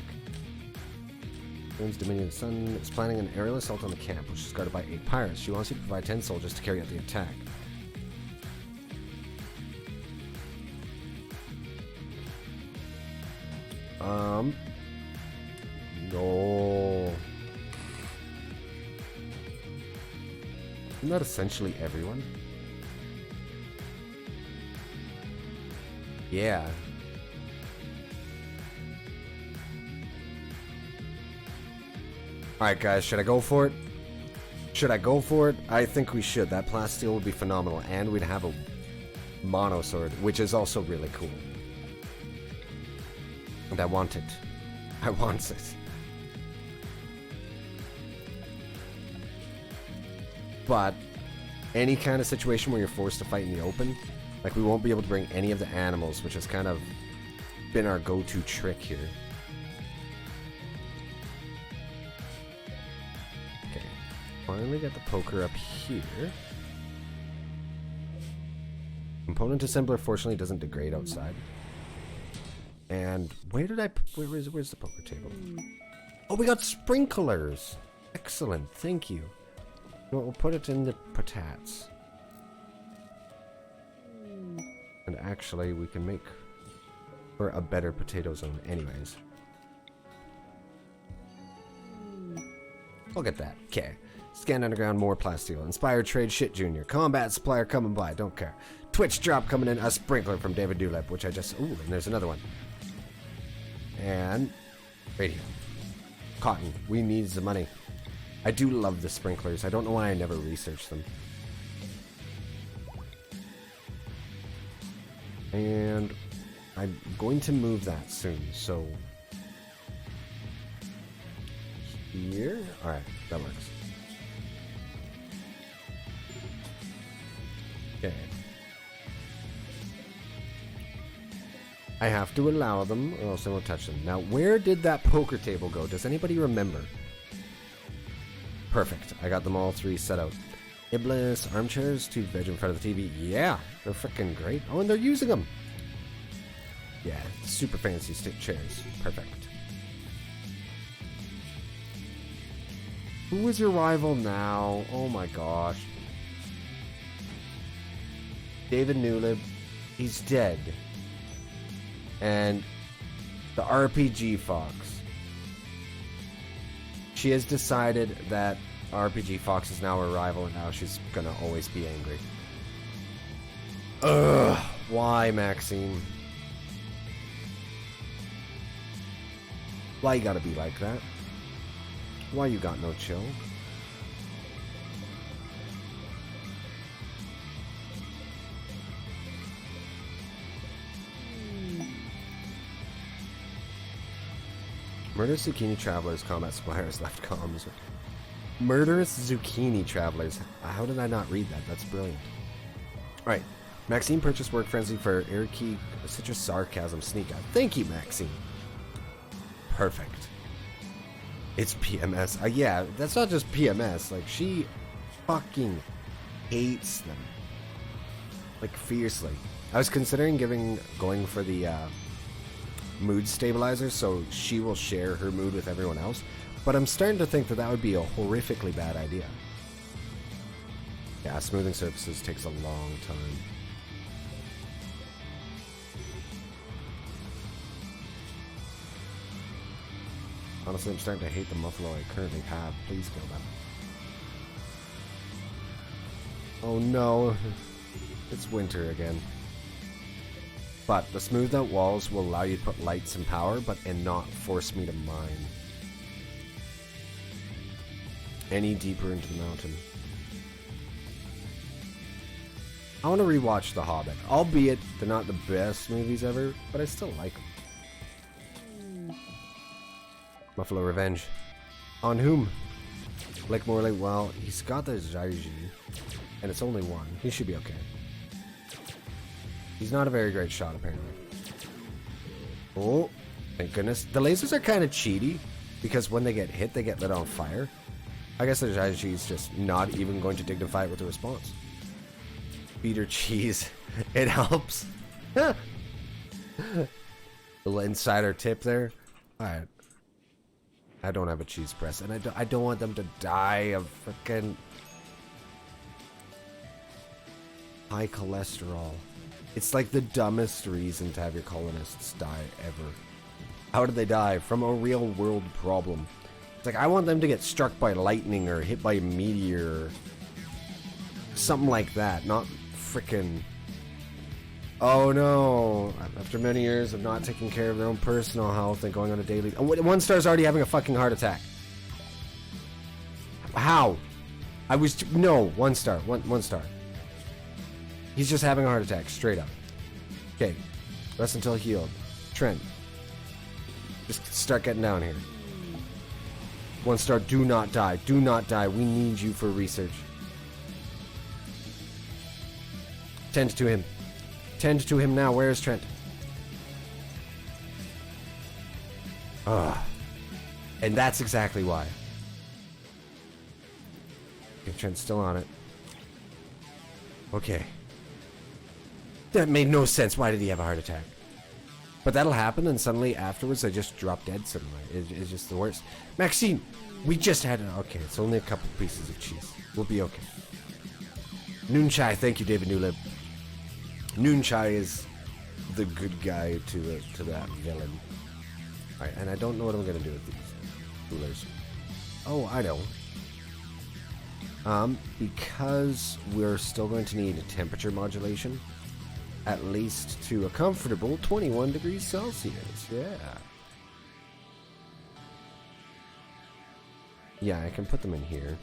Queen's Dominion Sun is planning an aerial assault on the camp, which is guarded by 8 pirates. She wants you to provide 10 soldiers to carry out the attack. No. Isn't that essentially everyone? Yeah. Alright guys, should I go for it? Should I go for it? I think we should. That plasteel would be phenomenal, and we'd have a mono sword, which is also really cool. And I want it. I want it. But any kind of situation where you're forced to fight in the open, like we won't be able to bring any of the animals, which has kind of been our go-to trick here. Okay, finally got the poker up here. Component assembler fortunately doesn't degrade outside. And where did I? Where's the poker table? Oh, we got sprinklers. Excellent, thank you. We'll put it in the patats. And actually, we can make for a better potato zone anyways. I'll get that. Okay. Scan underground, more plasteel. Inspired trade shit junior. Combat supplier coming by, don't care. Twitch drop coming in. A sprinkler from David Dulep, which I just... Ooh, and there's another one. And... radio. Cotton. We need the money. I do love the sprinklers. I don't know why I never researched them. And I'm going to move that soon, so... Here? Alright, that works. Okay. I have to allow them, or else I won't touch them. Now, where did that poker table go? Does anybody remember? Perfect. I got them all 3 set out. Iblis, armchairs, 2 veg in front of the TV. Yeah, they're freaking great. Oh, and they're using them. Yeah, super fancy stick chairs. Perfect. Who is your rival now? Oh my gosh. David Newlib. He's dead. And the RPG Fox. She has decided that RPG Fox is now her rival, and now she's gonna always be angry. Ugh, why, Maxine? Why you gotta be like that? Why you got no chill? Murderous Zucchini Travelers combat suppliers left comms. Murderous Zucchini Travelers. How did I not read that? That's brilliant. Alright. Maxine purchased Work Frenzy for Iriki Citrus Sarcasm Sneak Out. Thank you, Maxine. Perfect. It's PMS. Yeah, that's not just PMS. Like, she fucking hates them. Like, fiercely. I was considering going for the mood stabilizer so she will share her mood with everyone else, but I'm starting to think that that would be a horrifically bad idea. Yeah, smoothing surfaces takes a long time. Honestly, I'm starting to hate the Muffalo I currently have. Please kill them. Oh no. It's winter again. But the smoothed out walls will allow you to put lights and power, and not force me to mine any deeper into the mountain. I want to rewatch The Hobbit. Albeit they're not the best movies ever, but I still like them. Muffalo Revenge. On whom? Blake Morley, well, he's got the Zaiji, and it's only one. He should be okay. He's not a very great shot, apparently. Oh, thank goodness. The lasers are kind of cheaty, because when they get hit, they get lit on fire. I guess the Zaiji is just not even going to dignify it with a response. Beater cheese. It helps. Little insider tip there. Alright. I don't have a cheese press, and I don't want them to die of frickin' high cholesterol. It's like the dumbest reason to have your colonists die ever. How did they die? From a real world problem. It's like, I want them to get struck by lightning or hit by a meteor or something like that, not frickin', oh no, after many years of not taking care of their own personal health and going on a daily... One star's already having a fucking heart attack. How? No, one star. One star. He's just having a heart attack, straight up. Okay. Rest until healed. Trent. Just start getting down here. One star, do not die. Do not die. We need you for research. Tend to him. Tend to him now. Where is Trent? And that's exactly why. Okay, Trent's still on it. Okay. That made no sense. Why did he have a heart attack? But that'll happen, and suddenly afterwards they just drop dead suddenly. It's just the worst. Maxine! We just had an... Okay, it's only a couple pieces of cheese. We'll be okay. Noonchai, thank you, David Newlib. Noonchai is the good guy to that villain. Alright, and I don't know what I'm gonna do with these rulers. Oh, I know. Because we're still going to need temperature modulation, at least to a comfortable 21 degrees Celsius. Yeah. Yeah, I can put them in here.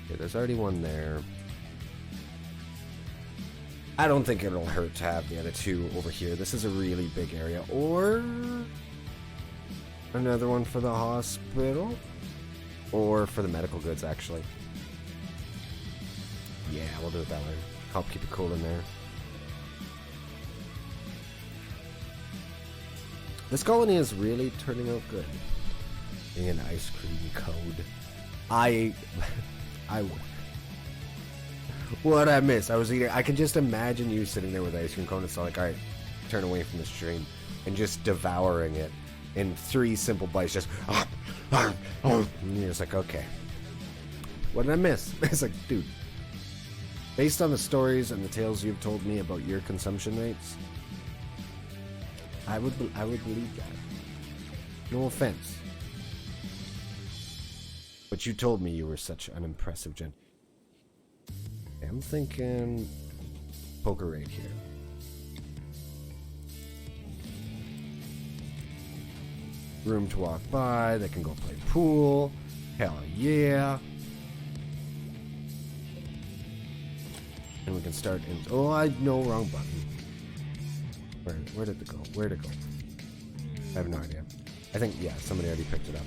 Okay, there's already one there. I don't think it'll hurt to have the other two over here. This is a really big area. Or another one for the hospital. Or for the medical goods, actually. Yeah, we'll do it that way. Help keep it cool in there. This colony is really turning out good. Being an ice cream code. What I missed? I was eating. I can just imagine you sitting there with ice cream cone. It's like, alright, turn away from the stream and just devouring it in 3 simple bites. Just, and you're just like, okay, what did I miss? It's like, dude, based on the stories and the tales you've told me about your consumption rates, I would believe that. No offense, but you told me you were such an impressive gent. I'm thinking poker right here. Room to walk by, they can go play pool. Hell yeah. And we can start in... Oh, I know, wrong button. Where did it go? Where'd it go? I have no idea. I think, yeah, somebody already picked it up.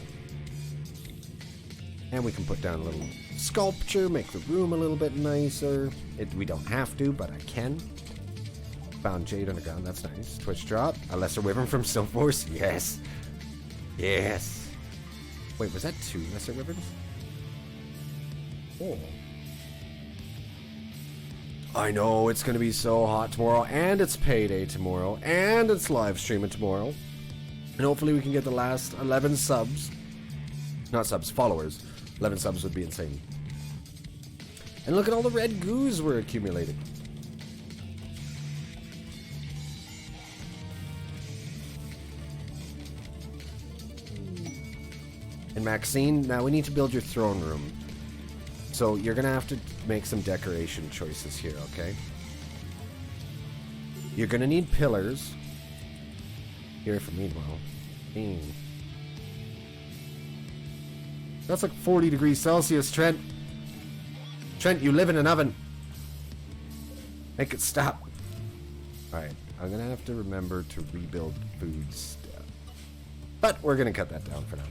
And we can put down a little sculpture, make the room a little bit nicer. We don't have to, but I can. Found Jade Underground, that's nice. Twitch drop. A Lesser Wyvern from Stoneforce. Yes. Yes. Wait, was that 2 Lesser Wyverns? Oh. I know, it's going to be so hot tomorrow, and it's payday tomorrow, and it's live streaming tomorrow. And hopefully we can get the last 11 subs. Not subs, followers. 11 subs would be insane. And look at all the red goos we're accumulating. And Maxine, now we need to build your throne room. So you're going to have to make some decoration choices here, okay? You're going to need pillars. Here for meanwhile. That's like 40 degrees Celsius, Trent. Trent, you live in an oven. Make it stop. Alright, I'm going to have to remember to rebuild food stuff. But we're going to cut that down for now.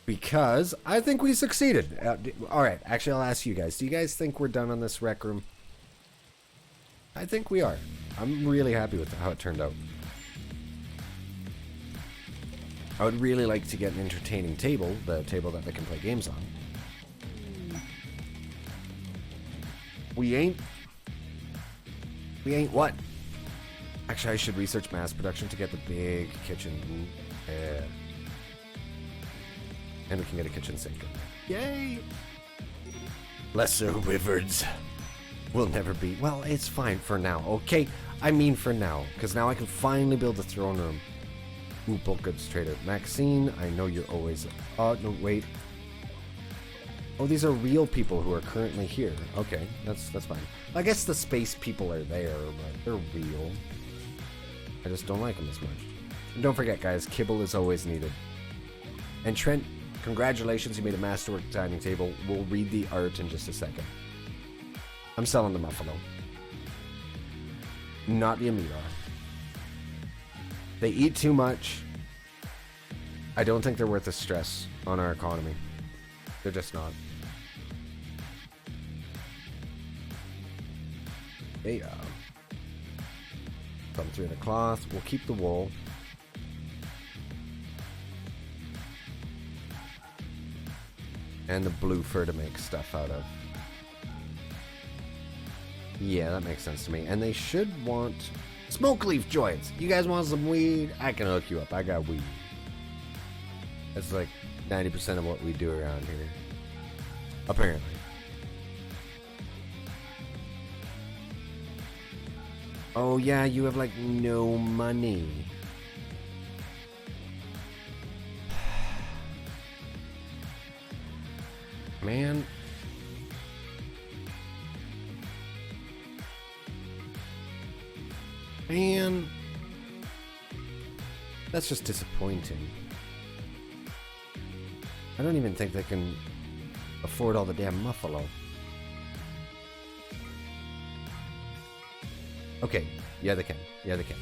Because I think we succeeded. Alright, actually I'll ask you guys. Do you guys think we're done on this rec room? I think we are. I'm really happy with how it turned out. I would really like to get an entertaining table, the table that they can play games on. We ain't what? Actually, I should research mass production to get the big kitchen. And we can get a kitchen sink. Yay! Lesser Wyverns will never be. Well, it's fine for now, okay? I mean for now, because now I can finally build the throne room. Ooh, bulk goods trader. Maxine, I know you're always... Oh, no, wait. Oh, these are real people who are currently here. Okay, that's fine. I guess the space people are there, but they're real. I just don't like them as much. And don't forget, guys, kibble is always needed. And Trent, congratulations, you made a masterwork dining table. We'll read the art in just a second. I'm selling the Muffalo. Not the Amidar. They eat too much. I don't think they're worth the stress on our economy. They're just not. They come through the cloth. We'll keep the wool. And the blue fur to make stuff out of. Yeah, that makes sense to me. And they should want smoke leaf joints. You guys want some weed? I can hook you up. I got weed. That's like 90% of what we do around here. Apparently. Oh yeah, you have like no money. Man. Man. That's just disappointing. I don't even think they can afford all the damn Muffalo. Okay. Yeah, they can. Yeah, they can.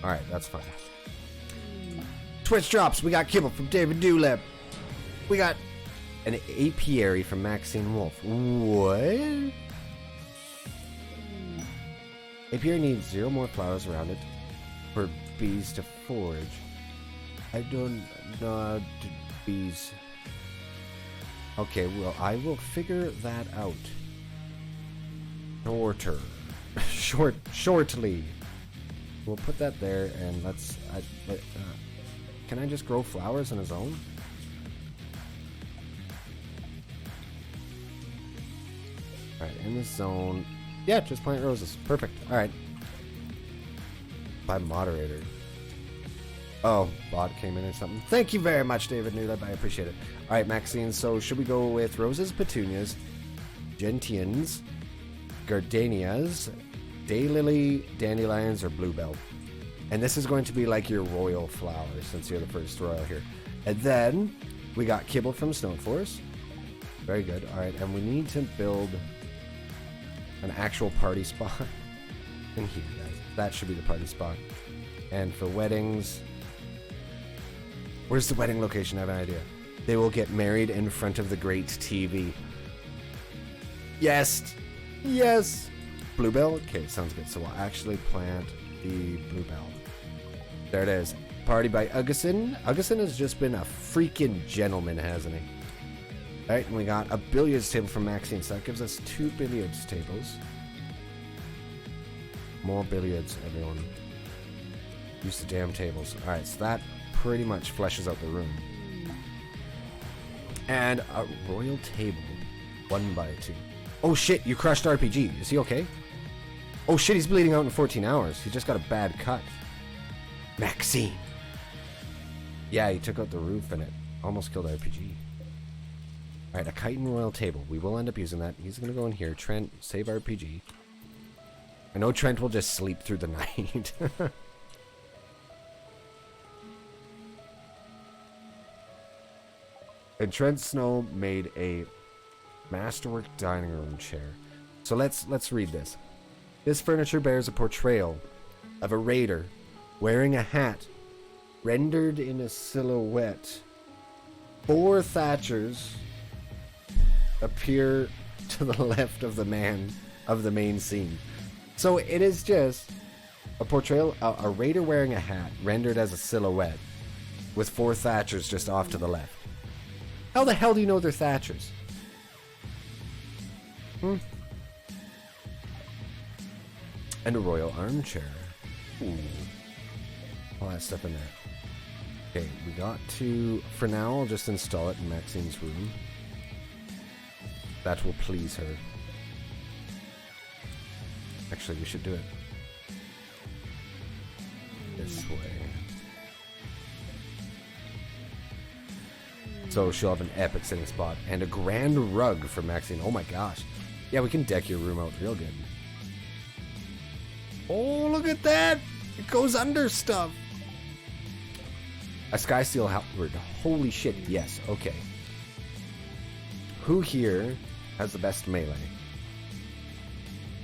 Alright, that's fine. Twitch drops. We got kibble from David Duleb. We got an apiary from Maxine Wolf. What? Apiary needs 0 more flowers around it for bees to forage. I don't know bees. Okay, well, I will figure that out. Shortly. We'll put that there and let's... can I just grow flowers in a zone? Alright, in this zone... Yeah, just plant roses. Perfect. Alright. By moderator. Oh, bot came in or something. Thank you very much, David Newleb. I appreciate it. Alright, Maxine, so should we go with roses, petunias, gentians, gardenias, daylily, dandelions, or bluebell? And this is going to be like your royal flower, since you're the first royal here. And then we got kibble from Stoneforce, Very good. All right, and we need to build an actual party spot in here, guys. That should be the party spot. And for weddings, where's the wedding location? I have an idea. They will get married in front of the great TV. Yes! Yes! Bluebell? Okay, sounds good. So we'll actually plant the bluebell. There it is. Party by Augustin. Augustin has just been a freaking gentleman, hasn't he? Alright, and we got a billiards table from Maxine. So that gives us 2 billiards tables. More billiards, everyone. Use the damn tables. Alright, so that pretty much fleshes out the room. And a royal table. 1 by 2. Oh shit, you crushed RPG. Is he okay? Oh shit, he's bleeding out in 14 hours. He just got a bad cut. Maxine. Yeah, he took out the roof and it almost killed RPG. Alright, a chitin royal table. We will end up using that. He's going to go in here. Trent, save RPG. I know Trent will just sleep through the night. And Trent Snow made a masterwork dining room chair. So let's read this. This furniture bears a portrayal of a raider wearing a hat rendered in a silhouette. 4 Thatchers appear to the left of the main scene. So it is just a portrayal, a raider wearing a hat rendered as a silhouette with 4 Thatchers just off to the left. How the hell do you know they're Thatchers? And a royal armchair. Ooh. All that stuff in there. Okay, we got to, for now, I'll just install it in Maxine's room. That will please her. Actually, we should do it this way. So she'll have an epic sitting spot and a grand rug for Maxine. Oh my gosh. Yeah, we can deck your room out real good. Oh, look at that! It goes under stuff. A Skysteel Halberd. Holy shit, yes, okay. Who here has the best melee?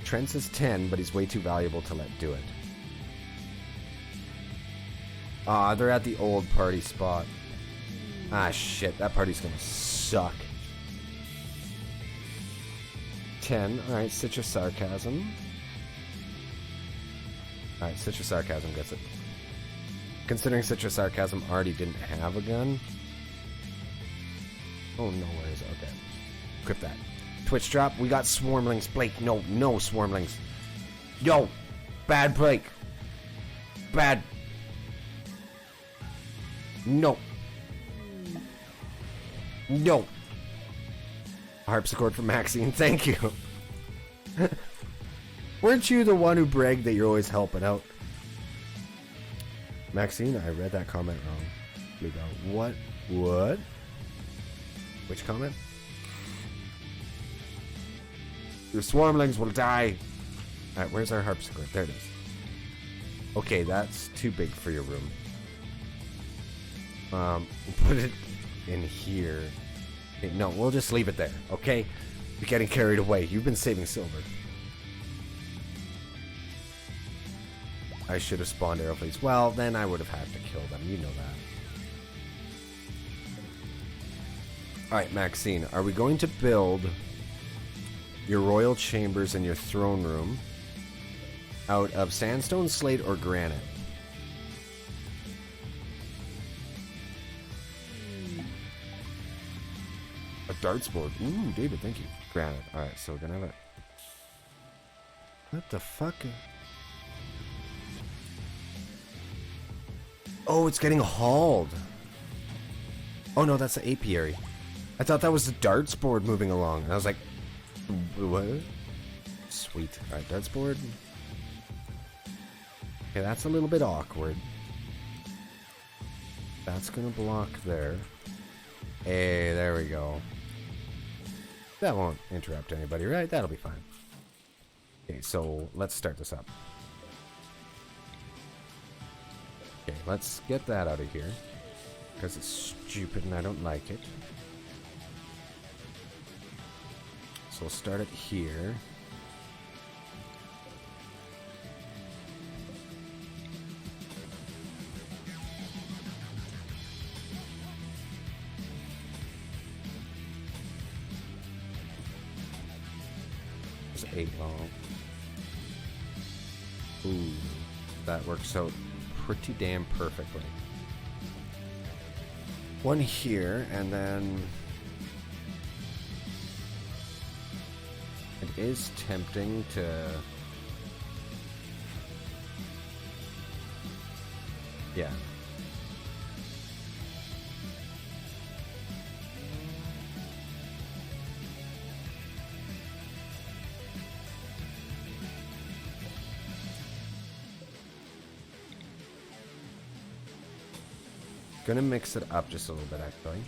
Trent's is 10, but he's way too valuable to let do it. Ah, they're at the old party spot. Ah, shit, that party's gonna suck. 10, alright, Citrus Sarcasm. Alright, Citrus Sarcasm gets it. Considering Citrus Sarcasm already didn't have a gun. Oh, no worries, okay. Equip that. Twitch drop, we got Swarmlings. Blake, no Swarmlings. Yo, bad Blake. Bad. No. No. Harpsichord from Maxine, thank you. Weren't you the one who bragged that you're always helping out? Maxine, I read that comment wrong. We go, what? What? Which comment? Your Swarmlings will die. Alright, where's our Harpsichord? There it is. Okay, that's too big for your room. Put it in here. Okay, no, we'll just leave it there, okay? You're getting carried away. You've been saving silver. I should have spawned arrow fleets. Well, then I would have had to kill them. You know that. Alright, Maxine, are we going to build your royal chambers and your throne room out of sandstone, slate, or granite? A darts board. Ooh, David, thank you. Granite. Alright, so we're gonna have it. What the fuck? Oh, it's getting hauled. Oh no, that's the apiary. I thought that was the darts board moving along. And I was like, what? Sweet. Alright, darts board. Okay, that's a little bit awkward. That's gonna block there. Hey, there we go. That won't interrupt anybody, right? That'll be fine. Okay, so let's start this up. Okay, let's get that out of here. Because it's stupid and I don't like it. So we'll start it here. There's 8 long. Ooh, that works out pretty damn perfectly. One here, and then it is tempting to, yeah. Gonna mix it up just a little bit, actually.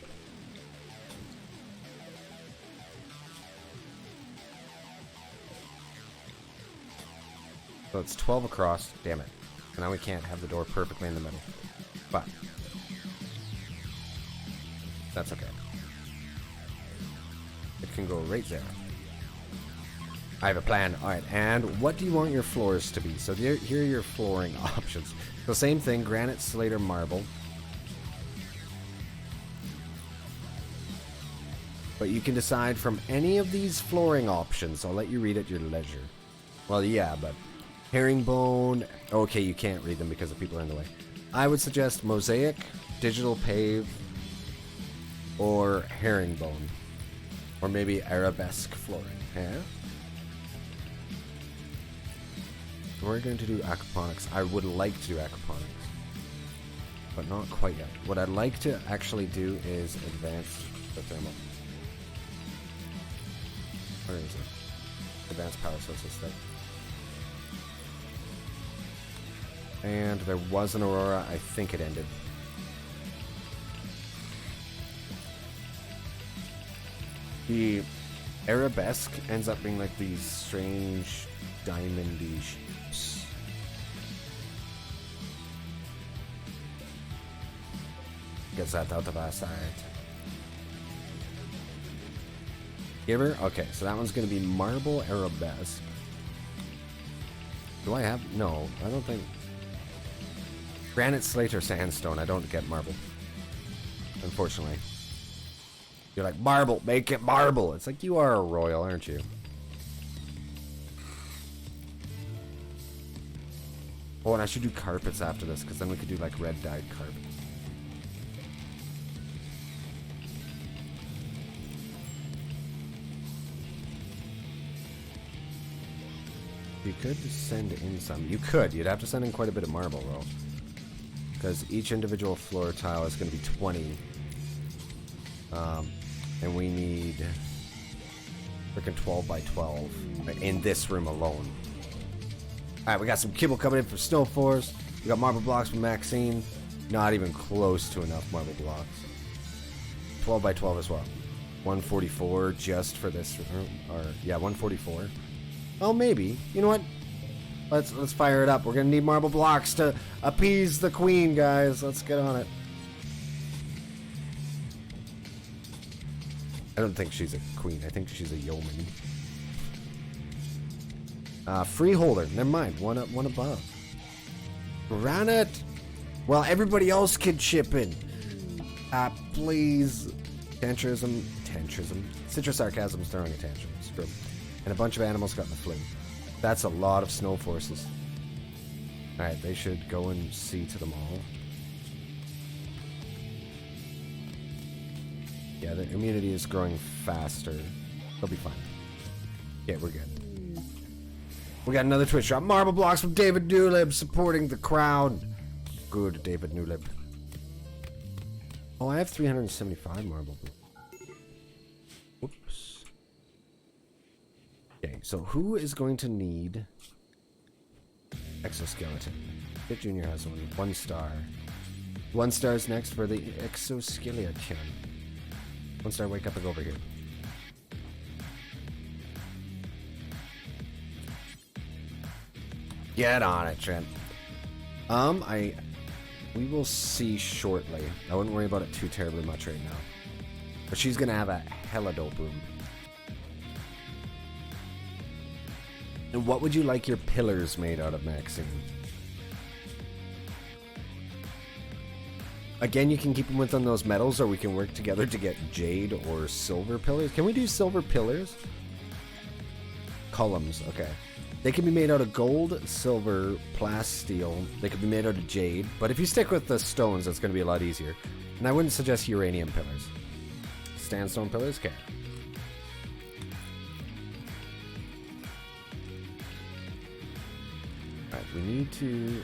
So it's 12 across. Damn it. So now we can't have the door perfectly in the middle. But that's okay. It can go right there. I have a plan. Alright, and what do you want your floors to be? So here are your flooring options. So same thing, granite, slate, or marble. But you can decide from any of these flooring options. I'll let you read at your leisure. Well, yeah, but herringbone. Okay, you can't read them because the people are in the way. I would suggest mosaic, digital pave, or herringbone. Or maybe arabesque flooring. Yeah? We're going to do aquaponics. I would like to do aquaponics, but not quite yet. What I'd like to actually do is advance the thermal. Where is it? Advanced power sources thing. And there was an aurora. I think it ended. The arabesque ends up being like these strange diamondy shapes. Gets that out of our side. Giver? Okay, so that one's going to be marble arabesque. Do I have? No, I don't think. Granite, slate, or sandstone. I don't get marble. Unfortunately. You're like, marble, make it marble. It's like, you are a royal, aren't you? Oh, and I should do carpets after this, because then we could do like red dyed carpet. You could send in some. You could. You'd have to send in quite a bit of marble, though. Because each individual floor tile is going to be 20. And we need freaking 12 by 12 in this room alone. Alright, we got some kibble coming in from Snow Force. We got marble blocks from Maxine. Not even close to enough marble blocks. 12 by 12 as well. 144 just for this room. Or, yeah, 144. Oh, maybe. You know what? Let's fire it up. We're gonna need marble blocks to appease the queen, guys. Let's get on it. I don't think she's a queen. I think she's a yeoman. Freeholder. Never mind. One above. Granite. Well, everybody else can chip in. Please. Tantrism. Citrus Sarcasm's throwing a tantrum. Screw. And a bunch of animals got in the flu. That's a lot of snow forces. Alright, they should go and see to them all. Yeah, the immunity is growing faster. They'll be fine. Yeah, we're good. We got another Twitch drop. Marble blocks from David Newlib supporting the crowd. Good, David Newlib. Oh, I have 375 marble blocks. Whoops. Okay, so who is going to need exoskeleton? Fit Junior has one. 1 star. 1 star is next for the exoskeleton. 1 star, wake up and go over here. Get on it, Trent. We will see shortly. I wouldn't worry about it too terribly much right now. But she's gonna have a hella dope room. And what would you like your pillars made out of, Maxine? Again, you can keep them within those metals, or we can work together to get jade or silver pillars. Can we do silver pillars? Columns, okay. They can be made out of gold, silver, plasteel. They could be made out of jade. But if you stick with the stones, that's going to be a lot easier. And I wouldn't suggest uranium pillars. Sandstone pillars? Okay. Alright, we need to...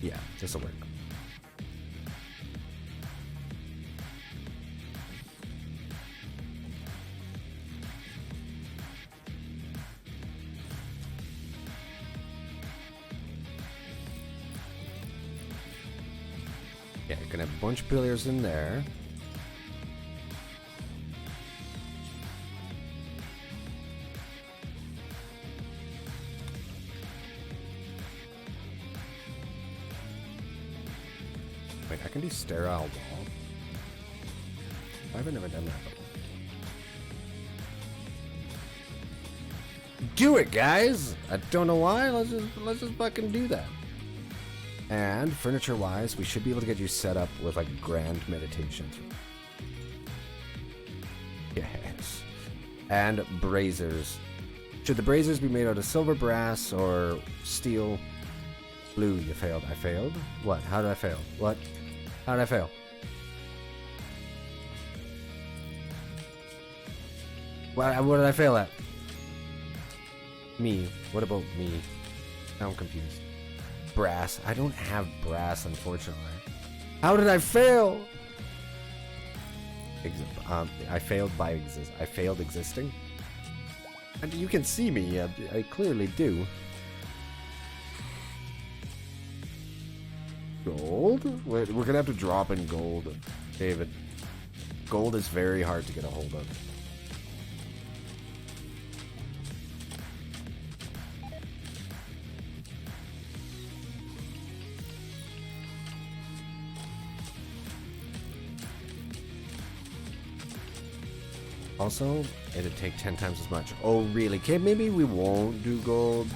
Yeah, this'll work. Yeah, you're gonna have a bunch of pillars in there. Wait, I can do sterile wall. Why have I never done that before? Do it, guys! I don't know why. Let's just fucking do that. And furniture-wise, we should be able to get you set up with like grand meditations. Yes. And braziers. Should the braziers be made out of silver, brass, or steel? Blue, you failed. I failed? What? How did I fail? What? How did I fail? What did I fail at? Me. What about me? Now I'm confused. Brass. I don't have brass, unfortunately. How did I fail? I failed by I failed existing. And you can see me. I clearly do. Gold? Wait, we're gonna have to drop in gold, David. Gold is very hard to get a hold of. Also, it'd take 10 times as much. Oh, really? Okay, maybe we won't do gold.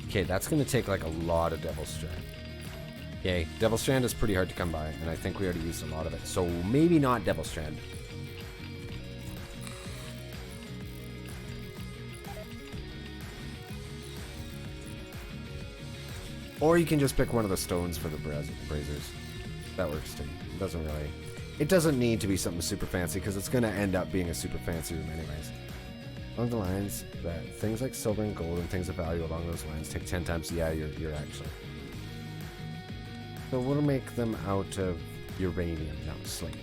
Okay, that's going to take like a lot of Devil Strand. Okay, Devil Strand is pretty hard to come by, and I think we already used a lot of it. So maybe not Devil Strand. Or you can just pick one of the stones for the braziers. That works too. It doesn't need to be something super fancy, because it's going to end up being a super fancy room anyways. Along the lines that things like silver and gold and things of value along those lines take 10 times. Yeah, you're actually. So we'll make them out of uranium, not slate.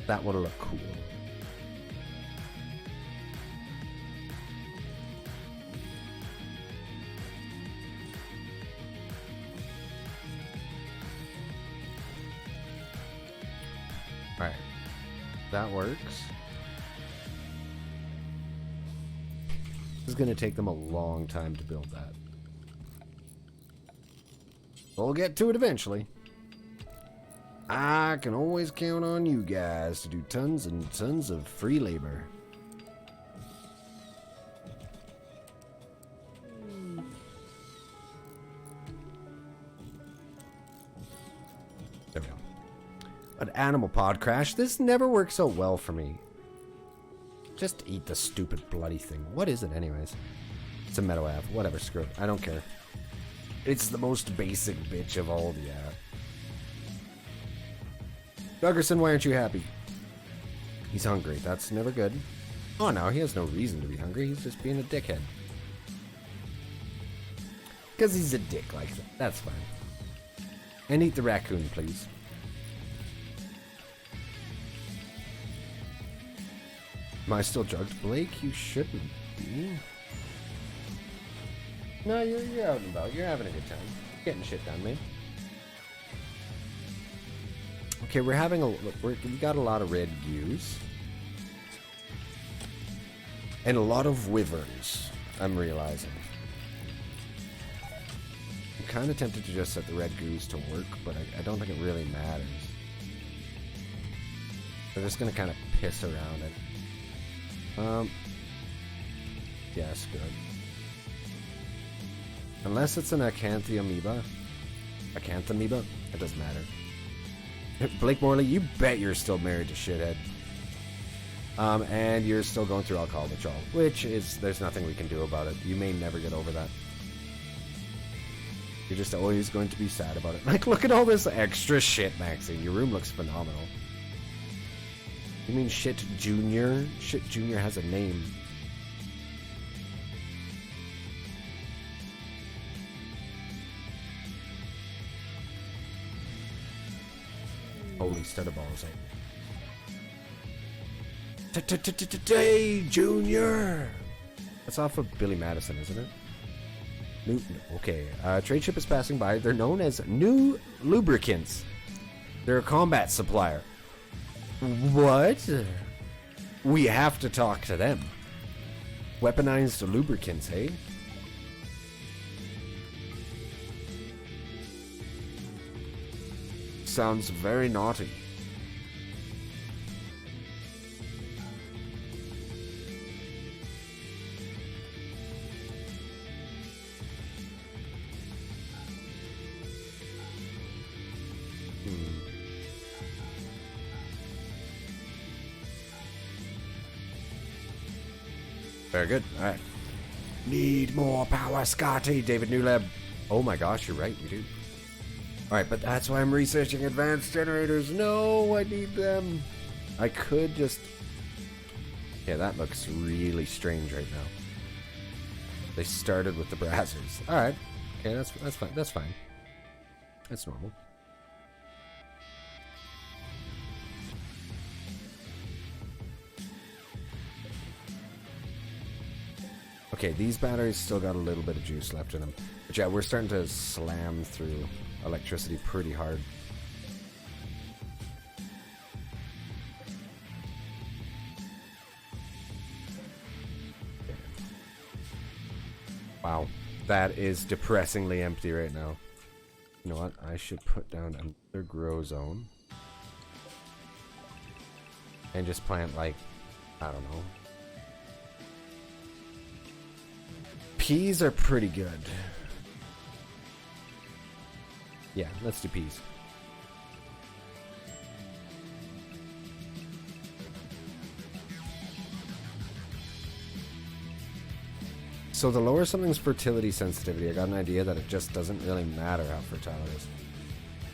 That would look cool. Alright. That works. This is going to take them a long time to build that. We'll get to it eventually. I can always count on you guys to do tons and tons of free labor. There we go. An animal pod crash. This never works so well for me. Just eat the stupid bloody thing. What is it anyways? It's a meadow av. Whatever, screw it. I don't care. It's the most basic bitch of all the Duggerson, why aren't you happy? He's hungry. That's never good. Oh no, he has no reason to be hungry. He's just being a dickhead. Because he's a dick like that. That's fine. And eat the raccoon, please. Am I still drugged? Blake, you shouldn't be. No, you're out and about. You're having a good time. Getting shit done, man. Okay, we got a lot of red goose. And a lot of wyverns, I'm realizing. I'm kind of tempted to just set the red goose to work, but I don't think it really matters. They're just gonna kind of piss around it. Yeah, screw it. Unless it's an Acanthamoeba. Acanthamoeba? It doesn't matter. Blake Morley, you bet you're still married to Shithead. And you're still going through alcohol withdrawal, which is, there's nothing we can do about it. You may never get over that. You're just always going to be sad about it. Like, look at all this extra shit, Maxie. Your room looks phenomenal. You mean Shit Junior? Shit Junior has a name. Holy stud of balls, Today, Junior! That's off of Billy Madison, isn't it? Okay, trade ship is passing by. They're known as New Lubricants. They're a combat supplier. What? We have to talk to them. Weaponized lubricants, hey? Sounds very naughty. Very good. All right. Need more power, Scotty. David Newlab. Oh my gosh, you're right. We do. All right, but that's why I'm researching advanced generators. No, I need them. I could just... Yeah, that looks really strange right now. They started with the brassers. All right. Okay, that's fine. That's fine. That's normal. Okay, these batteries still got a little bit of juice left in them. But yeah, we're starting to slam through electricity pretty hard. Wow, that is depressingly empty right now. You know what? I should put down another grow zone. And just plant, like, I don't know. Peas are pretty good. Yeah, let's do peas. So to lower something's fertility sensitivity, I got an idea that it just doesn't really matter how fertile it is.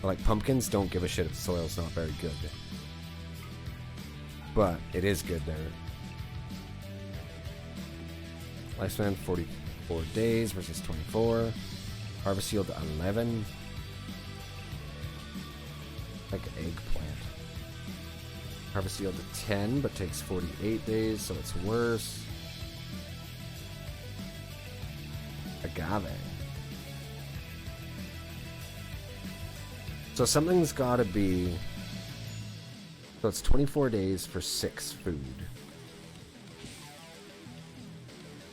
Like, pumpkins don't give a shit if the soil's not very good. But it is good there. Lifespan 44 days versus 24. Harvest yield 11. Like eggplant. Harvest yield 10, but takes 48 days, so it's worse. Agave. So something's gotta be... So it's 24 days for 6 food.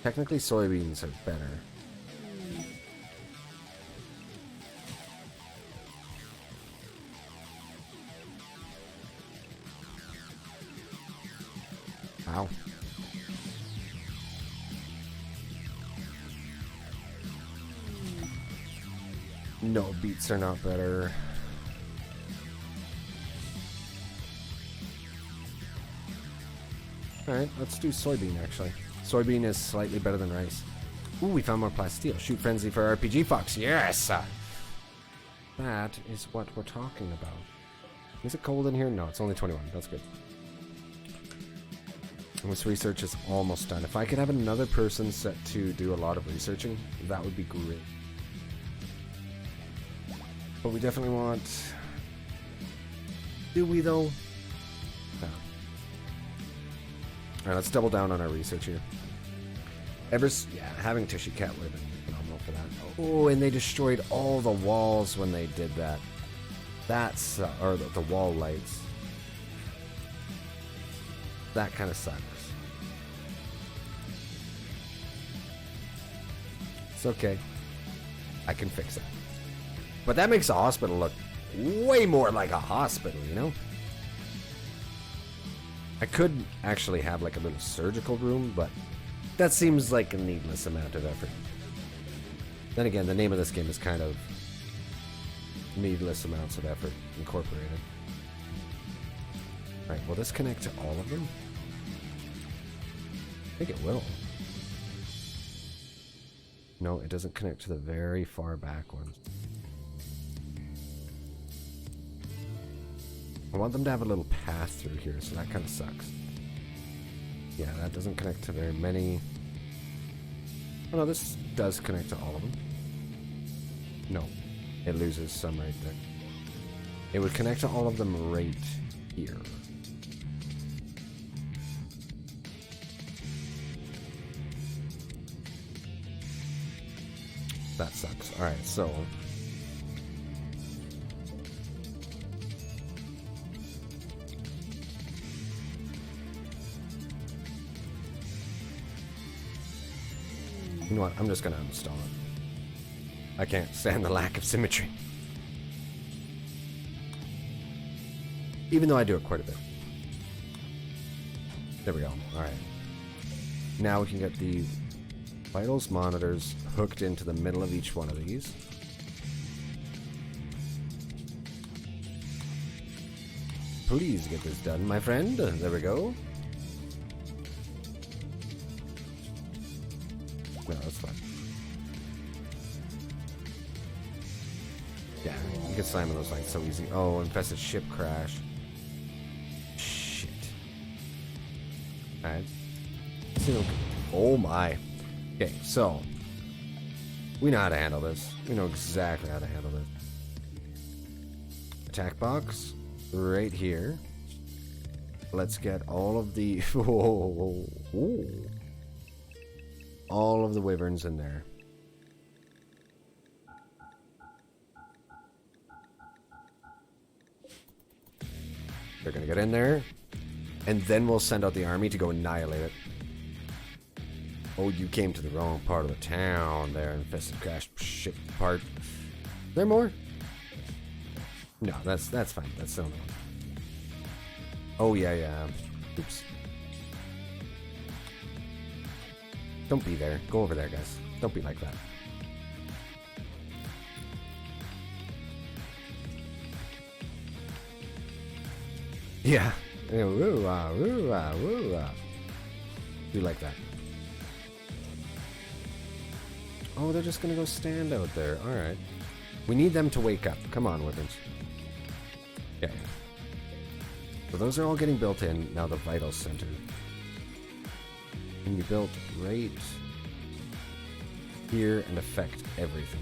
Technically, soybeans are better. Wow. No, beets are not better. Alright, let's do soybean, actually. Soybean is slightly better than rice. Ooh, we found more plasteel. Shoot frenzy for RPG Fox. Yes! That is what we're talking about. Is it cold in here? No, it's only 21. That's good. And this research is almost done. If I could have another person set to do a lot of researching, that would be great. But we definitely want... Do we, though? No. Alright, let's double down on our research here. Yeah, having Tushy Cat would have been phenomenal. for that. Oh, and they destroyed all the walls when they did that. That's... or the wall lights. That kind of sucks. It's okay. I can fix it. But that makes a hospital look way more like a hospital, you know? I could actually have like a little surgical room, but that seems like a needless amount of effort. Then again, the name of this game is kind of needless amounts of effort incorporated. Alright, will this connect to all of them? I think it will. No, it doesn't connect to the very far back ones. I want them to have a little path through here, so that kind of sucks. Yeah, that doesn't connect to very many. Oh no, this does connect to all of them. No, it loses some right there. It would connect to all of them right here. That sucks. Alright, so... you know what? I'm just gonna uninstall it. I can't stand the lack of symmetry. Even though I do it quite a bit. There we go. Alright. Now we can get the vitals monitors hooked into the middle of each one of these. Please get this done, my friend. There we go. No, that's fine. Yeah, you can slam in those lights so easy. Oh, infested ship crash. Shit. Alright. Oh my. Okay, so we know how to handle this. We know exactly how to handle this. Attack box right here. Let's get all of the all of the wyverns in there. They're gonna get in there, and then we'll send out the army to go annihilate it. Oh, you came to the wrong part of the town there, infested crash ship part. Is there more? No, that's fine. That's the only one. Oh, yeah. Oops. Don't be there. Go over there, guys. Don't be like that. Yeah. Woo-ah, woo-ah, woo-ah. Do like that. Oh, they're just gonna go stand out there. Alright. We need them to wake up. Come on, wyverns. Okay. So those are all getting built in. Now the vital center. Can be built right here and affect everything.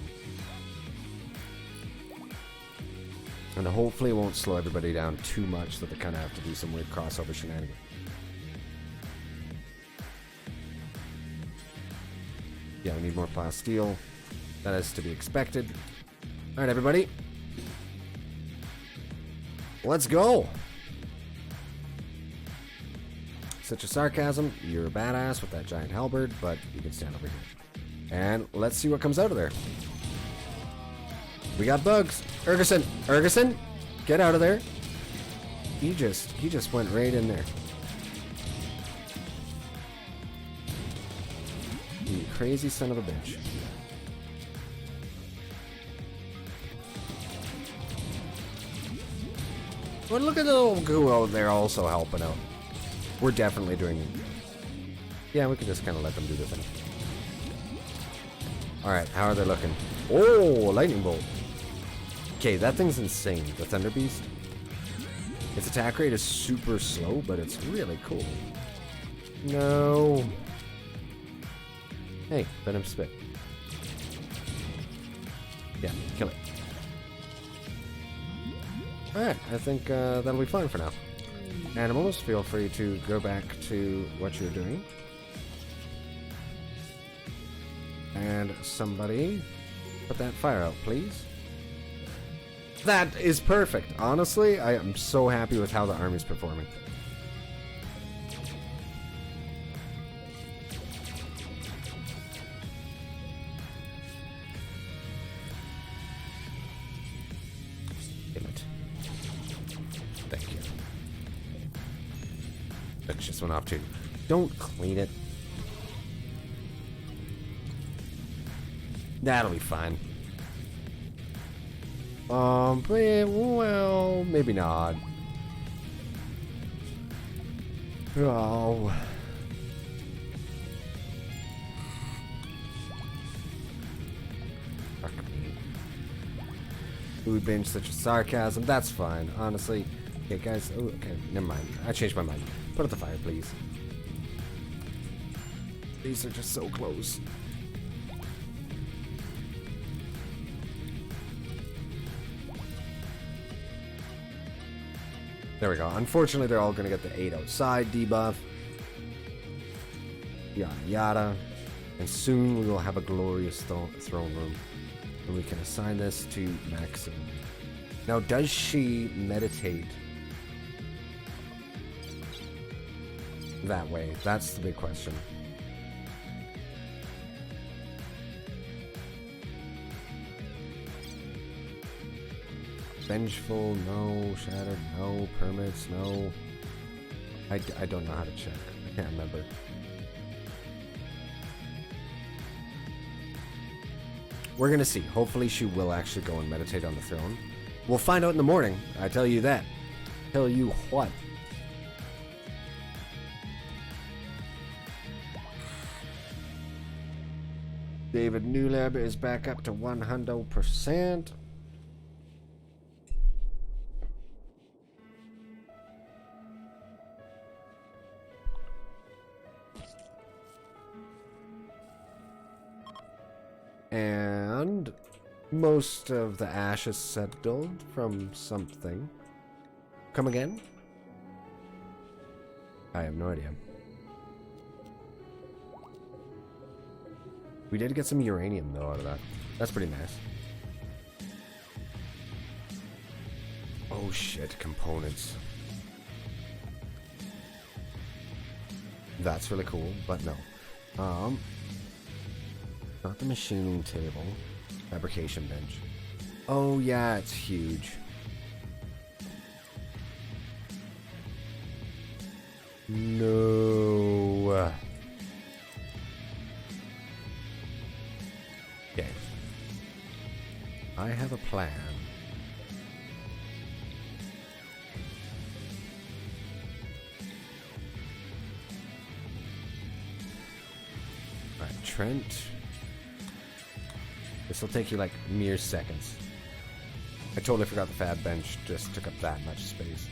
And hopefully it won't slow everybody down too much that they kind of have to do some weird crossover shenanigans. Yeah, we need more plasteel. That is to be expected. Alright, everybody. Let's go! Such a sarcasm. You're a badass with that giant halberd, but you can stand over here. And let's see what comes out of there. We got bugs. Urgerson, get out of there. He just went right in there. You crazy son of a bitch. Well, look at the little goo out there also helping out. We're definitely doing... Yeah, we can just kind of let them do the thing. Alright, how are they looking? Oh, lightning bolt. Okay, that thing's insane. The Thunder Beast. Its attack rate is super slow, but it's really cool. No. Hey, Venom Spit. Yeah, kill it. Alright, I think that'll be fine for now. Animals, feel free to go back to what you're doing. And somebody put that fire out, please. That is perfect. Honestly, I am so happy with how the army's performing. Damn it. Thank you. That just went off too. Don't clean it. That'll be fine. Well, maybe not. Oh. Fuck me. Food binge such as sarcasm. That's fine, honestly. Okay, guys. Oh, okay, never mind. I changed my mind. Put out the fire, please. These are just so close. There we go. Unfortunately, they're all going to get the 8 outside debuff. Yada yada. And soon we will have a glorious throne room. And we can assign this to Maxine. Now, does she meditate that way? That's the big question. Vengeful, no. Shattered, no. Permits, no. I don't know how to check. I can't remember. We're gonna see. Hopefully she will actually go and meditate on the throne. We'll find out in the morning. I tell you that. Tell you what. David Newlab is back up to 100%. And most of the ash is settled from something. Come again? I have no idea. We did get some uranium though out of that. That's pretty nice. Oh shit, components. That's really cool, but no. Not the machining table. Fabrication bench. Oh yeah, it's huge. No. Okay. I have a plan. Alright, Trent. This will take you like mere seconds. I totally forgot the fab bench just took up that much space.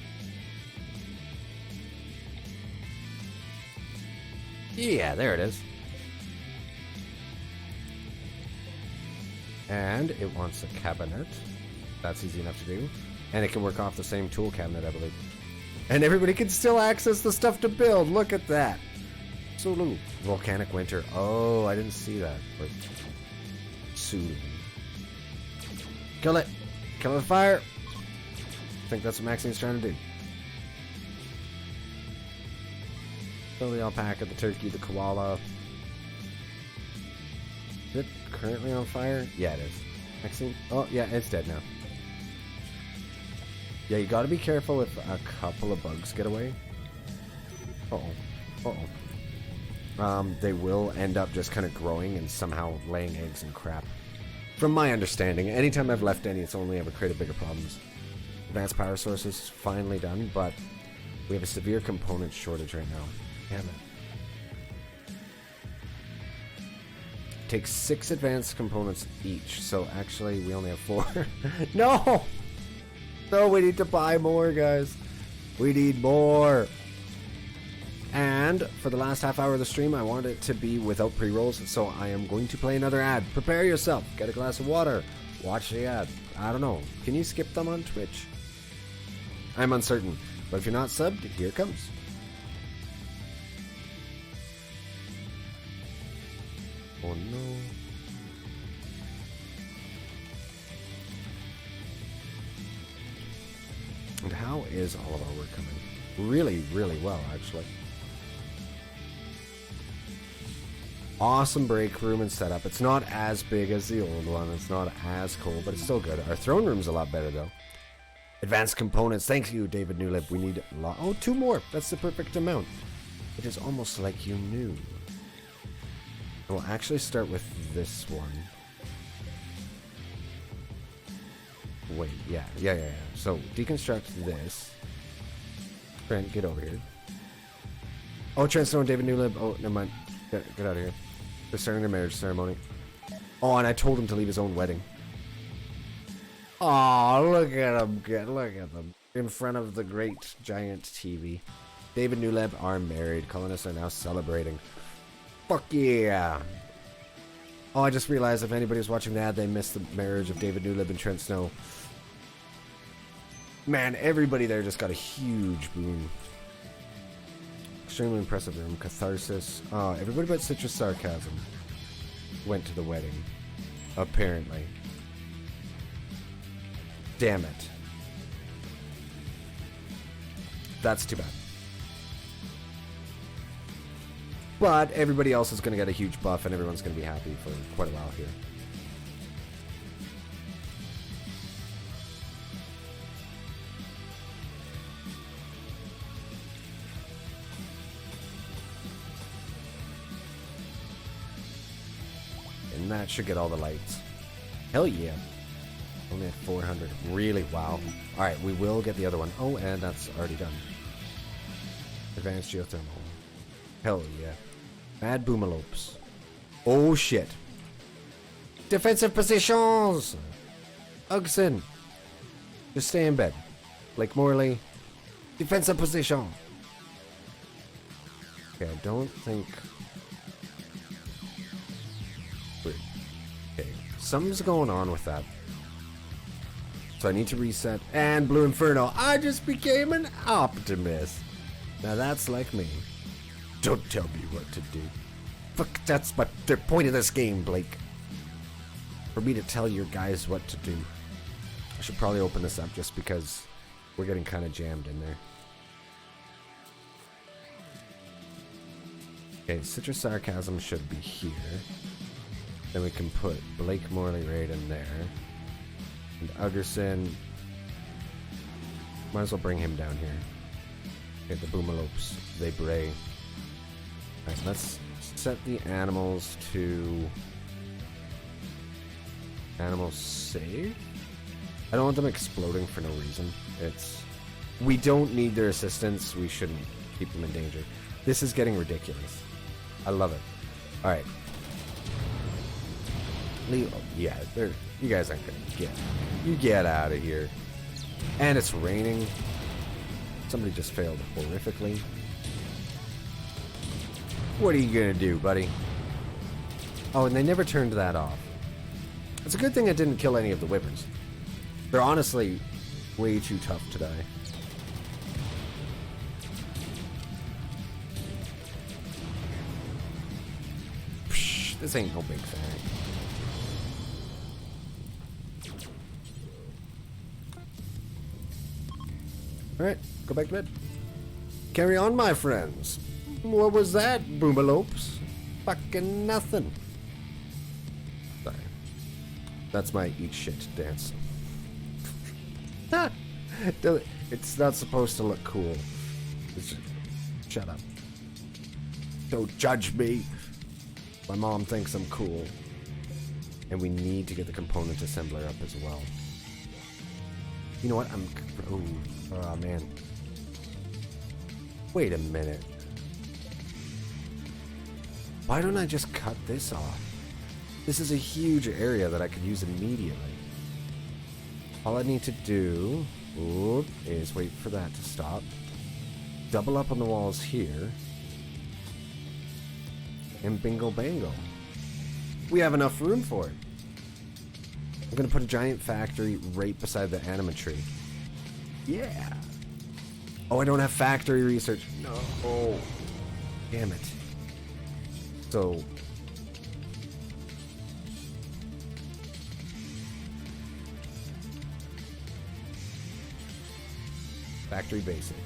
Yeah, there it is. And it wants a cabinet. That's easy enough to do. And it can work off the same tool cabinet, I believe. And everybody can still access the stuff to build. Look at that. Sulu. Volcanic winter. Oh, I didn't see that. Wait. Sulu. Kill it. Kill it with fire. I think that's what Maxine's trying to do. Kill the alpaca, the turkey, the koala. Is it currently on fire? Yeah, it is. Maxine? Oh, yeah, it's dead now. Yeah, you gotta be careful if a couple of bugs get away. Uh-oh. Uh-oh. They will end up just kind of growing and somehow laying eggs and crap. From my understanding, anytime I've left any, it's only ever created bigger problems. Advanced power sources is finally done, but we have a severe component shortage right now. Damn it. Takes 6 advanced components each, so actually we only have 4. No! No, we need to buy more, guys. We need more. And for the last half hour of the stream, I want it to be without pre-rolls, so I am going to play another ad. Prepare yourself. Get a glass of water. Watch the ad. I don't know. Can you skip them on Twitch? I'm uncertain. But if you're not subbed, here it comes. Oh no. And how is all of our work coming? Really, really well, actually. Awesome break room and setup. It's not as big as the old one. It's not as cool, but it's still good. Our throne room's a lot better, though. Advanced components. Thank you, David Newlib. We need a lot. Oh, 2 more. That's the perfect amount. It is almost like you knew. We'll actually start with this one. Wait, yeah. So, deconstruct this. Trent, get over here. Oh, Trent Snow and David Newlib. Oh, never mind. Get out of here. They're starting their marriage ceremony. Oh, and I told him to leave his own wedding. Oh, look at him. Look at them. In front of the great giant TV. David Newleb are married. Colonists are now celebrating. Fuck yeah. Oh, I just realized if anybody's watching that, they missed the marriage of David Newleb and Trent Snow. Man, everybody there just got a huge boon. Extremely impressive room. Catharsis. Oh, everybody but Citrus Sarcasm went to the wedding. Apparently. Damn it. That's too bad. But everybody else is going to get a huge buff and everyone's going to be happy for quite a while here. And that should get all the lights. Hell yeah. Only at 400. Really? Wow. Alright, we will get the other one. Oh, and that's already done. Advanced geothermal. Hell yeah. Mad Boomalopes. Oh shit. Defensive positions! Ugson. Just stay in bed. Blake Morley. Defensive position. Okay, I don't think... Weird. Okay, something's going on with that. So I need to reset. And Blue Inferno. I just became an optimist. Now that's like me. Don't tell me what to do. Fuck, that's what the point of this game, Blake. For me to tell your guys what to do. I should probably open this up just because we're getting kind of jammed in there. Okay, Citrus Sarcasm should be here. Then we can put Blake Morley right in there. And Uggerson. Might as well bring him down here. Okay, the Boomalopes. They bray. Alright, let's set the animals to... Animals save? I don't want them exploding for no reason. It's... We don't need their assistance. We shouldn't keep them in danger. This is getting ridiculous. I love it. Alright. Yeah, you guys aren't gonna get... You get out of here. And it's raining. Somebody just failed horrifically. What are you gonna do, buddy? Oh, and they never turned that off. It's a good thing I didn't kill any of the Wyverns. They're honestly way too tough to die. Psh, this ain't no big thing. Alright, go back to bed. Carry on, my friends. What was that, Boomalopes? Fucking nothing. Sorry. That's my eat shit dance. It's not supposed to look cool. Shut up. Don't judge me. My mom thinks I'm cool. And we need to get the component assembler up as well. You know what? Oh man. Wait a minute. Why don't I just cut this off? This is a huge area that I could use immediately. All I need to do is wait for that to stop. Double up on the walls here. And bingo bango. We have enough room for it. I'm gonna put a giant factory right beside the anima tree. Yeah. Oh, I don't have factory research. No. Oh. Damn it. So. Factory basic.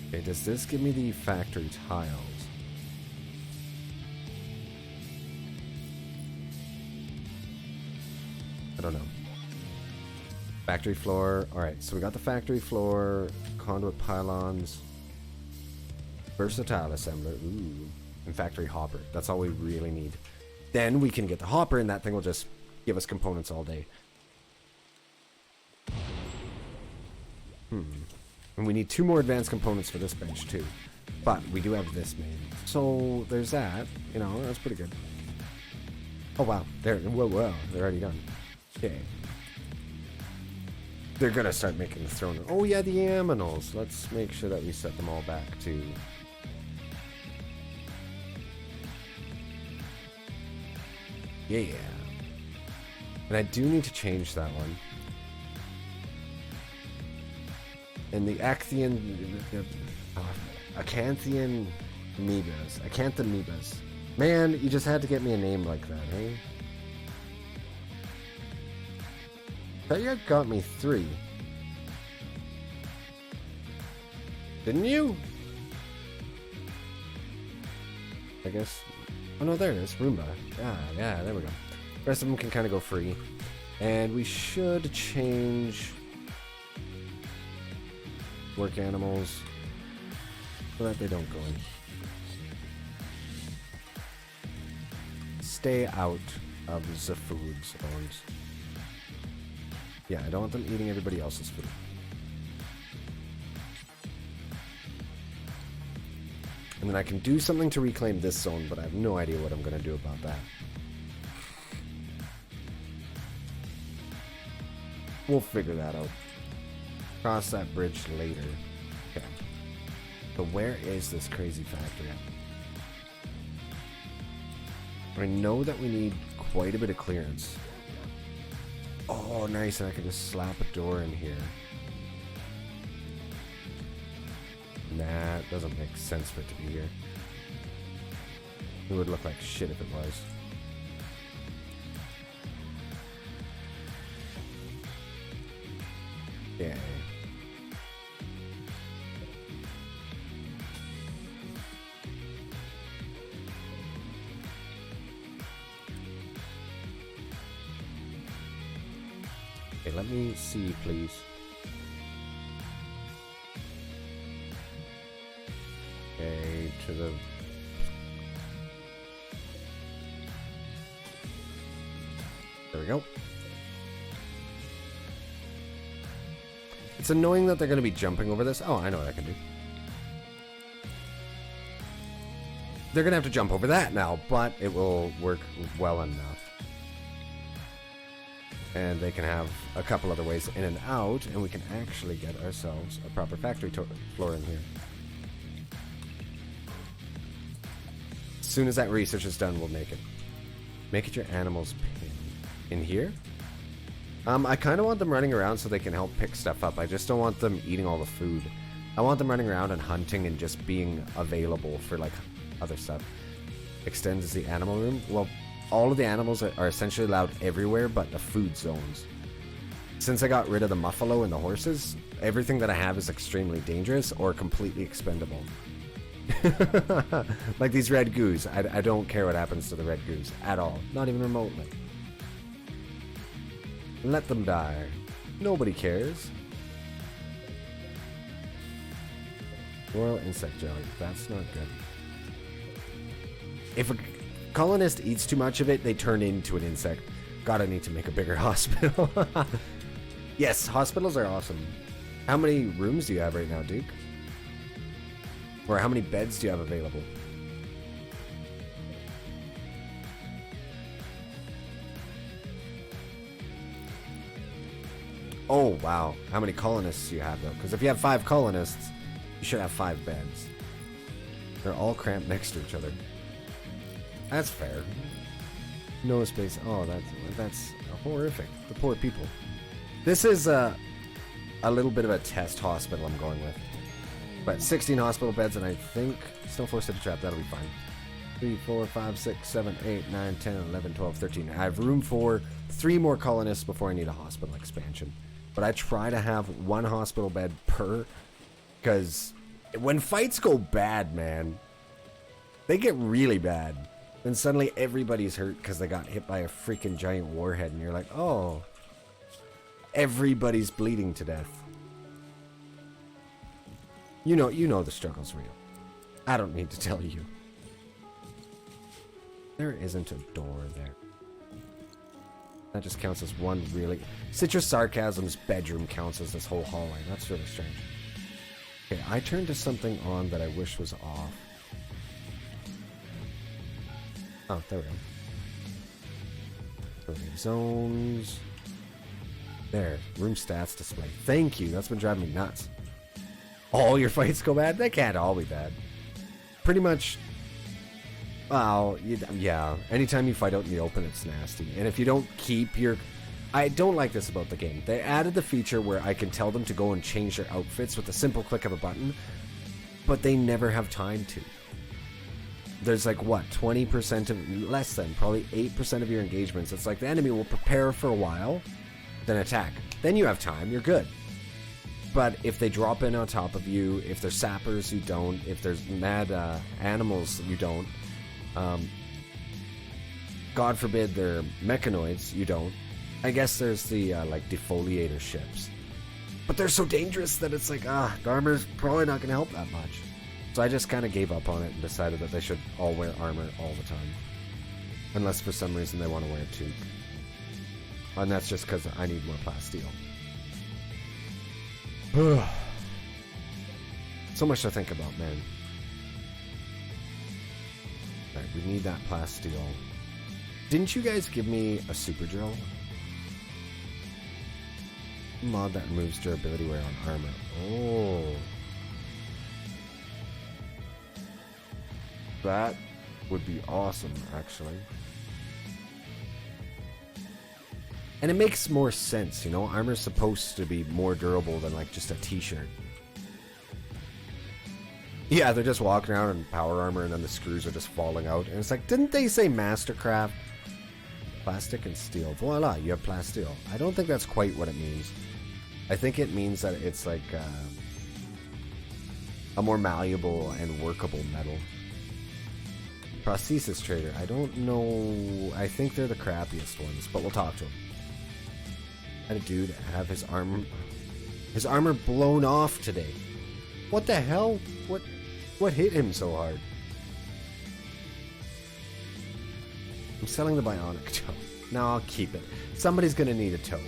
Okay, does this give me the factory tiles? I don't know. Factory floor. Alright, so we got the factory floor, conduit pylons, versatile assembler, ooh, and factory hopper. That's all we really need. Then we can get the hopper, and that thing will just give us components all day. And we need 2 more advanced components for this bench too. But we do have this made. So there's that. You know, that's pretty good. Oh wow. Whoa. They're already done. Okay. They're gonna start making the throne. Oh yeah, the aminals. Let's make sure that we set them all back to... Yeah. And I do need to change that one. And the Acanthian amoebas. Man, you just had to get me a name like that, hey? Thought you had got me 3. Didn't you? I guess... Oh no, there it is. Roomba. Yeah, there we go. The rest of them can kind of go free. And we should change... work animals so that they don't go in. Stay out of the food zones. Yeah, I don't want them eating everybody else's food. And then I can do something to reclaim this zone, but I have no idea what I'm going to do about that. We'll figure that out. Cross that bridge later. Okay. So where is this crazy factory at? I know that we need quite a bit of clearance. Oh, nice, and I can just slap a door in here. Nah, it doesn't make sense for it to be here. It would look like shit if it was. Yeah. Okay, let me see, please. Okay, to the... There we go. It's annoying that they're going to be jumping over this. Oh, I know what I can do. They're going to have to jump over that now, but it will work well enough. And they can have a couple other ways in and out, and we can actually get ourselves a proper factory floor in here. As soon as that research is done, we'll make it. Make it your animal's pin. In here? I kind of want them running around so they can help pick stuff up. I just don't want them eating all the food. I want them running around and hunting and just being available for, like, other stuff. Extends the animal room. Well, all of the animals are essentially allowed everywhere but the food zones. Since I got rid of the muffalo and the horses, everything that I have is extremely dangerous or completely expendable. Like these red goose. I don't care what happens to the red goose at all. Not even remotely. Let them die. Nobody cares. Royal insect jelly. That's not good. If a colonist eats too much of it, they turn into an insect. God, I need to make a bigger hospital. Yes, hospitals are awesome. How many rooms do you have right now, Duke? Or how many beds do you have available? Oh, wow. How many colonists do you have, though? Because if you have 5 colonists, you should have 5 beds. They're all cramped next to each other. That's fair. No space. Oh, that's horrific. The poor people. This is a little bit of a test hospital I'm going with. But 16 hospital beds, and I think still 4 city trap. That'll be fine. 3, 4, 5, 6, 7, 8, 9, 10, 11, 12, 13. I have room for 3 more colonists before I need a hospital expansion. but I try to have one hospital bed per, because when fights go bad, man, they get really bad. Then suddenly everybody's hurt because they got hit by a freaking giant warhead, and you're like, oh, everybody's bleeding to death. You know the struggle's real. I don't need to tell you. There isn't a door there. That just counts as one really... Citrus Sarcasm's bedroom counts as this whole hallway. That's really strange. Okay, I turned to something on that I wish was off. Oh, there we go. Zones. There, room stats display. Thank you, that's been driving me nuts. All your fights go bad? They can't all be bad. Pretty much... Well, yeah. Anytime you fight out in the open, it's nasty. And if you don't keep your... I don't like this about the game. They added the feature where I can tell them to go and change their outfits with a simple click of a button, but they never have time to. There's like, what, 20% of... Less than, probably 8% of your engagements. It's like the enemy will prepare for a while, then attack. Then you have time, you're good. But if they drop in on top of you, if there's sappers, you don't. If there's mad animals, you don't. God forbid they're mechanoids, you don't. I guess there's the like defoliator ships, but they're so dangerous that it's like, the armor's probably not going to help that much. So I just kind of gave up on it and decided that they should all wear armor all the time, unless for some reason they want to wear a toque, and that's just because I need more plasteel. So much to think about, man. Right, we need that plasteel. Didn't you guys give me a super drill? Mod that removes durability wear on armor. Oh. That would be awesome, actually. And it makes more sense, you know? Armor's supposed to be more durable than like just a t-shirt. Yeah, they're just walking around in power armor and then the screws are just falling out. And it's like, didn't they say Mastercraft? Plastic and steel. Voila, you have plasteel. I don't think that's quite what it means. I think it means that it's like a more malleable and workable metal. Prosthesis trader. I don't know. I think they're the crappiest ones, but we'll talk to him. Had a dude have his armor blown off today. What the hell? What hit him so hard? I'm selling the bionic toe. No, I'll keep it. Somebody's gonna need a toe.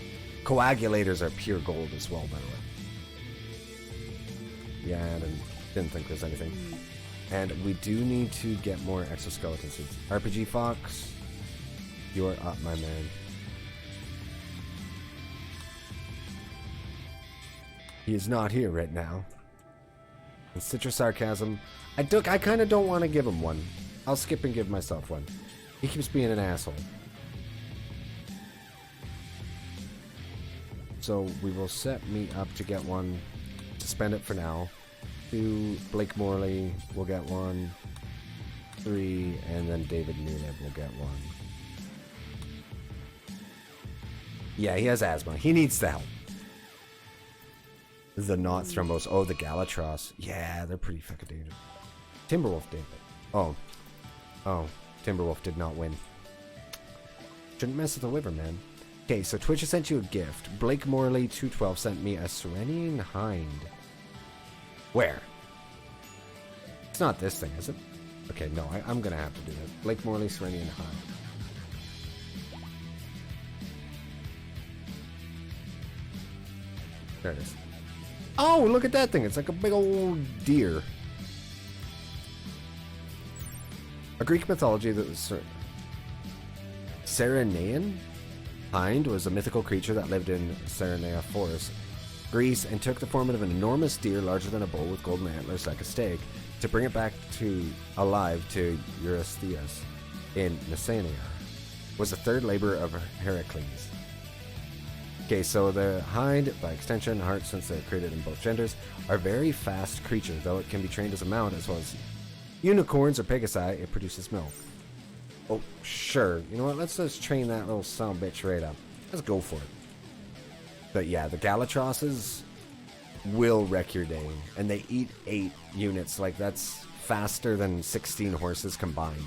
Coagulators are pure gold as well, by the way. Yeah, I didn't think there's anything. And we do need to get more exoskeleton suits. RPG Fox, you are up, my man. He is not here right now. And Citrus Sarcasm, I kind of don't want to give him one. I'll skip and give myself one. He keeps being an asshole. So we will set me up to get one. Suspend it for now. 2, Blake Morley will get one. 3, and then David Nunev will get one. Yeah, he has asthma. He needs the help. The Not Thrombos. Oh, the Galatros. Yeah, they're pretty fucking dangerous. Timberwolf did. Oh, Timberwolf did not win. Shouldn't mess with the liver, man. Okay, so Twitch has sent you a gift. Blake Morley 212 sent me a Serenian Hind. Where? It's not this thing, is it? Okay, no, I'm gonna have to do it. Blake Morley Serenian Hind. There it is. Oh, look at that thing. It's like a big old deer. A Greek mythology that was Serenian Hind was a mythical creature that lived in Serenea Forest, Greece, and took the form of an enormous deer larger than a bull with golden antlers like a stag to bring it back to alive to Eurystheus in Messenia. Was the third labor of Heracles. Okay, so the hind, by extension, hearts, since they're created in both genders, are very fast creatures, though it can be trained as a mount as well as unicorns or pegasi. It produces milk. Oh, sure. You know what? Let's just train that little son of a bitch right up. Let's go for it. But yeah, the Galatrosses will wreck your day. And they eat 8 units. Like, that's faster than 16 horses combined.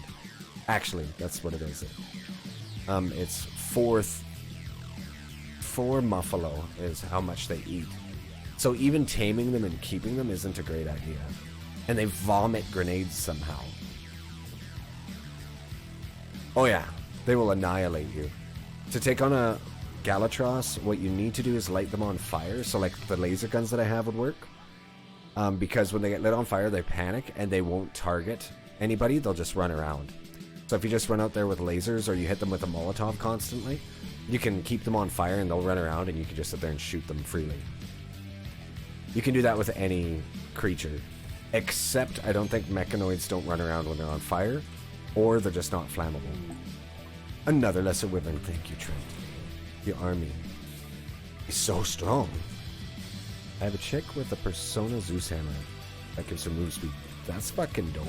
Actually, that's what it is. It's 4 Muffalo is how much they eat. So even taming them and keeping them isn't a great idea. And they vomit grenades somehow. Oh yeah, they will annihilate you. To take on a Galatros, what you need to do is light them on fire. So like the laser guns that I have would work. Because when they get lit on fire, they panic and they won't target anybody. They'll just run around. So if you just run out there with lasers or you hit them with a Molotov constantly, you can keep them on fire and they'll run around and you can just sit there and shoot them freely. You can do that with any creature. Except I don't think mechanoids don't run around when they're on fire, or they're just not flammable. Another lesser wyvern. Thank you, Trent. The army is so strong. I have a chick with a Persona Zeus hammer that gives her move speed. That's fucking dope.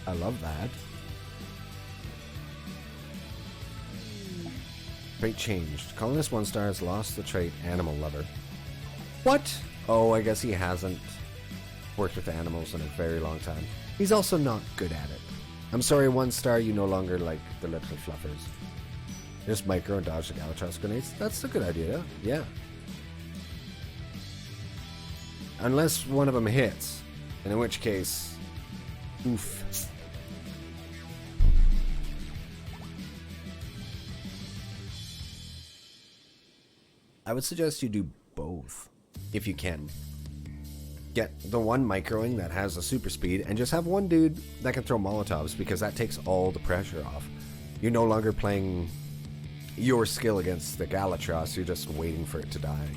I love that. Trait changed. Colonist 1 star has lost the trait Animal Lover. What? Oh, I guess he hasn't worked with animals in a very long time. He's also not good at it. I'm sorry, 1 star, you no longer like the little fluffers. Just micro and dodge the Galatros grenades. That's a good idea, yeah. Unless one of them hits, and in which case, oof. I would suggest you do both, if you can. Get the one microing that has a super speed, and just have one dude that can throw Molotovs, because that takes all the pressure off. You're no longer playing your skill against the Galatros, you're just waiting for it to die.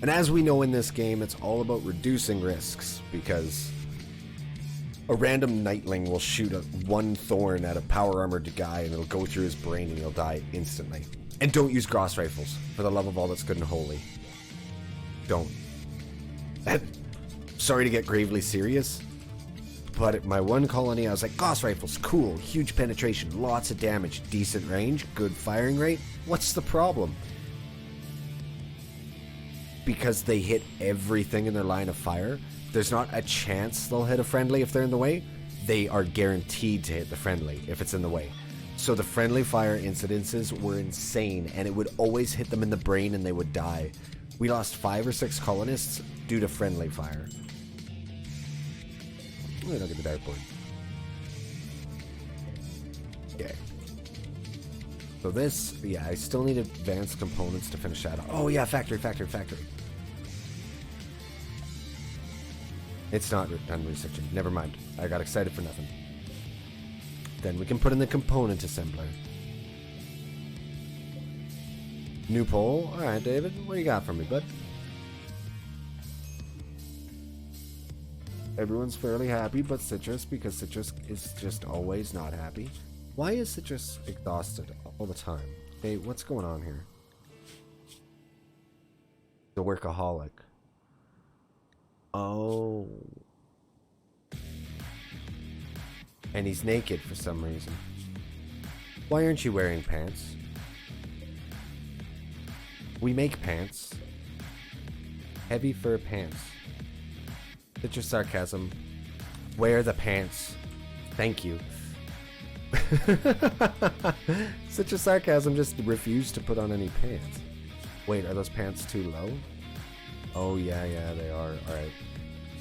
And as we know in this game, it's all about reducing risks, because a random Nightling will shoot one thorn at a power armored guy and it'll go through his brain and he'll die instantly. And don't use Gross rifles, for the love of all that's good and holy. Don't. Sorry to get gravely serious, but at my one colony I was like, Gross rifles, cool, huge penetration, lots of damage, decent range, good firing rate. What's the problem? Because they hit everything in their line of fire, there's not a chance they'll hit a friendly if they're in the way. They are guaranteed to hit the friendly if it's in the way. So the friendly fire incidences were insane, and it would always hit them in the brain and they would die. We lost 5 or 6 colonists due to friendly fire. Look at the dartboard. Okay. So this, yeah, I still need advanced components to finish that. Oh yeah, factory. It's not done researching. Never mind. I got excited for nothing. Then we can put in the component assembler. New poll. Alright, David. What do you got for me, bud? Everyone's fairly happy but Citrus, because Citrus is just always not happy. Why is Citrus exhausted all the time? Hey, what's going on here? The workaholic. Oh. And he's naked for some reason. Why aren't you wearing pants? We make pants. Heavy fur pants. Citrus sarcasm. Wear the pants. Thank you. Citrus sarcasm just refused to put on any pants. Wait, are those pants too low? Oh yeah, they are. Alright.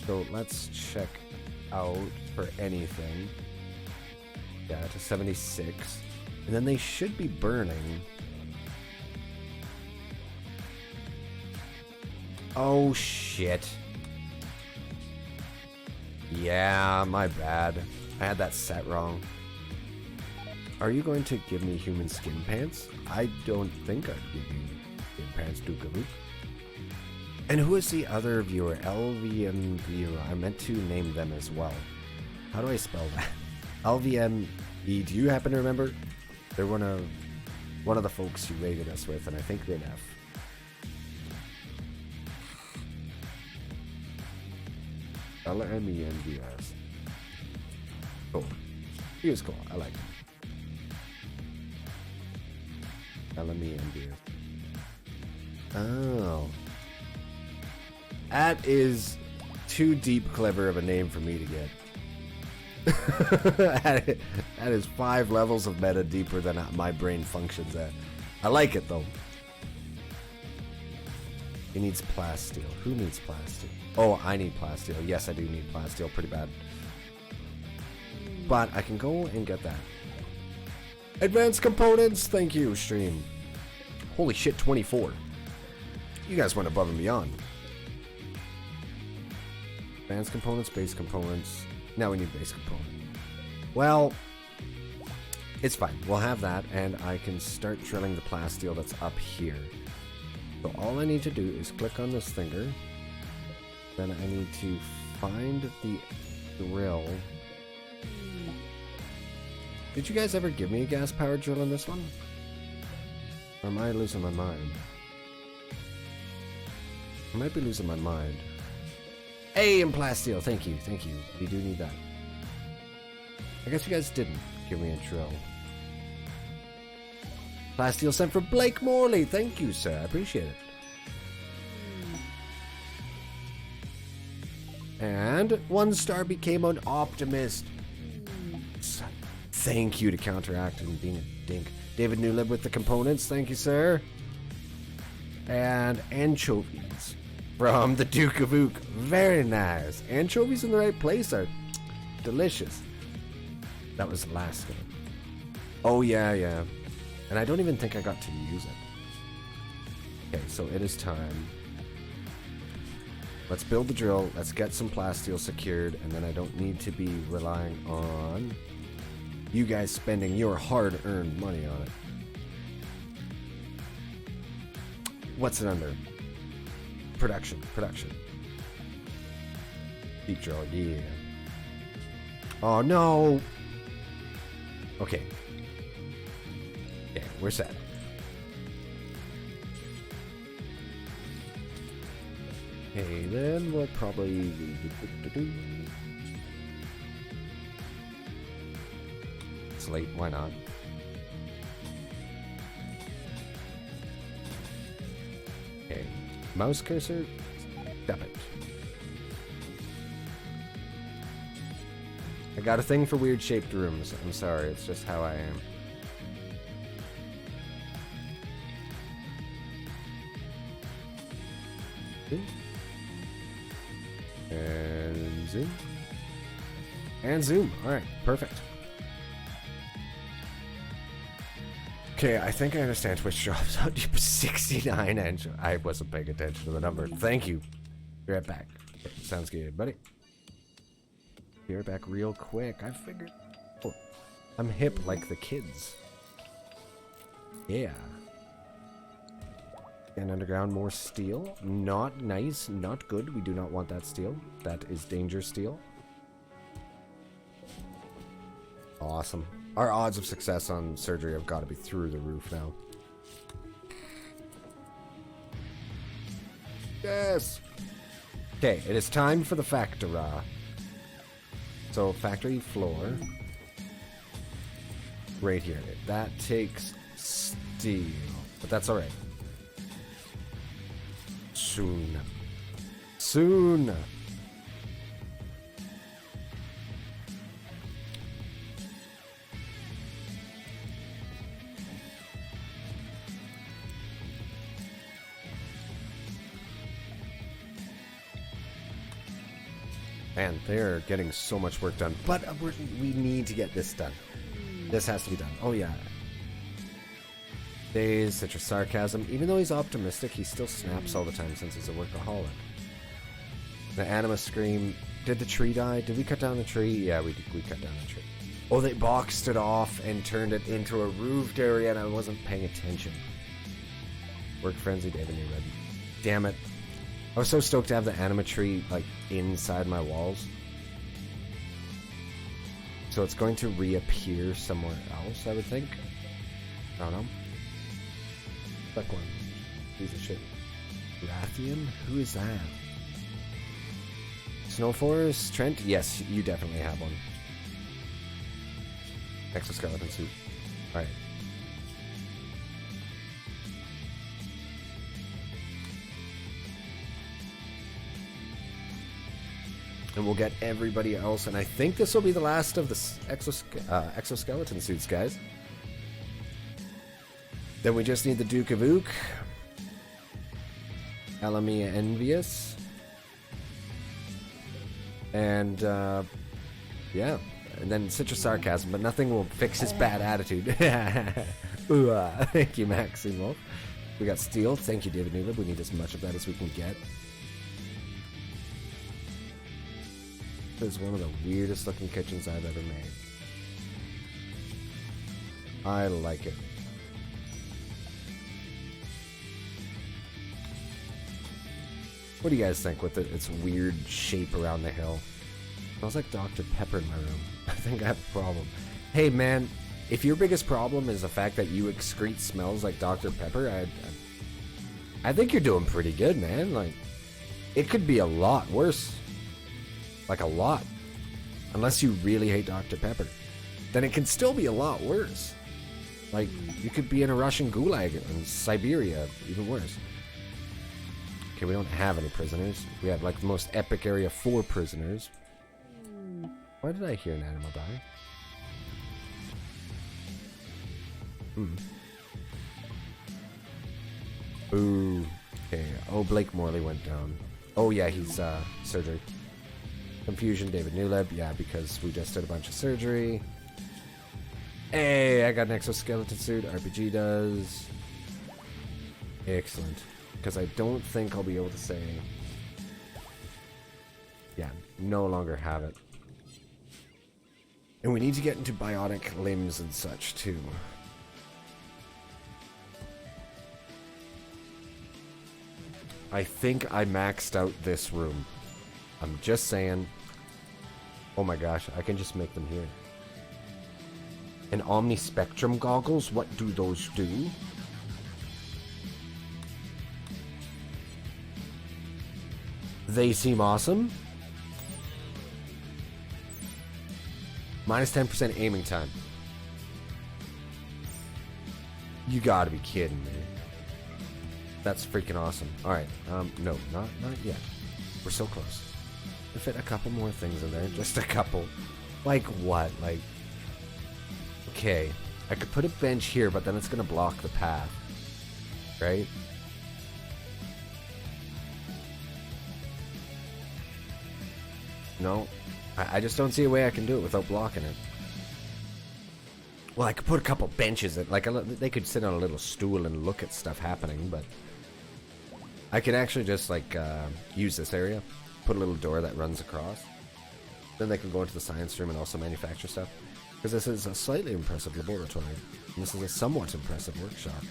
So let's check out for anything. Yeah, to 76. And then they should be burning. Oh shit. Yeah, my bad. I had that set wrong. Are you going to give me human skin pants? I don't think I'd give you skin pants, Dukavu. And who is the other viewer? LVM viewer. I meant to name them as well. How do I spell that? LVME. Do you happen to remember? They're one of the folks you rated us with, and I think they're an F. LMENDS. Cool. He was cool. I like him. LMENDS. Oh. That is too deep clever of a name for me to get. That is 5 levels of meta deeper than my brain functions at. I like it though. He needs plasteel. Who needs plasteel? Oh, I need plasteel. Yes, I do need plasteel pretty bad. But I can go and get that. Advanced components, thank you, stream. Holy shit, 24. You guys went above and beyond. Advanced components, base components. Now we need base component. Well, it's fine. We'll have that, and I can start drilling the plasteel that's up here. So all I need to do is click on this finger. Then I need to find the drill. Did you guys ever give me a gas-powered drill in this one? Or am I losing my mind? I might be losing my mind. Hey, and plasteel, thank you, thank you. We do need that. I guess you guys didn't give me a drill. Plasteel sent for Blake Morley. Thank you, sir. I appreciate it. And 1 star became an optimist. Thank you to counteract and being a dink. David Newlib with the components. Thank you, sir. And anchovies from the Duke of Ook. Very nice. Anchovies in the right place are delicious. That was last game. Oh, yeah, yeah. And I don't even think I got to use it. Okay, so it is time. Let's build the drill. Let's get some plasteel secured. And then I don't need to be relying on you guys spending your hard-earned money on it. What's it under? Production. Deep drill, yeah. Oh, no! Okay. Okay, we're set. Okay, then we'll probably... It's late, why not? Okay, mouse cursor, step it. I got a thing for weird shaped rooms. I'm sorry, it's just how I am. And zoom. And zoom. Alright, perfect. Okay, I think I understand Twitch drops out to 69 and I wasn't paying attention to the number. Thank you. Be right back. Okay, sounds good, buddy. Be right back real quick. I figured... Oh, I'm hip like the kids. Yeah. And underground, more steel. Not nice, not good. We do not want that steel. That is danger steel. Awesome. Our odds of success on surgery have got to be through the roof now. Yes! Okay, it is time for the factory. So, factory floor. Right here. That takes steel. But that's alright. Soon. Soon! Man, they're getting so much work done. But we need to get this done. This has to be done. Oh, yeah. Days, such a sarcasm. Even though he's optimistic, he still snaps all the time since he's a workaholic. The anima scream. Did the tree die? Did we cut down the tree? Yeah, we cut down the tree. Oh, they boxed it off and turned it into a roofed area and I wasn't paying attention. Work frenzy, David New Red. Damn it. I was so stoked to have the anima tree, like, inside my walls. So it's going to reappear somewhere else, I would think. I don't know. Click one. Piece of shit. Rathian? Who is that? Snow Forest? Trent? Yes, you definitely have one. Exoskeleton suit. Alright. And we'll get everybody else. And I think this will be the last of the exoskeleton suits, guys. Then we just need the Duke of Ook. Elamia Envious. And, yeah. And then Citrus Sarcasm, but nothing will fix his bad attitude. Ooh, thank you, Maxine Wolf. We got Steel. Thank you, David Newland. We need as much of that as we can get. This is one of the weirdest looking kitchens I've ever made. I like it. What do you guys think with its weird shape around the hill? Smells like Dr. Pepper in my room. I think I have a problem. Hey man, if your biggest problem is the fact that you excrete smells like Dr. Pepper, I think you're doing pretty good, man. Like, it could be a lot worse. Like, a lot. Unless you really hate Dr. Pepper. Then it can still be a lot worse. Like, you could be in a Russian gulag in Siberia. Even worse. Okay, we don't have any prisoners. We have, like, the most epic area for prisoners. Why did I hear an animal die? Ooh. Okay. Oh, Blake Morley went down. Oh, yeah, he's, surgery. Confusion, David Newleb. Yeah, because we just did a bunch of surgery. Hey, I got an exoskeleton suit. RPG does. Excellent. Because I don't think I'll be able to say... Yeah, no longer have it. And we need to get into bionic limbs and such, too. I think I maxed out this room. I'm just saying. Oh my gosh, I can just make them here. And Omni Spectrum goggles, what do those do? They seem awesome. Minus 10% aiming time. You gotta be kidding me. That's freaking awesome. Alright, no, not yet. We're so close. To fit a couple more things in there. Just a couple. Like what? Like... Okay. I could put a bench here, but then it's gonna block the path. Right? No. I just don't see a way I can do it without blocking it. Well, I could put a couple benches. They could sit on a little stool and look at stuff happening, but... I can actually just, like, use this area. Put a little door that runs across. Then they can go into the science room and also manufacture stuff. Because this is a slightly impressive laboratory. And this is a somewhat impressive workshop.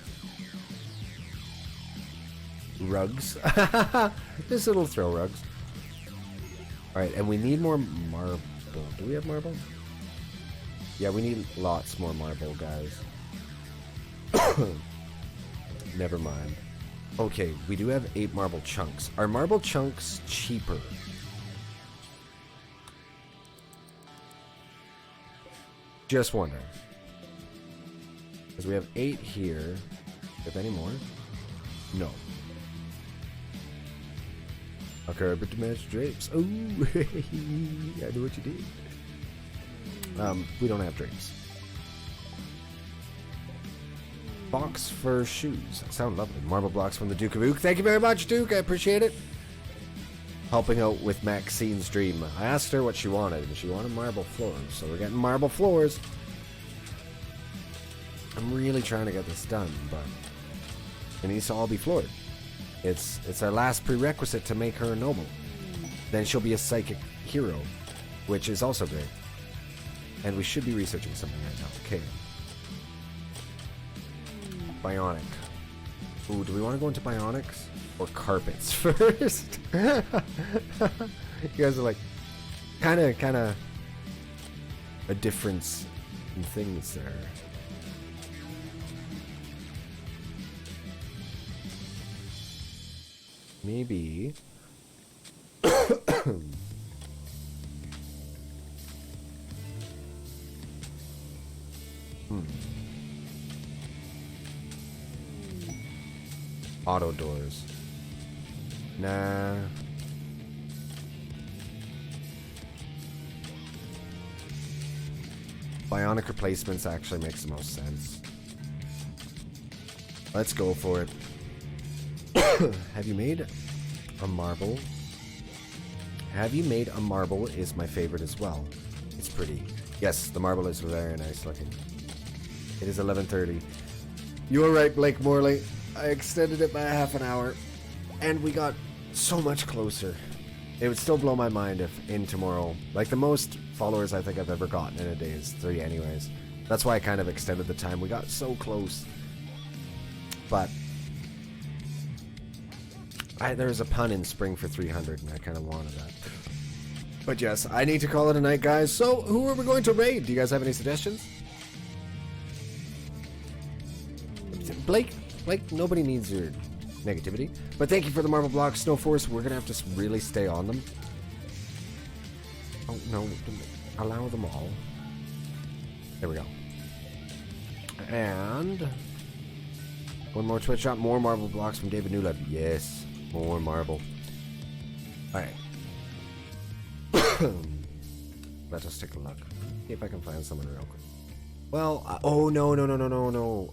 Rugs. Just little throw rugs. Alright, and we need more marble. Do we have marble? Yeah, we need lots more marble, guys. Never mind. Okay, we do have 8 marble chunks. Are marble chunks cheaper? Just wondering. Because we have 8 here. If any more? No. A carpet to match drapes. Oh, I know what you did. We don't have drapes. Box for shoes. Sound lovely. Marble blocks from the Duke of Ook. Thank you very much, Duke. I appreciate it. Helping out with Maxine's dream. I asked her what she wanted, and she wanted marble floors. So we're getting marble floors. I'm really trying to get this done, but it needs to all be floored. It's our last prerequisite to make her a noble. Then she'll be a psychic hero, which is also great. And we should be researching something right now. Okay. Bionic. Ooh, do we want to go into bionics or carpets first? You guys are like, kind of a difference in things there. Maybe. Auto doors. Nah. Bionic replacements actually makes the most sense. Let's go for it. Have you made a marble? Have you made a marble is my favorite as well. It's pretty. Yes, the marble is very nice looking. It is 11:30. You were right, Blake Morley. I extended it by a half an hour, and we got so much closer. It would still blow my mind if in tomorrow, like the most followers I think I've ever gotten in a day is 3 anyways. That's why I kind of extended the time. We got so close. But there was a pun in spring for 300, and I kind of wanted that. But yes, I need to call it a night, guys. So, who are we going to raid? Do you guys have any suggestions? Blake, nobody needs your negativity. But thank you for the marble blocks, Snowforce. We're going to have to really stay on them. Oh, no. Allow them all. There we go. And one more Twitch shot. More marble blocks from David Newleb. Yes. More marble. Alright. Let us take a look. See if I can find someone real quick. Well, oh, no.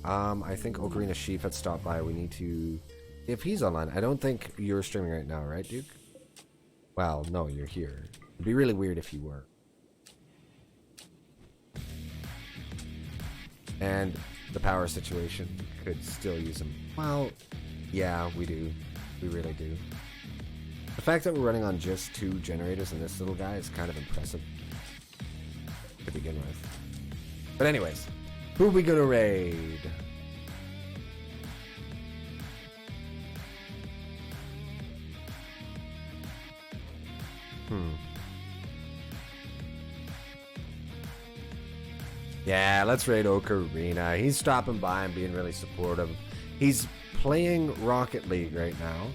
I think Ocarina Sheaf had stopped by. We need to... If he's online, I don't think you're streaming right now, right, Duke? Well, no, you're here. It'd be really weird if you were. And the power situation could still use him. Well, yeah, we do. We really do. The fact that we're running on just 2 generators and this little guy is kind of impressive to begin with. But anyways, who are we gonna raid? Yeah, let's raid Ocarina. He's stopping by and being really supportive. He's playing Rocket League right now,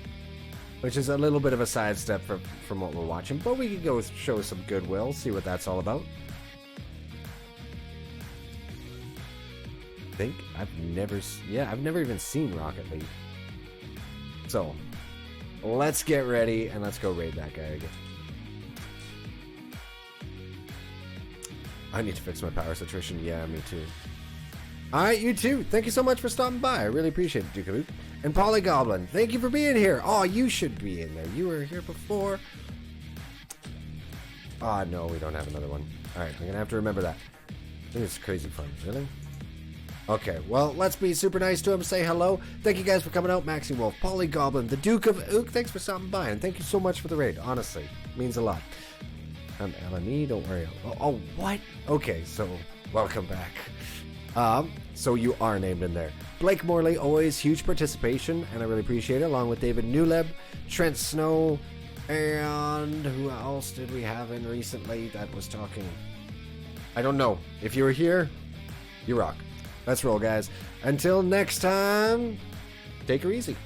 which is a little bit of a sidestep from what we're watching, but we could go show some goodwill, see what that's all about. I think I've never even seen Rocket League. So, let's get ready and let's go raid that guy again. I need to fix my power situation. Yeah, me too. Alright, you too. Thank you so much for stopping by. I really appreciate it, Duke of Luke. And Polly Goblin, thank you for being here. Oh, you should be in there. You were here before. Ah, no, we don't have another one. Alright, I'm gonna have to remember that. I think it's crazy fun. Really? Okay, well, let's be super nice to him. Say hello. Thank you guys for coming out. Maxi Wolf, Polly Goblin, the Duke of Ook. Thanks for stopping by. And thank you so much for the raid. Honestly, it means a lot. I'm LME, don't worry. Oh, what? Okay, so welcome back. So you are named in there. Blake Morley, always huge participation, and I really appreciate it, along with David Newleb, Trent Snow, and who else did we have in recently that was talking? I don't know. If you were here, you rock. Let's roll, guys. Until next time, take her easy.